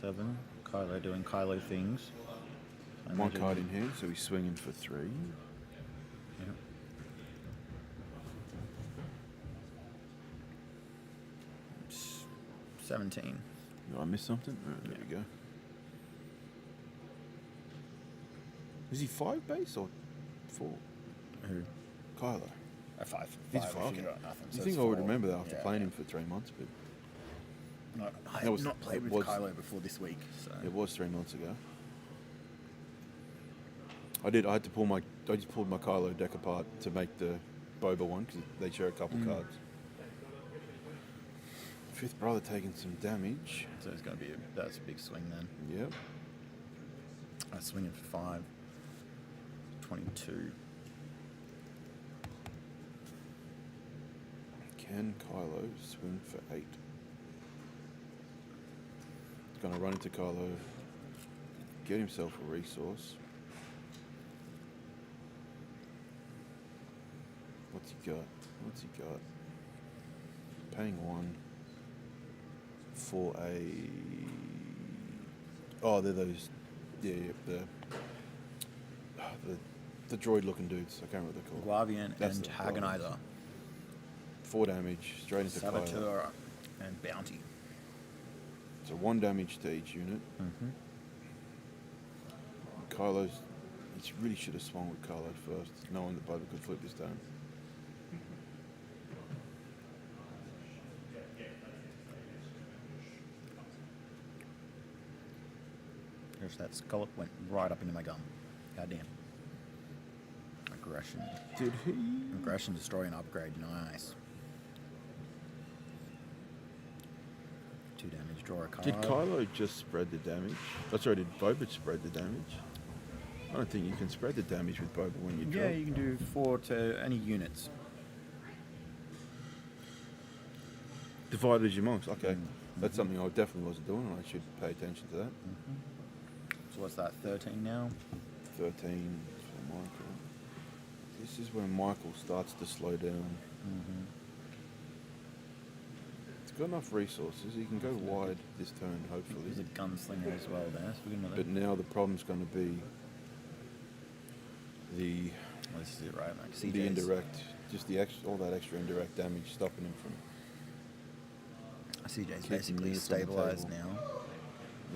13-7. Kylo doing Kylo things. I One imagine- card in hand, so he's swinging for 3. Yeah. S- 17. Did I miss something? Oh, there we go. Is he 5 base or 4? Who? Kylo. A 5. He's 5 5. if Okay. you got nothing, You so think it's I would 4. remember that after Yeah, playing yeah. him for 3 months, but No, I That have was- not played it with was- Kylo before this week, so it was 3 months ago. I had to pull I just pulled my Kylo deck apart to make the Boba one because they share a couple cards. Fifth brother taking some damage. so it's going to be that's a big swing then. Yep. I swing it for 5. 22. Can Kylo swing for 8? He's going to run into Kylo, get himself a resource. What's he got? Paying 1 for a. Oh, they're those. Yeah, the droid-looking dudes. I can't remember what they're called. Guavian That's and the Hagonizer. 4 damage straight into Kylo. Saboteur and Bounty. So 1 damage to each unit. Mm-hmm. Kylo's. He really should have swung with Kylo first, knowing that Boba could flip this down. Gosh, that scallop went right up into my gum. Goddamn. Aggression. Did he? Aggression, destroy, and upgrade. Nice. 2 damage, draw a card. Did Kylo just spread the damage? Oh, sorry, did Boba spread the damage? I don't think you can spread the damage with Boba when you draw. Yeah, you can do 4 to any units. Divided as your monks. Okay, that's something I definitely wasn't doing, and I should pay attention to that. So what's that? 13 now. 13 for Michael. This is when Michael starts to slow down. He's got enough resources. He can go wide this turn, hopefully. He's a gunslinger as well there. So we're gonna But now the problem's going to be the this is it, right? Like the CJ's. indirect, just the all that extra indirect damage stopping him from. CJ's kicking basically units on the stabilized table. now.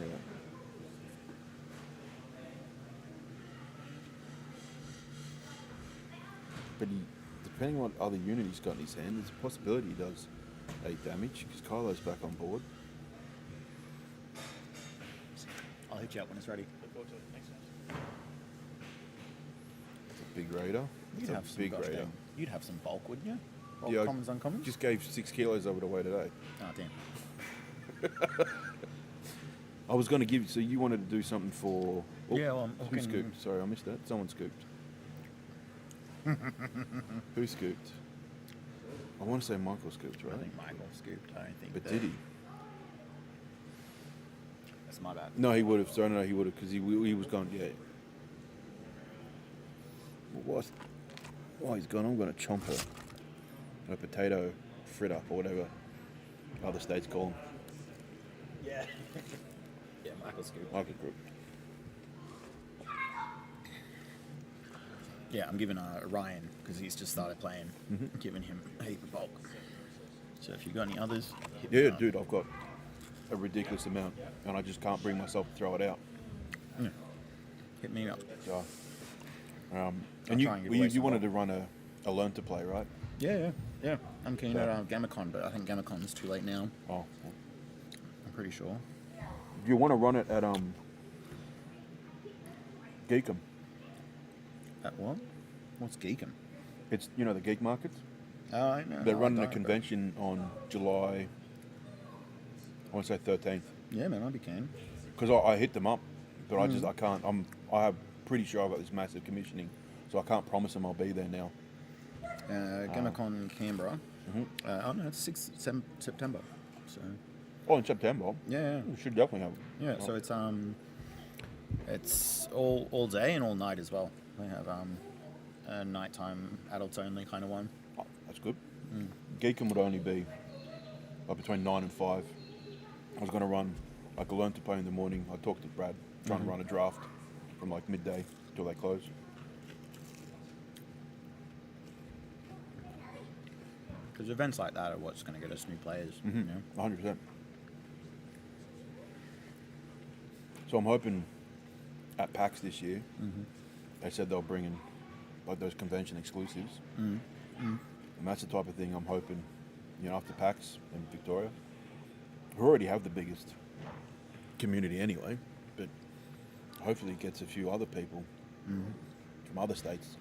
Yeah. But he, depending on what other unit he's got in his hand, there's a possibility he does 8 damage because Kylo's back on board. I'll hit you up when it's ready. It's a big raider. It's a big raider. You'd have some bulk, wouldn't you? Bulk Yeah, commons, uncommons? just gave 6 kilos over the way today. Oh, damn. I was going to give. So you wanted to do something for? Oh, Yeah, well, I'm who hooking- scooped? Sorry, I missed that. Someone scooped. Who scooped? I want to say Michael scooped, right? I think Michael scooped. I don't think. But that- did he? That's my bad. No, he would have. Sorry, no, he would have because he was going. Yeah. While he's gone, I'm going to chomp a potato fritter or whatever other states call them. Yeah. Yeah, Michael scooped. Michael group. Yeah, I'm giving Ryan, because he's just started playing, giving him a heap of bulk. So if you've got any others, hit me Yeah, up. dude, I've got a ridiculous amount, and I just can't bring myself to throw it out. Yeah. Hit me up. So, I'll and try and give away you some wanted bulk. to run a learn to play, right? Yeah. I'm keen at Gamacon, but I think Gamacon's too late now. Oh. I'm pretty sure. Do you want to run it at Geekum? At what? What's Geekum? It's the geek markets. Oh, I know. They're I running a don't, convention on July. I want to say 13th. Yeah, man, I'd be keen. Because I hit them up, but I can't. I'm pretty sure I've got this massive commissioning, so I can't promise them I'll be there now. Gamacon Canberra. Oh no, it's 6th September. So. Oh, in September. Yeah. We should definitely have. Yeah, so it's all day and all night as well. We have a nighttime adults only kind of one. Oh, that's good. Geekum would only be between 9 and 5. I was going to run a learn to play in the morning. I talked to Brad, trying to run a draft from like midday till they close. Because events like that are what's going to get us new players. 100%. So I'm hoping at PAX this year, they said they'll bring in like those convention exclusives. And that's the type of thing I'm hoping, after PAX in Victoria. We already have the biggest community anyway, but hopefully it gets a few other people from other states.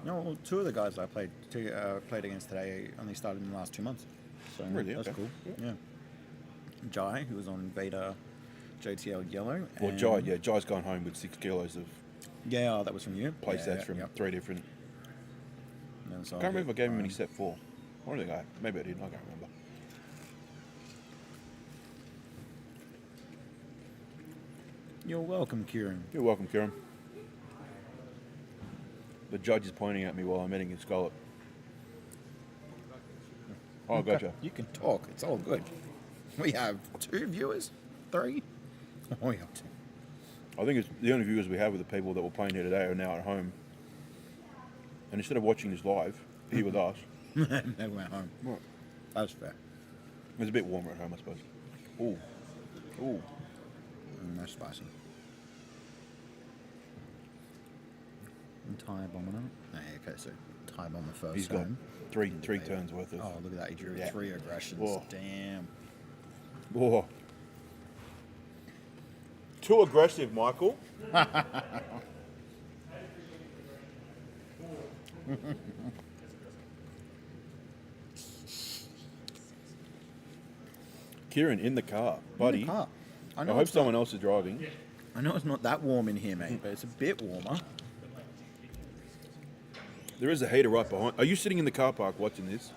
No, well, 2 of the guys I played against today only started in the last 2 months. So Really? that's Okay. cool. Yeah. Jai, who was on Beta JTL Yellow. Well, and- Jai's gone home with 6 kilos of Yeah, that was from you. play Yeah, sets from 3 different. And then so I can't remember if I gave him any set 4. What did I go? Maybe I did. I can't remember. You're welcome, Kieran. You're welcome, Kieran. The judge is pointing at me while I'm eating a scallop. Oh, gotcha. You can talk. It's all good. We have 2 viewers? 3? Oh, we have 2. I think it's the only viewers we have are the people that were playing here today are now at home. And instead of watching this live, here with us, They went home. Right. That's fair. It's a bit warmer at home, I suppose. Ooh. Ooh. That's spicy. Tie bomber now. Okay, so tie bomber first. He's got time. three turns worth of. Oh, look at that. He drew Yeah. 3 aggressions. Whoa. Damn. Whoa. Too aggressive, Michael. Kieran, in the car, buddy. In the car. I know hope it's someone not- else is driving. I know it's not that warm in here, mate, but it's a bit warmer. There is a heater right behind. Are you sitting in the car park watching this?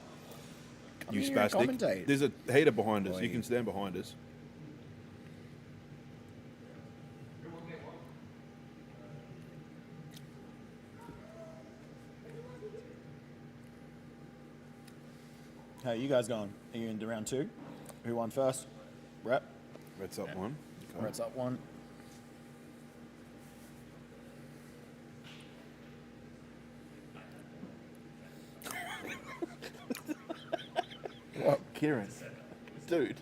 You here and spastic. commentate. There's a heater behind us. Boy. You can stand behind us. How are you guys going? Are you into round 2? Who won first? Rhett? Rhett's up one. Okay. Rhett's up one. What, Kieran? Dude.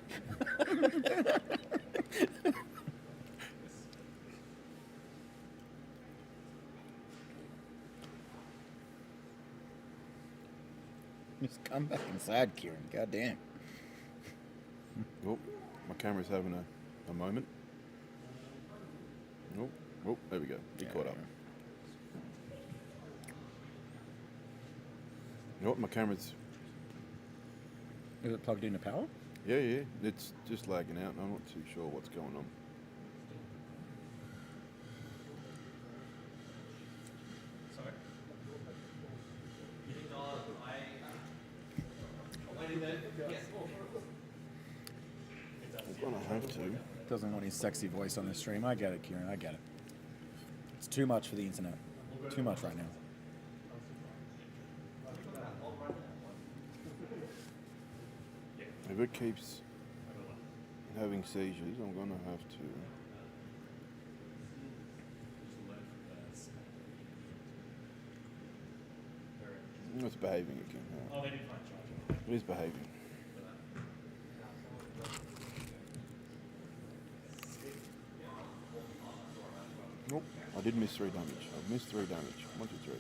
Just come back inside, Kieran. God damn. Oh, my camera's having a moment. Oh, oh, there we go. He caught up. Oh, my camera's... Is it plugged into power? Yeah, yeah. It's just lagging out and I'm not too sure what's going on. I'm gonna have to. Doesn't want his sexy voice on the stream. I get it, Kieran. I get it. It's too much for the internet. Too much right now. If it keeps having seizures, I'm gonna have to. It's behaving again. Now. It is behaving. Nope, I did miss 3 damage. I've missed 3 damage. 1, 2, 3.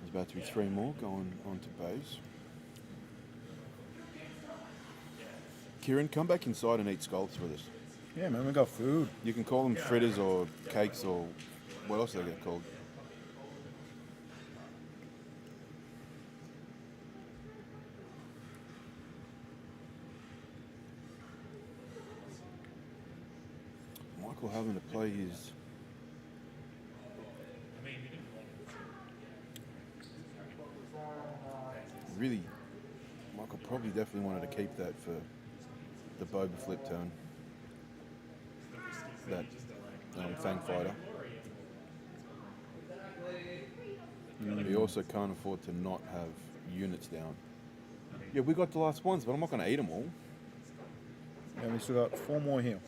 There's about to be 3 more going on to base. Kieran, come back inside and eat scallops with us. Yeah, man, we got food. You can call them fritters or cakes or what else they get called. Michael having to play his... Really, Michael probably definitely wanted to keep that for the Boba flip turn. That Fang fighter. He also can't afford to not have units down. Yeah, we got the last ones, but I'm not going to eat them all. Yeah, we still got 4 more here.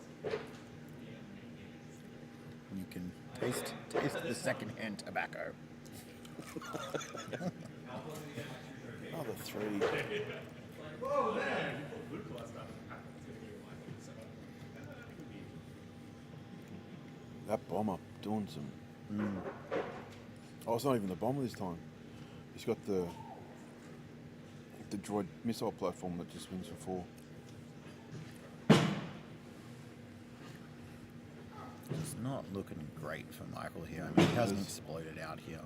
You can taste the second-hand tobacco. Another 3. That bomber doing some. Oh, it's not even the bomber this time. He's got the droid missile platform that just swings for 4. It's not looking great for Michael here. I mean, he hasn't exploded out here.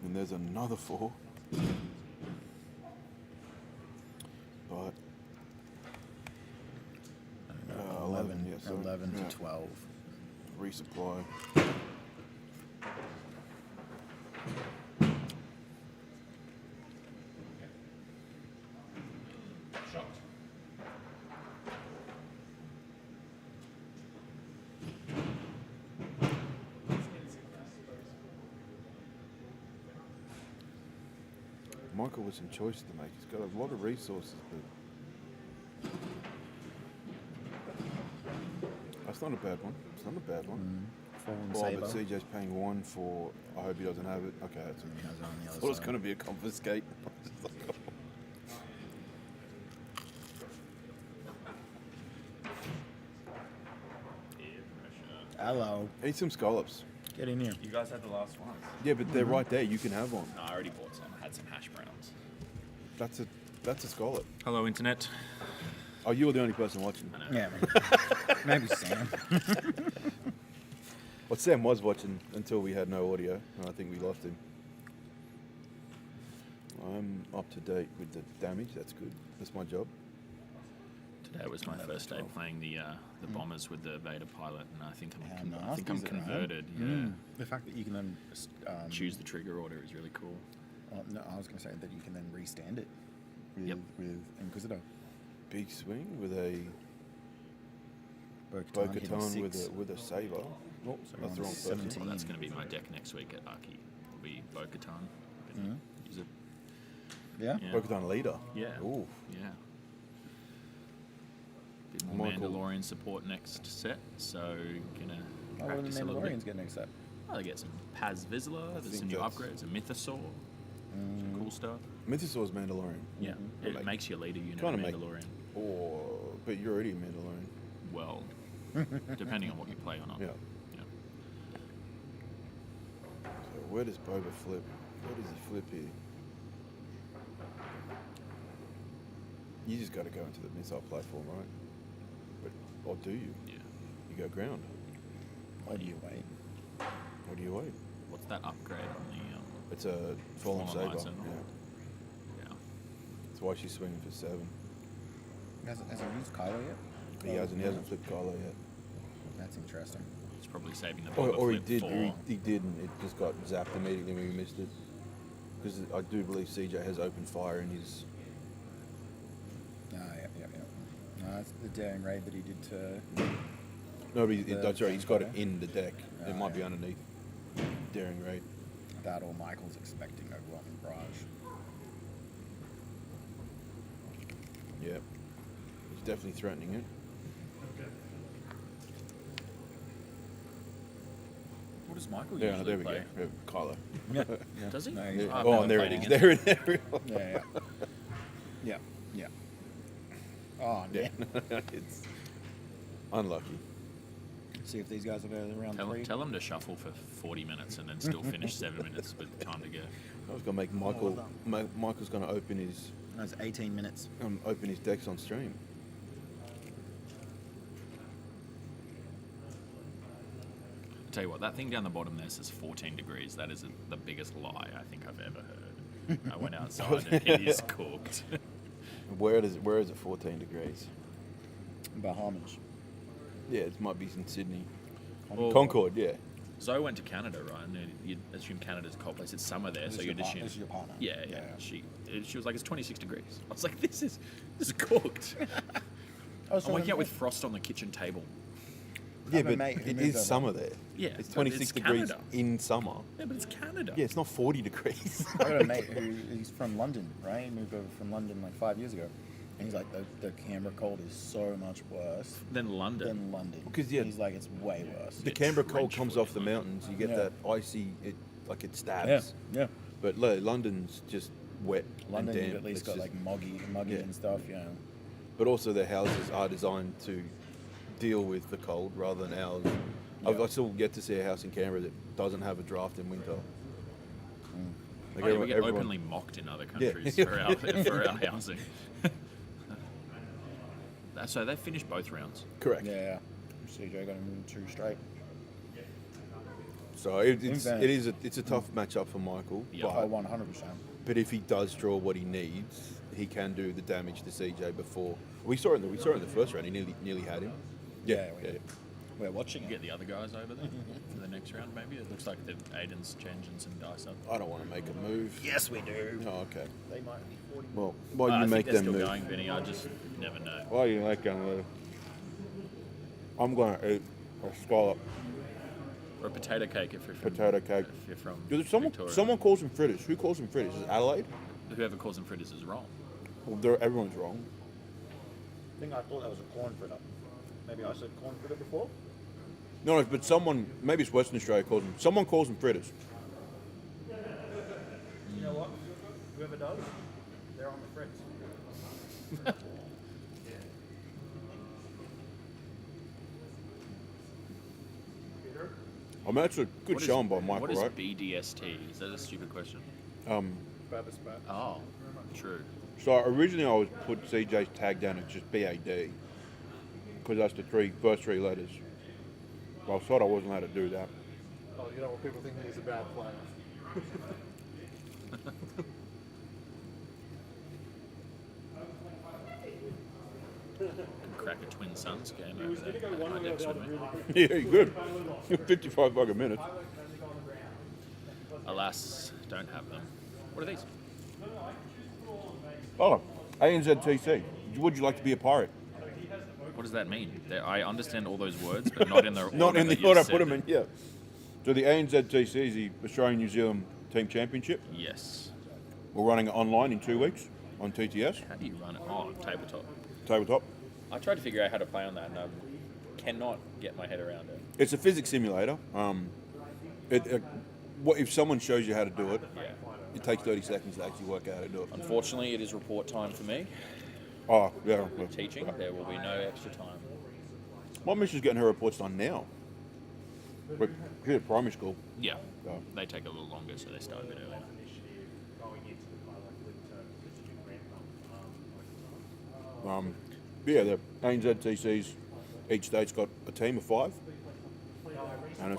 And there's another 4. But 11, yeah, so 11 to 12. Resupply. Michael with some choices to make. He's got a lot of resources, but that's not a bad one. It's not a bad one. Fallen but Saber. CJ's paying 1 for. I hope he doesn't have it. Okay, that's He has it on the other I thought it was side. going to be a confiscate. Hello. Eat some scallops. Get in here. You guys had the last ones. Yeah, but they're right there. You can have one. No, I already bought some. I had some hash browns. That's a scallop. Hello, internet. Oh, you were the only person watching. Yeah, maybe Sam. Well, Sam was watching until we had no audio, and I think we lost him. I'm up to date with the damage. That's good. That's my job. Today was my first day playing the bombers with the Beta pilot, and I think I'm nasty is it, man? converted. Yeah. The fact that you can then Choose the trigger order is really cool. no, I was going to say that you can then restand it. with Inquisitor. Big swing with a Bo-Katan hitting Bo-Katan 6. with a saber. Oh, So that's we're the on wrong person. 17. Well, that's going to be my deck next week at Arky. Will be Bo-Katan. Gonna Use it. Yeah? Bo-Katan leader. Yeah. Ooh. Yeah. Bit more Michael. Mandalorian support next set, so gonna Oh, when the practice a little bit. Mandalorians get next set. Oh, they get some Paz Vizsla, there's think some new that's- upgrades, a Mythosaur, some cool stuff. Mythosaur's Mandalorian. Yeah, it Like, makes your leader unit a kinda make- Mandalorian. But you're already a Mandalorian. Well, depending on what you play or not. Yeah. Yeah. So where does Boba flip? Where does he flip here? You just got to go into the missile platform, right? But or do you? Yeah. You go ground. Why do you wait? Or do you wait? What's that upgrade on the? It's a fallen saber. lightsaber? Yeah. Yeah. That's why she's swinging for 7. Hasn't used Kylo yet? He hasn't flipped Kylo yet. That's interesting. It's probably saving the Or, Boba or he flip did, for. or he did, and it just got zapped immediately when we missed it. Because I do believe CJ has open fire in his. Yeah. No, that's the daring raid that he did to. No, but that's right. He's got it Vampire. in the deck. It might be yeah. underneath. Daring raid. That or Michael's expecting overwhelming barrage. Yeah. He's definitely threatening it. What does Michael Yeah, usually there we play? go. Yeah, Kylo. Yeah. Does he? No, Yeah. I've Oh, never and there played it is. against There him. it is. Yeah. Oh, Yeah. man. It's unlucky. See if these guys are going around 3. Tell him to shuffle for 40 minutes and then still finish 7 minutes with time to go. I was gonna make Michael. Michael's gonna open his That's 18 minutes. open his decks on stream. I'll tell you what, that thing down the bottom there says 14 degrees. That is the biggest lie I think I've ever heard. I went outside and it is cooked. Where is it 14 degrees? Bahamas. Yeah, it might be in Sydney. Well, Concord, yeah. Zoe went to Canada, right? And you'd assume Canada's a cold place. It's summer there, This so is you'd your assume. This is your partner. Yeah. Yeah. She was like, it's 26 degrees. I was like, this is cooked. I'm waking up with frost on the kitchen table. Yeah, have a but mate who it moved is over. summer there. Yeah, It's but 26 it's degrees Canada. in summer. Yeah, but it's Canada. Yeah, it's not 40 degrees. I got a mate he's from London, right? He moved over from London like 5 years ago. And he's like, the Canberra cold is so much worse Than London. than London. Because, yeah, he's like, it's way worse. The Canberra cold trench comes foot off the in mountains. You get Yeah. that icy, it stabs. Yeah. But London's just wet London, and damp. you've at least It's got just- like muggy Yeah. and stuff, you know. But also their houses are designed to deal with the cold rather than ours. Yeah. I still get to see a house in Canberra that doesn't have a draft in winter. Like Oh, yeah, we get everyone- openly mocked in other Yeah. countries for our housing. So they finished both rounds. Correct. Yeah. CJ got him 2 straight. So it's a tough matchup for Michael. Yeah. Oh, But, 100%. but if he does draw what he needs, he can do the damage to CJ before. We saw it in the first round. He nearly had him. Yeah, we're watching You it. get the other guys over there for the next round, maybe. It looks like Aiden's changing some dice up. I don't want to make a move. Yes, we do. Oh, okay. They might be 40. Well, why do I you think make they're them still move? going, Vinny. I just never know. Why do you make them move? I'm going to eat a scallop. Or a potato cake if you're from Potato cake. If you're from Someone Victoria. calls them fritters. Who calls them fritters? Is it Adelaide? Whoever calls them fritters is wrong. Well, everyone's wrong. I think I thought that was a corn fritter. Maybe I said corn fritter before? No, but maybe it's Western Australia calls them. Someone calls them fritters. You know what? Whoever does, they're on the fritz. I mean, that's a good What is- showing by Michael, What is right? BDST? Is that a stupid question? Babba's back. Oh, true. So originally I was put CJ's tag down as just BAD because that's the first three letters. But I thought I wasn't allowed to do that. Oh, you know what people think he's a bad player. Crack a Twin Suns game over there. My deck's with me. Yeah, you're good. 55 fucking minutes. Alas, don't have them. What are these? Oh, ANZTC. Would you like to be a pirate? What does that mean? I understand all those words, but not in the Not order in that the you've order I said put them them. in. Yeah. So the ANZTC is the Australian New Zealand Team Championship. Yes. We're running it online in 2 weeks on TTS. How do you run it? Oh, tabletop. Tabletop. I tried to figure out how to play on that, and I cannot get my head around it. It's a physics simulator. What if someone shows you how to do it? Yeah. It takes 30 seconds to actually work out how to do it. Unfortunately, it is report time for me. Oh, yeah. With teaching, there will be no extra time. My missus getting her reports done now. We're here at primary school. Yeah. So, They take a little longer, so they start a bit earlier. yeah, the ANZTCs, each state's got a team of 5, and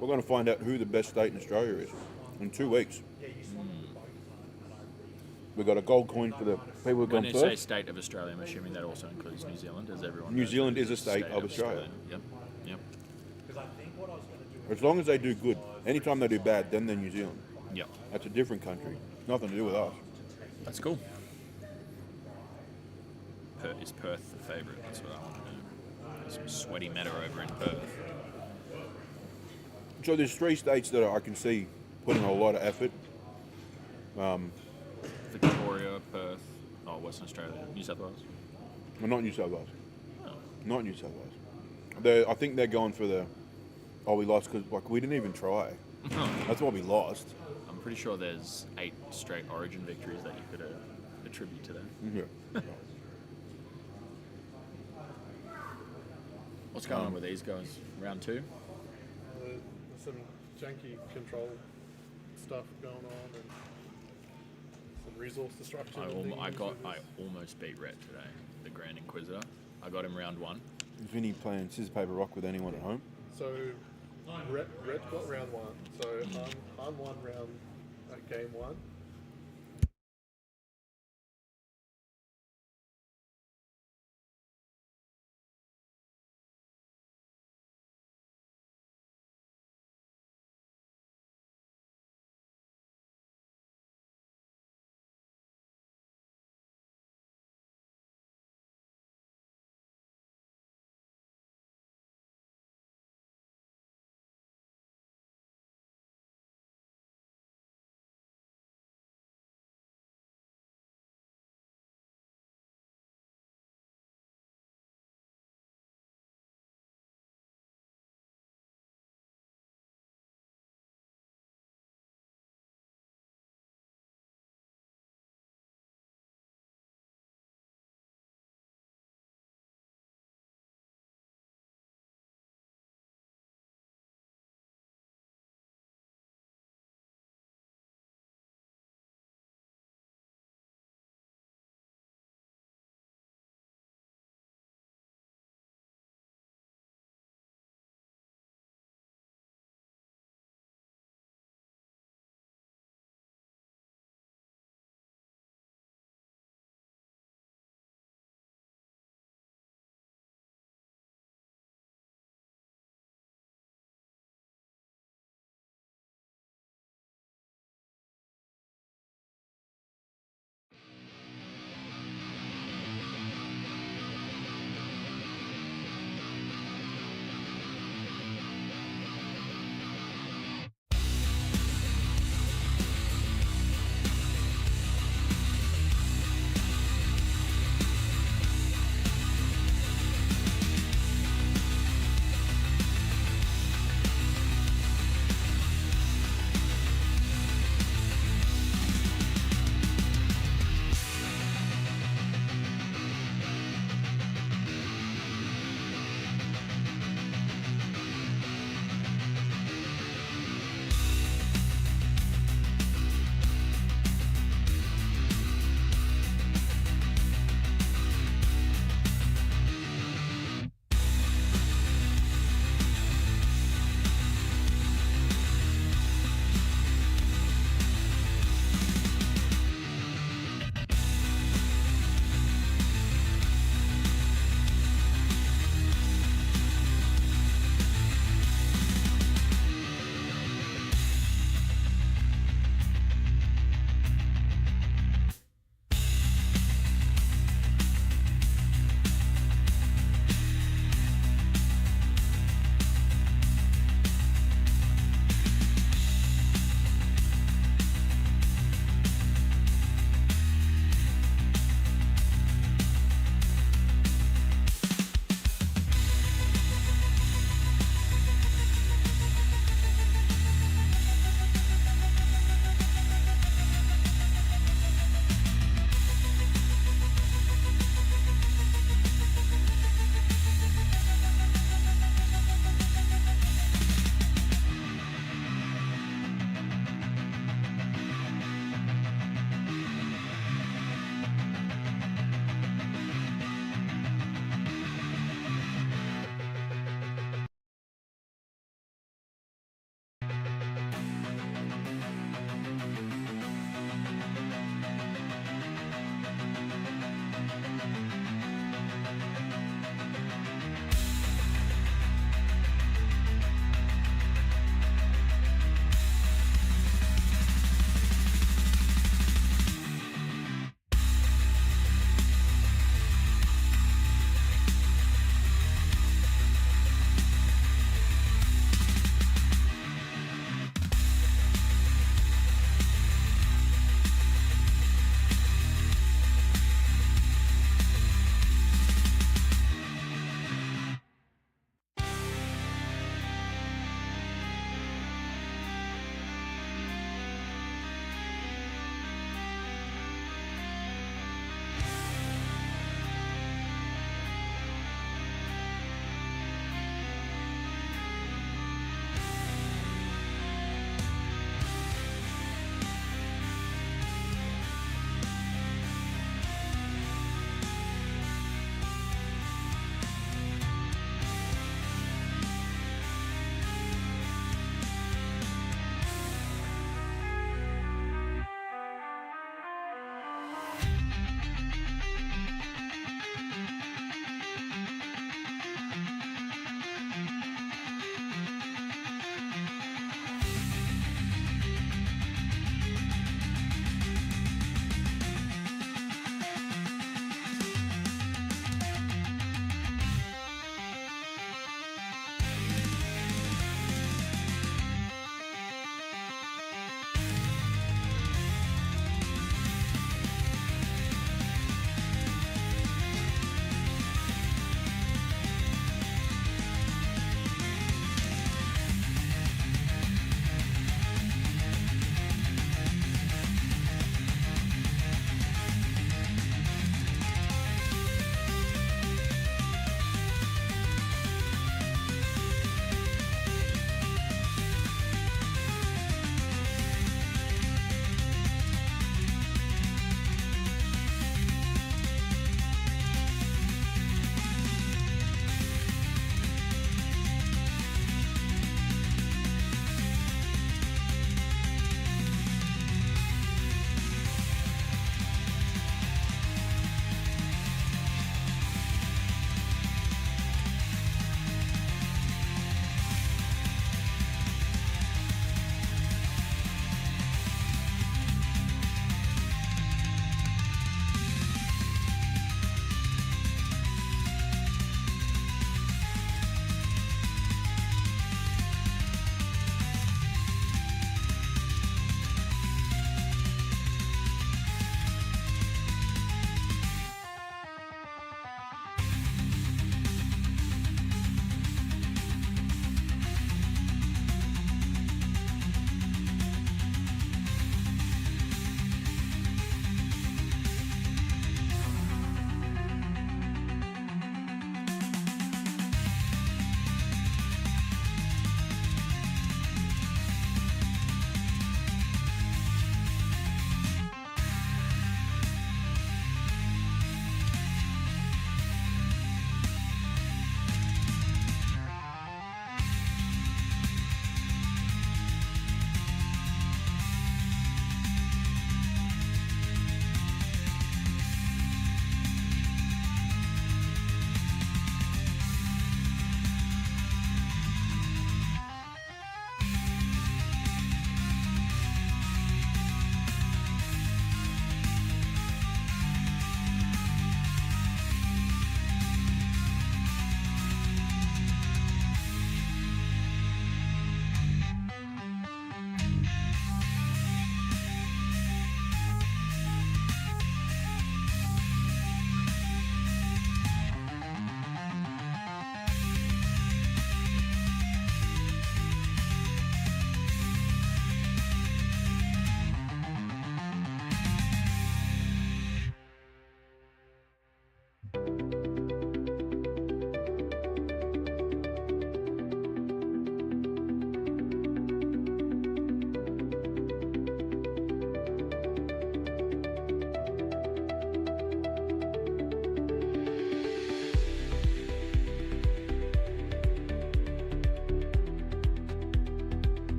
we're gonna find out who the best state in Australia is in 2 weeks. We got a gold coin for the people who When come you say first. state of Australia, I'm assuming that also includes New Zealand, as everyone New knows Zealand it is a state of Australia. Yep. Yep. As long as they do good. Anytime they do bad, then they're New Zealand. Yep. That's a different country. Nothing to do with us. That's cool. Is Perth the favourite? That's what I want to know. There's some sweaty meta over in Perth. So there's 3 states that I can see putting a lot of effort. Victoria, Perth, Western Australia, New South Wales. Well, not New South Wales. Oh. Not New South Wales. I think they're going for the. Oh, we lost because we didn't even try. That's why we lost. I'm pretty sure there's 8 straight Origin victories that you could attribute to that. Yeah. What's going on with these guys? Round 2? There's some janky control stuff going on and some resource destruction. I things. almost beat Rhett today, the Grand Inquisitor. I got him round 1. Is Vinny playing scissors paper rock with anyone at home? So Red got round 1. So Han won round game 1.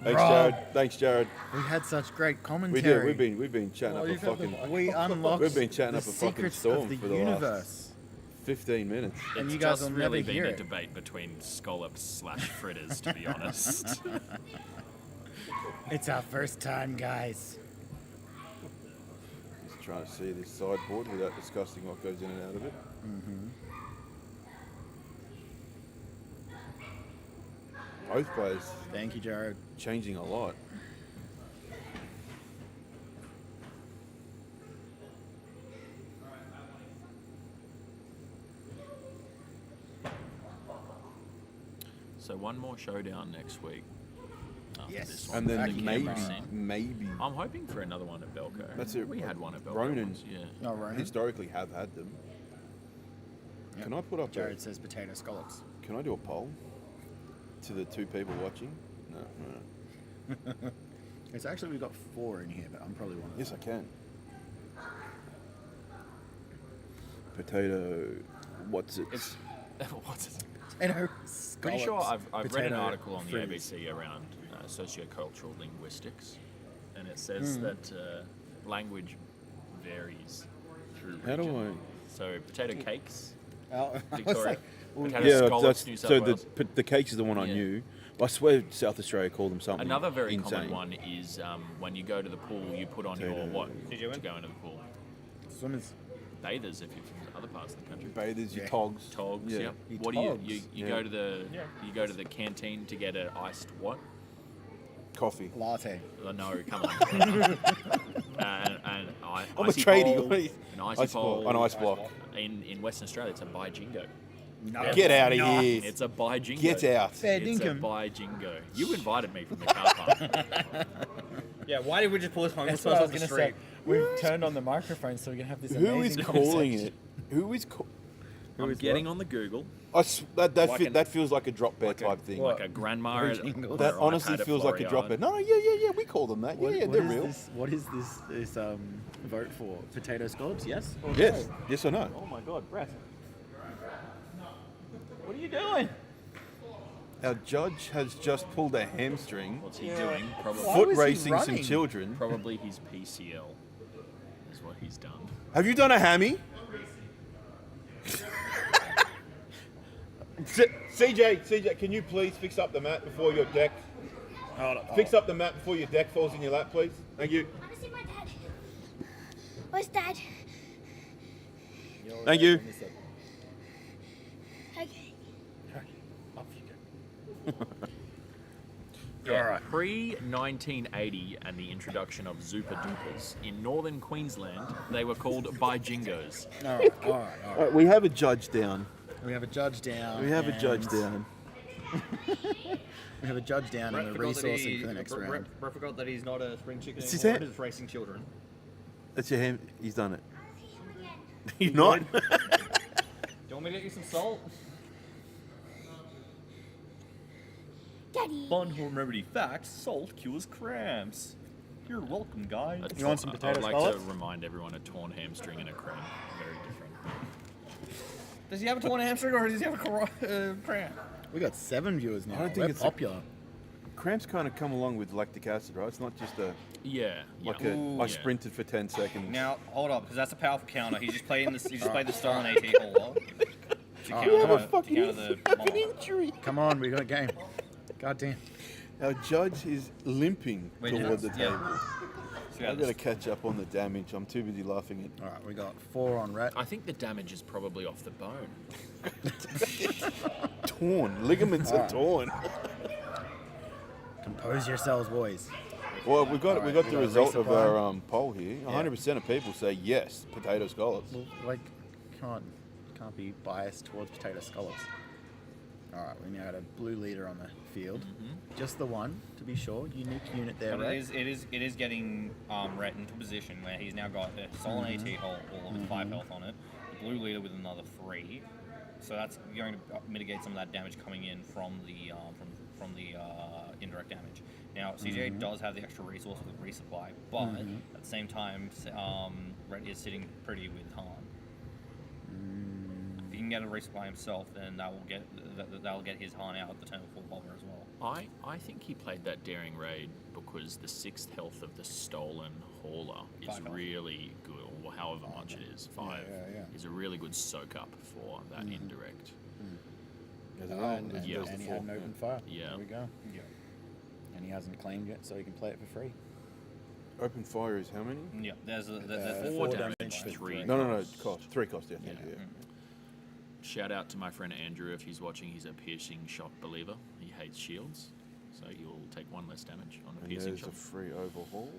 Thanks, Jared. Thanks, Jared. We had such great We commentary. do. We've been chatting up a fucking. We unlocked We've been chatting the up a fucking secrets storm of the for the universe. last 15 minutes. And It's you guys just will really never been hear a it. debate between scallops / fritters, to be honest. It's our first time, guys. Just trying to see this sideboard without discussing what goes in and out of it. Both players. Thank you, Jared. Changing a lot. So one more showdown next week. After Yes. this one, And then for the maybe, camera scene. maybe. I'm hoping for another one at Belco. That's it. We had one at Belco. Ronan, once, yeah. Oh, Ronan. historically have had them. Yep. Can I put up Jared says potato scallops. Can I do a poll to the 2 people watching? No. It's actually, we've got 4 in here, but I'm probably one of them. Yes, I can. Potato. What's it? What's it? Potato Pretty sure scallops. I've read an Potato article on the fritters. ABC around sociocultural linguistics, and it says that language varies through How do region. So potato cakes, Oh, I was Victoria. like, Potato Yeah, scallops, that's, New South so Wales. the cakes is the one I Yeah. knew. I swear South Australia called them something. Another very insane. common one is when you go to the pool, you put on your Potato. what to go into the pool? Swimmers. Bathers if you're from other parts of the country. Bathers, your Yeah. togs. Togs, Yeah. yep. Your What togs. do you Yeah. go to the canteen to get an iced what? Coffee. Latte. No, come on. and I'm a icy tradie. pole, What is- an icy Ice pole. block. An ice block. In Western Australia, it's a by jingo. No, Get out of not. here. It's a by jingo. Get out. Fair It's a dinkum. by jingo. You invited me from the car park. Yeah, why did we just pull this home? That's what I was going to say. We've turned on the microphone so we can have this amazing Who is calling conversation. it? Who is I'm getting on the Google. that feels like a drop bear Like type thing. Like a grandma. Very at- jingle. on That her honestly iPad at feels like a drop bear. Florida. No, yeah, we call them that. What- Yeah, what they're is real. This, what is this vote for? Potato scallops? Yes? Or Yes, no? yes or no? Oh my god, Brett. What are you doing? Our judge has just pulled a hamstring. What's he doing? Probably, Foot was he racing some running? children. probably his PCL is what he's done. Have you done a hammy? CJ, can you please fix up the mat before your deck? Fix up the mat before your deck falls in your lap, please. Thank you. I want to see my dad. Where's Dad? Thank you. Okay. Yeah, pre-1980 and the introduction of Zupa Dupas in northern Queensland, they were called by jingos. All right. All right, we have a judge down. We have a judge down. We have a and judge down. We have a judge down and a resourcing for the next round. Brett forgot that he's not a spring chicken Is anymore. that- He's racing children. That's your hand. He's done it. He's not. Do you want me to get you some salt? Daddy. Fun home remedy facts: salt cures cramps. You're welcome, guys. You want some I potato would like scallops? to remind everyone a torn hamstring and a cramp are very different. Does he have a torn hamstring or does he have a cramp? We got 7 viewers now. I don't think We're it's a- popular. Cramps kind of come along with lactic acid, right? It's not just a Yeah, like yeah. a. I sprinted for 10 seconds. Now hold up, because that's a powerful counter. He's just playing this. He just played the stolen AT holder to Alright, counter, come on. to counter the injury. Come on, we got a game. God damn. Our judge is limping Wait, toward the yeah. table. So yeah, I've got to catch up on the damage. I'm too busy laughing at. All right, we got 4 on rat. I think the damage is probably off the bone. Torn. Ligaments are Alright. torn. Compose yourselves, boys. Well, we got Alright, the we got result of resupply. our poll here. 100% of people say yes, potato scallops. Well, like, can't be biased towards potato scallops. All right, we now got a blue leader on the field. Just the one, to be sure. Unique unit there, But right? it is getting Rhett into position where he's now got a stolen AT hole, all with 5 health on it. The blue leader with another 3. So that's going to mitigate some of that damage coming in from the indirect damage. Now CJ does have the extra resource with resupply, but at the same time, Rhett is sitting pretty with Han. If he can can get a resupply himself, then that'll get his Han out at the turn before Bobber as well. I think he played that daring raid because the 6th health of the stolen hauler is 5 health. really good, or however much it is, 5, is a really good soak up for that indirect. And he had an open fire. Yeah. There we go. Yeah. And he hasn't claimed yet, so he can play it for free. Open fire is how many? Yeah, there's 4 damage, 3 No, cost. 3 cost, yeah. Shout out to my friend Andrew if he's watching. He's a piercing shot believer. He hates shields, so you'll take 1 less damage on a And piercing there's shot. a free overhaul.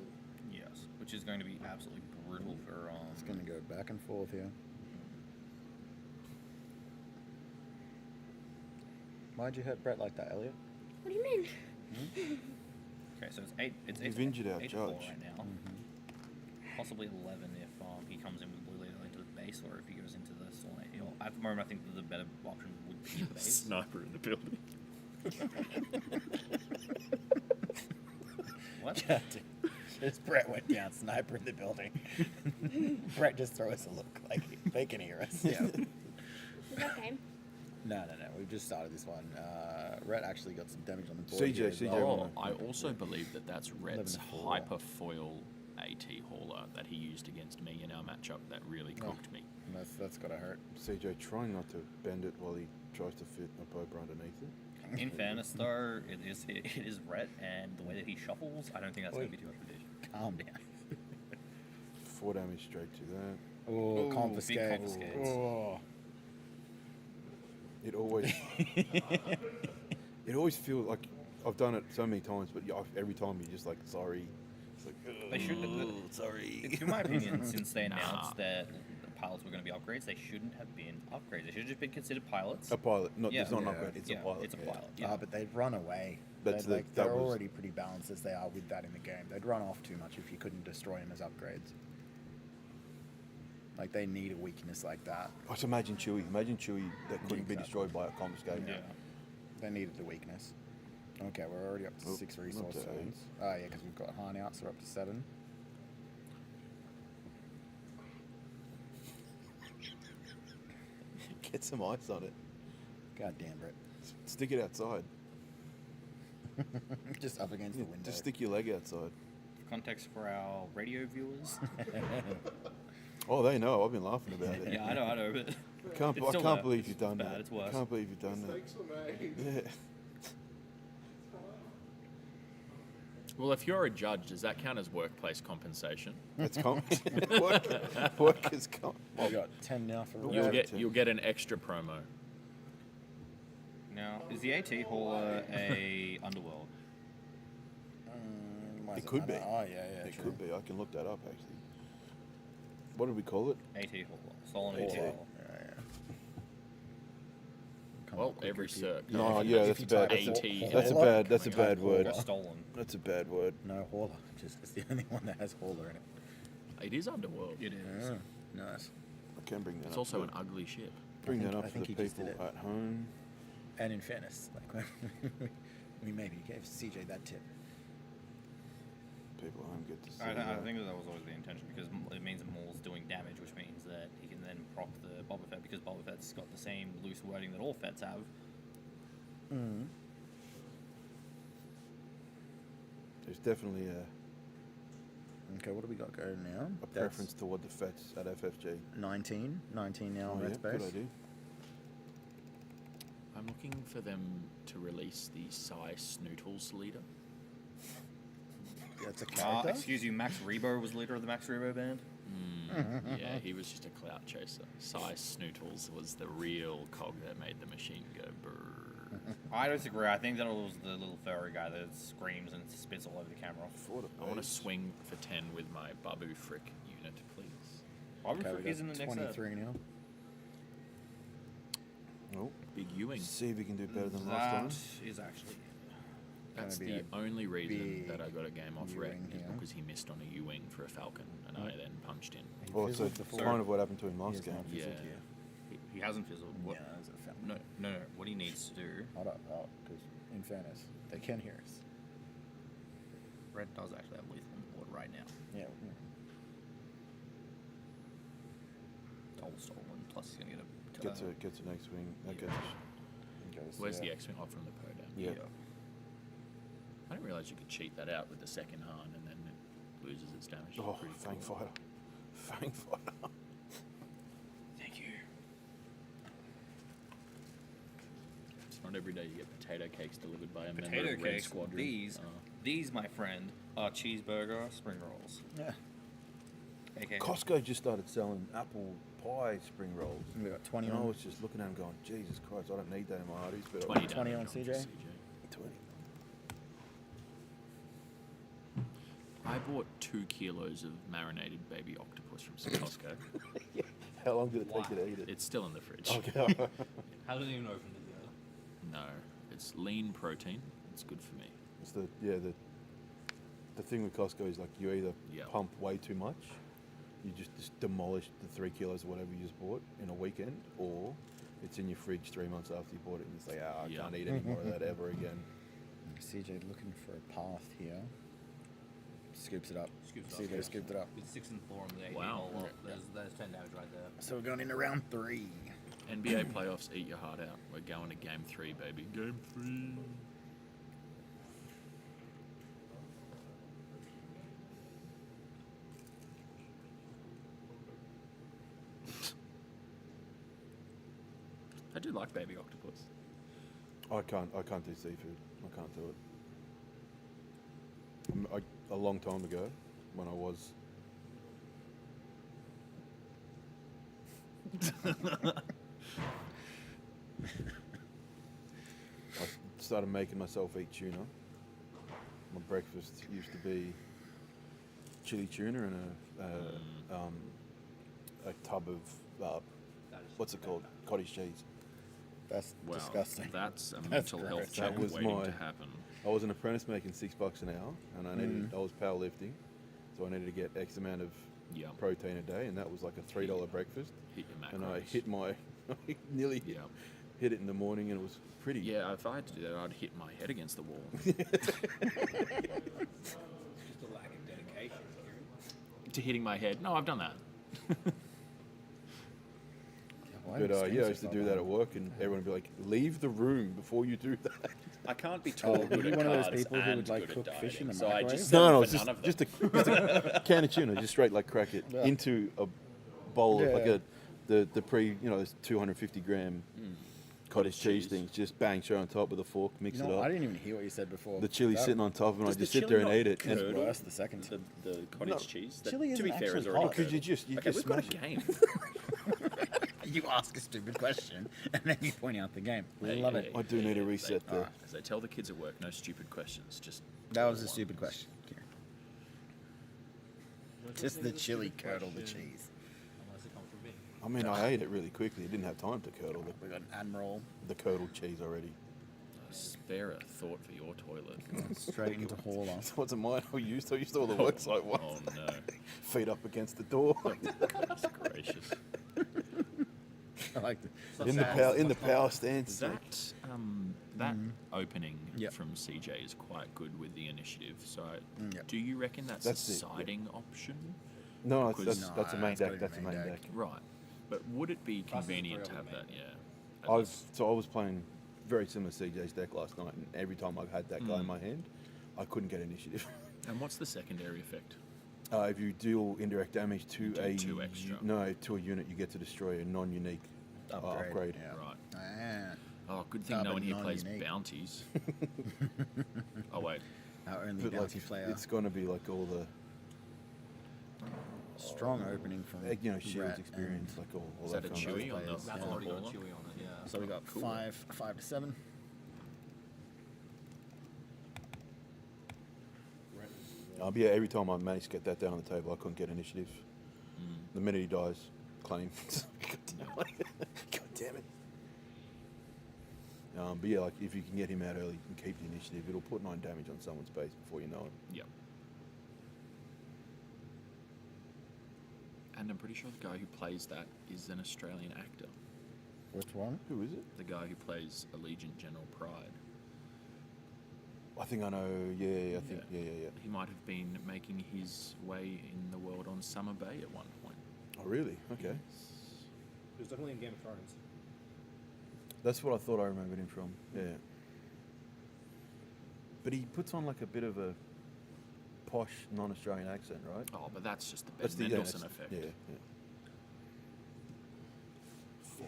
Yes, which is going to be absolutely brutal for. It's going to go back and forth here. Why'd you hurt Brett like that, Elliot? What do you mean? Okay, so it's 8. You've injured our 8 judge. right now. Possibly 11 if he comes in with blue leader into the base, or if he goes into the Storm 8. At the moment, I think that the better option would be the base. Sniper in the building. What? Just Brett went down, sniper in the building. Brett just throw us a look like they can hear us. Yeah. Is that game? No. We've just started this one. Rhett actually got some damage on the board. CJ. Oh, I also believe that that's Red's 11-4. hyper foil AT hauler that he used against me in our matchup that really cooked me. That's gotta hurt. CJ trying not to bend it while he tries to fit a Bobber underneath it. In fairness, though, it is Rhett, and the way that he shuffles, I don't think that's going to be too much of a dish. Calm down. 4 damage straight to that. Oh, confiscate. Big confiscates. Oh. It always feels like I've done it so many times, but every time you're just like sorry. It's like They should. sorry. In my opinion, since they announced that the pilots were going to be upgrades, they shouldn't have been upgrades. They should have just been considered pilots. A pilot, it's not an upgrade. It's a pilot. It's a pilot. Yeah. But they'd run away. They're already pretty balanced as they are with that in the game. They'd run off too much if you couldn't destroy them as upgrades. Like, they need a weakness like that. Just imagine Chewie. Imagine Chewie that couldn't be destroyed by a confiscator. Yeah. They needed the weakness. Okay, we're already up to 6 resource up to zones. Oh, yeah, because we've got Han out, so we're up to 7. Get some ice on it. God damn, Brett. Stick it outside. Just up against the window. Just stick your leg outside. Context for our radio viewers. Oh, they know. I've been laughing about it. Yeah, I know, but I can't believe you've done that. It's worse. I can't believe you've done that. Mistakes were made. Yeah. Well, if you're a judge, does that count as workplace compensation? That's work is comp. We got 10 now for You'll get an extra promo. Now, is the AT hauler a underworld? It could be. Oh, yeah, It could be. I can look that up, actually. What did we call it? AT hauler. Stolen AT. AT. Well, every circ. No, yeah, that's a bad. That's a bad word. Stolen. That's a bad word. No, hauler. It's the only one that has hauler in it. It is underworld. It is. Nice. I can bring that up. It's also an ugly ship. Bring that up I for think the he just people did it. at home. And in fairness, like we maybe gave CJ that tip. People at home get to see I that. think that was always the intention, because it means that Maul's doing damage, which means that he can then proc the Boba Fett, because Boba Fett's got the same loose wording that all Fets have. There's definitely a Okay, what do we got going now? preference toward the Fets at FFG. 19 now on yeah, Red's base. good idea. I'm looking for them to release the Psy Snootles leader. That's a character? Excuse you, Max Rebo was leader of the Max Rebo band? Yeah, he was just a clout chaser. Psy Snootles was the real cog that made the machine go brrr. I disagree. I think that was the little furry guy that screams and spits all over the camera. I want to swing for 10 with my Babu Frick unit, please. Babu Frick is in the next 23 now. Oh, Big Ewing. see if we can do better than last That time. is actually... That's Gonna be the only reason that I big got a game off Red Ewing is here. because he missed on a U-wing for a Falcon, and I then punched in. Well, so kind of what happened to him last game. Yeah. He hasn't fizzled. What? Yeah, that's a fact. No. What he needs to do... Hold up, because in fairness, they can hear us. Red does actually have lethal on board right now. Yeah. It's all stolen. Plus, he's going to get a Gets an X-wing. That goes. Where's the X-wing? Off from the Poda. Yeah. I didn't realise you could cheat that out with the second Han and then it loses its damage. Oh, Pretty Fang cool. Fighter. Fang Fighter. Thank you. It's not every day you get potato cakes delivered by a member Potato of Red cakes. Squadron. These, my friend, are cheeseburger spring rolls. Yeah. Okay. Costco just started selling apple pie spring rolls. We got 20 and I on. was just looking at them going, Jesus Christ, I don't need that in my Hardee's. But 20 20 on CJ. 20. I bought 2 kilos of marinated baby octopus from Costco. How long did it take you to eat it? It's still in the fridge. Okay. Hasn't even opened it yet. No, it's lean protein. It's good for me. It's the thing with Costco is like you either pump way too much, you just demolish the 3 kilos or whatever you just bought in a weekend, or it's in your fridge 3 months after you bought it and you say, I can't eat any more of that ever again. CJ looking for a path here. Scoops it up. CJ scooped it up. With 6 and 4 on the 8 Wow. roll up. There's 10 damage right there. So we're going into round 3. NBA playoffs, eat your heart out. We're going to game 3, baby. Game 3. I do like baby octopus. I can't do seafood. I can't do it. A long time ago, when I was I started making myself eat tuna. My breakfast used to be chili tuna and a tub of what's it called? Cottage cheese. That's Wow, disgusting. that's a mental health check That was waiting to happen. I was an apprentice making $6 an hour, and I was powerlifting, so I needed to get X amount of protein a day, and that was like a $3 breakfast. Hit your macros. And I hit my nearly hit it in the morning, and it was pretty. Yeah, if I had to do that, I'd hit my head against the wall. Just a lack of dedication. To hitting my head. No, I've done that. But I used to do that at work, and everyone would be like, "Leave the room before you do that." I can't be tall good you at one of those cards people who and would like good cook at fish in dieting, the so I microwave? just No, settled it's for just, none of them. just a can of tuna, just straight like crack it into a bowl of like the this 250 gram cottage cheese things, just bang straight on top with a fork, mix You know it what, up. I didn't even hear what you said before. The chili That- sitting on top, and I Does the just sit chili there and not ate it. It's And worse the second. The cottage cheese. That, chili to be isn't fair, is actually already hot. because you just Okay, we've got a smash it. game. You ask a stupid question and then you point out the game. Hey, Love hey, it. I do need a reset there. As I tell the kids at work, no stupid questions. Just That was a stupid question. Kieran. Just the chili curdle the cheese. Unless it comes from me. I mean, I ate it really quickly. I didn't have time to curdle We got an Admiral the curdled cheese already. spare a thought for your toilet. straight into Hauler. It wasn't mine. I used all the worksite ones. Oh no! Feet up against the door. Goodness gracious. I like in the power stance. That that opening from CJ is quite good with the initiative. So, do you reckon that's a That's it, yeah. siding option? No, Because- that's a main it's gotta deck. be That's a main deck. Right, but would it be Plus it's convenient to really have that? main Yeah. I was playing very similar to CJ's deck last night, and every time I've had that guy in my hand, I couldn't get initiative. And what's the secondary effect? If you deal indirect damage to Do a two extra. to a unit, you get to destroy a non-unique upgrade. Yeah. Right. Ah, Oh, good thing Ah, no but one here plays non-unique. bounties. Oh wait, our only But bounty like, player. it's going to be like all the Strong opening from shields Rat experience, and- like all is that a that kind of chewy on the players, That's yeah. already got baller? chewy on it, yeah. So we got Cool. 5 to 7. But yeah, every time I managed to get that down on the table, I couldn't get initiative. The minute he dies, claim. God damn it. But yeah, like if you can get him out early and keep the initiative, it'll put 9 damage on someone's base before you know it. Yep. And I'm pretty sure the guy who plays that is an Australian actor. Which one? Who is it? The guy who plays Allegiant General Pride. I think I know. Yeah. He might have been making his way in the world on Summer Bay at one point. Oh, really? Okay. It was definitely in Game of Thrones. That's what I thought I remembered him from. Yeah. But he puts on like a bit of a posh, non-Australian accent, right? Oh, but that's just the Ben That's the Mendelsohn that's- effect. Yeah, yeah.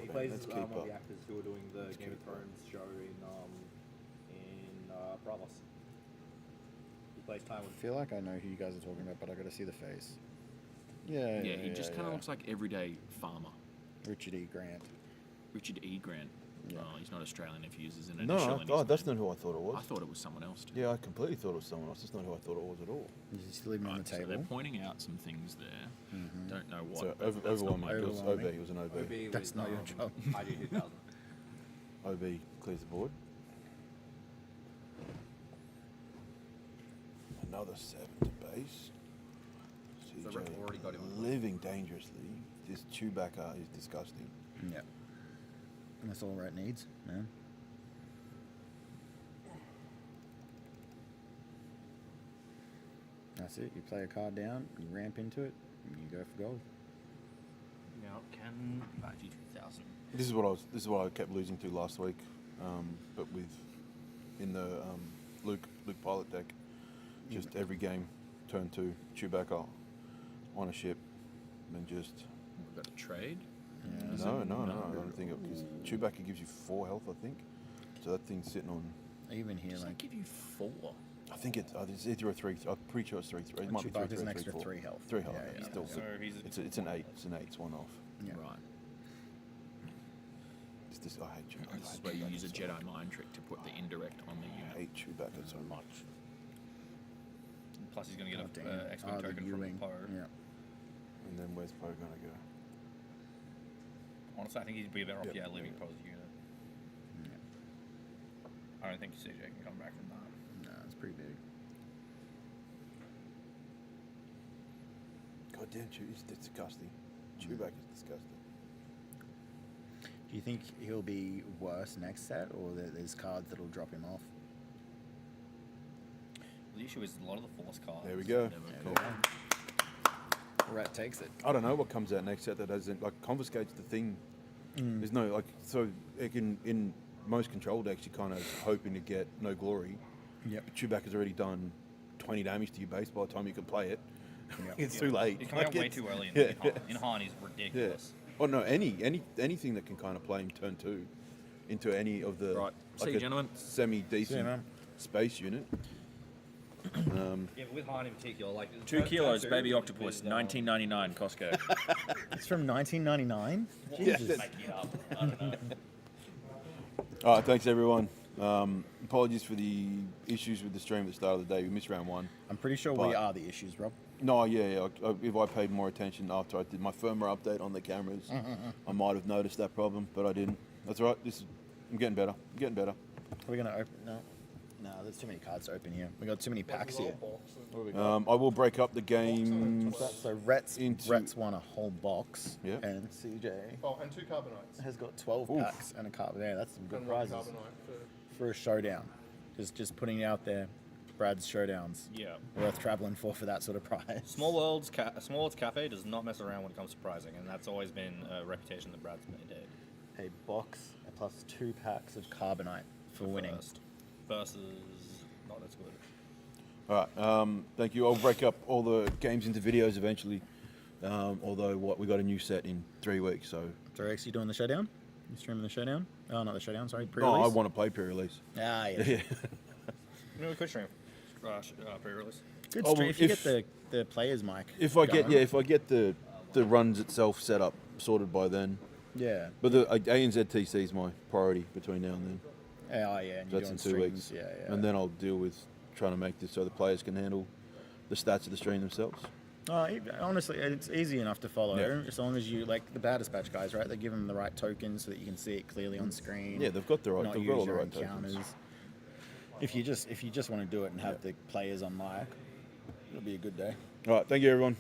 He plays Let's keep one of up. the actors who are doing the Game of Thrones show in Bravos. He plays Tywin. I feel like I know who you guys are talking about, but I got to see the face. Yeah, Yeah, he just kind of looks like everyday farmer. Richard E. Grant. Richard E. Grant. Yeah. Oh, he's not Australian if he uses an No, initial. in his that's name. not who I thought it was. I thought it was someone else. Too. Yeah, I completely thought it was someone else. That's not who I thought it was at all. Is he still even on the So table? they're pointing out some things there. Don't know what. So but that's not my overwhelming. It was job. OB. He was an OB. OB That's with, not your job. IG 2000. OB clears the board. Another 7 to base. So Rick already got him on. Living dangerously. This Chewbacca is disgusting. Yeah. And that's all Rat needs, man. That's it. You play a card down, you ramp into it, and you go for gold. Now, can IG 2000. This is what I kept losing to last week, but with in the Luke pilot deck, just every game, turn 2, Chewbacca on a ship, and just. We've got a trade. No, I don't think it because Chewbacca gives you 4 health, I think. So that thing's sitting on. Even here, Does like that give you 4? I think it's either a 3. I'm pretty sure it's 3. It might be 3. Chewbacca's an 3, extra 4. 3 health. 3 health. Yeah, yeah. Still, So he's it's an 8. It's an 8. It's one off. Yeah. Right. It's this. I hate Chewbacca. This is where you use a Jedi mind trick to put the indirect on the I unit. hate Chewbacca so much. Plus, he's going to Oh, get damn. an X-Wing The token from U-wing. Poe. Yeah. And then where's Poe gonna go? Honestly, I think he'd be better off, Yep. leaving Poe's unit. I don't think CJ can come back from that. No, it's pretty big. God damn, it's disgusting. Chewbacca's disgusting. Do you think he'll be worse next set, or there's cards that'll drop him off? The issue is a lot of the Force cards. There we go. Never Cool. Rat takes it. I don't know what comes out next set that doesn't confiscates the thing. There's no so it can in most control decks you're kind of hoping to get no glory. Yep. But Chewbacca's already done 20 damage to your base by the time you can play it. Yep. It's too late. He's coming out way it's- too early in, yeah. in Han. He's ridiculous. Oh no, anything that can kind of play in turn 2 into any of the Right. See you, a gentlemen. semi See you, decent man. space unit. Yeah, but with Han in particular, like 2 kilos, turn baby two octopus, is, 1999 Costco. It's from 1999. Jesus. making it up. I don't know. All right, thanks everyone. Apologies for the issues with the stream at the start of the day. We missed round 1. I'm pretty sure we are the issues, Rob. No, yeah. If I paid more attention after I did my firmware update on the cameras, I might have noticed that problem, but I didn't. That's all right. I'm getting better. Are we gonna open? No, there's too many cards to open here. We got too many packs here. I will break up the games. So Rhett's into- won a whole box. Yeah. And CJ Oh, and 2 Carbonites. has got 12 Oof. packs and a carbon. Yeah, that's some good And 1 prizes Carbonite for a showdown. Just putting it out there. Brad's showdowns. Yeah. Worth traveling for that sort of prize. Small Worlds Cafe does not mess around when it comes to pricing, and that's always been a reputation that Brad's maintained. A box plus 2 packs of carbonite for winning. First versus not as good. All right. Thank you. I'll break up all the games into videos eventually. Although we got a new set in 3 weeks, so. So Rex, you doing the showdown? You streaming the showdown? Oh, not the showdown. Sorry, No, pre-release. I want to play pre-release. Ah, yeah. Yeah. You know, we could stream pre-release. Good Oh, stream. If you get the player's mic. If I going. get the runs itself set up sorted by then. Yeah. But the ANZTC is my priority between now and then. Oh yeah, and So you're that's doing in 2 streams. weeks. Yeah. And then I'll deal with trying to make this so the players can handle the stats of the stream themselves. Honestly, it's easy enough to follow. Yeah. As long as you like the Bad Dispatch guys, right? They give them the right tokens so that you can see it clearly on screen. Yeah, they've got the right. Not They've use got all the your right encounters. tokens. If you just want to do it and have the players on mic, it'll be a good day. All right, thank you everyone.